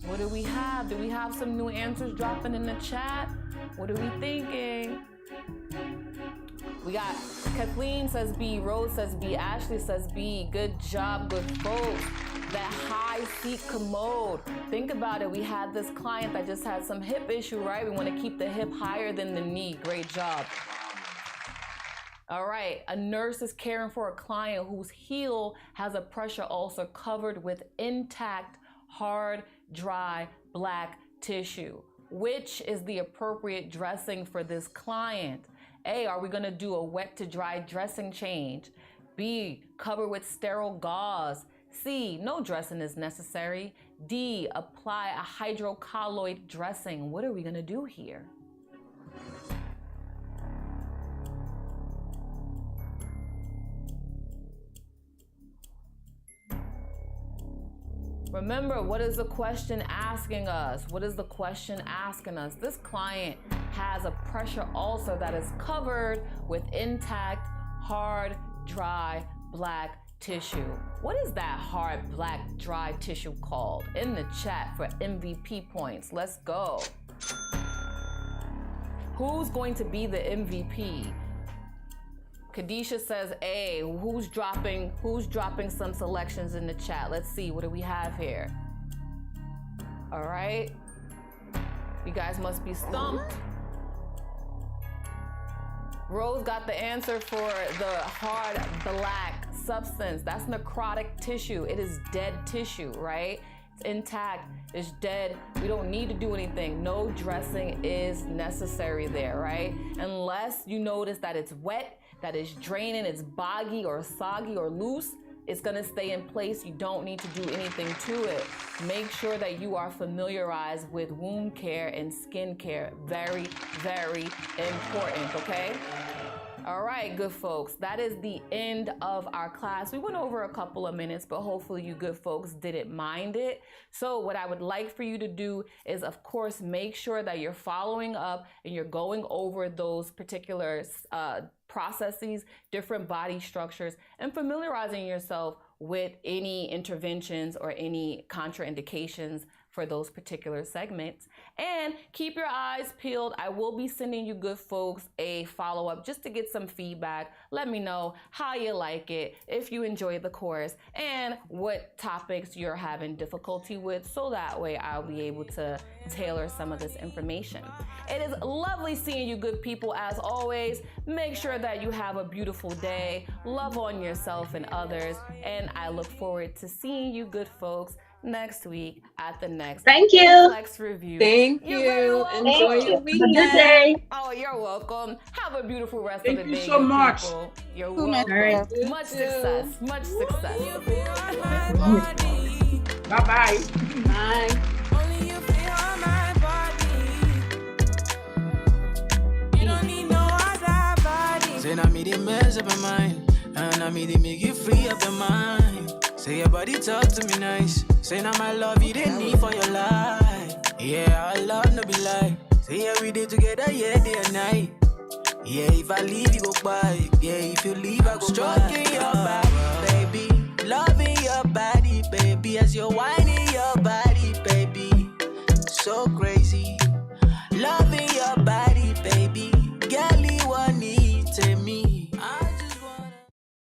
What do we have? Do we have some new answers dropping in the chat? What are we thinking? We got Kathleen says B, Rose says B, Ashley says B. Good job, good folks. That high seat commode. Think about it. We had this client that just had some hip issue, right? We want to keep the hip higher than the knee. Great job. All right, a nurse is caring for a client whose heel has a pressure ulcer covered with intact, hard, dry, black tissue. Which is the appropriate dressing for this client? A, are we gonna do a wet to dry dressing change? B, cover with sterile gauze. C, no dressing is necessary. D, apply a hydrocolloid dressing. What are we gonna do here? Remember, what is the question asking us? What is the question asking us? This client has a pressure ulcer that is covered with intact, hard, dry, black tissue. What is that hard, black, dry tissue called? In the chat for MVP points. Let's go. Who's going to be the MVP? Kadisha says A. Who's dropping some selections in the chat? Let's see, what do we have here? All right. You guys must be stumped. Rose got the answer for the hard black substance. That's necrotic tissue. It is dead tissue, right? It's intact, it's dead. We don't need to do anything. No dressing is necessary there, right? Unless you notice that it's wet, that is draining, it's boggy or soggy or loose, it's gonna stay in place. You don't need to do anything to it. Make sure that you are familiarized with wound care and skin care. Very, very important, okay? All right, good folks, that is the end of our class. We went over a couple of minutes, but hopefully you good folks didn't mind it. So what I would like for you to do is, of course, make sure that you're following up and you're going over those particular processes, different body structures, and familiarizing yourself with any interventions or any contraindications for those particular segments. And keep your eyes peeled. I will be sending you good folks a follow-up just to get some feedback. Let me know how you like it, if you enjoyed the course, and what topics you're having difficulty with, so that way I'll be able to tailor some of this information. It is lovely seeing you good people as always. Make sure that you have a beautiful day. Love on yourself and others. And I look forward to seeing you good folks next week at the next NCLEX review. Thank you. Enjoy your weekend. Good day. Oh, you're welcome. Have a beautiful rest of the day. Thank you so much. People. You're welcome. Right. Much success. Much success. Bye-bye. Bye. Say now me the mess up my mind, and I me the make you free up your mind. Say your body talk to me nice. Say now my love you didn't need for your life. Yeah, our love no be lie. Say yeah we did together, yeah, day and night. Yeah, if I leave you go by. Yeah, if you leave I go stroking your body, baby. Loving your body, baby. As you're whining your body, baby. So crazy.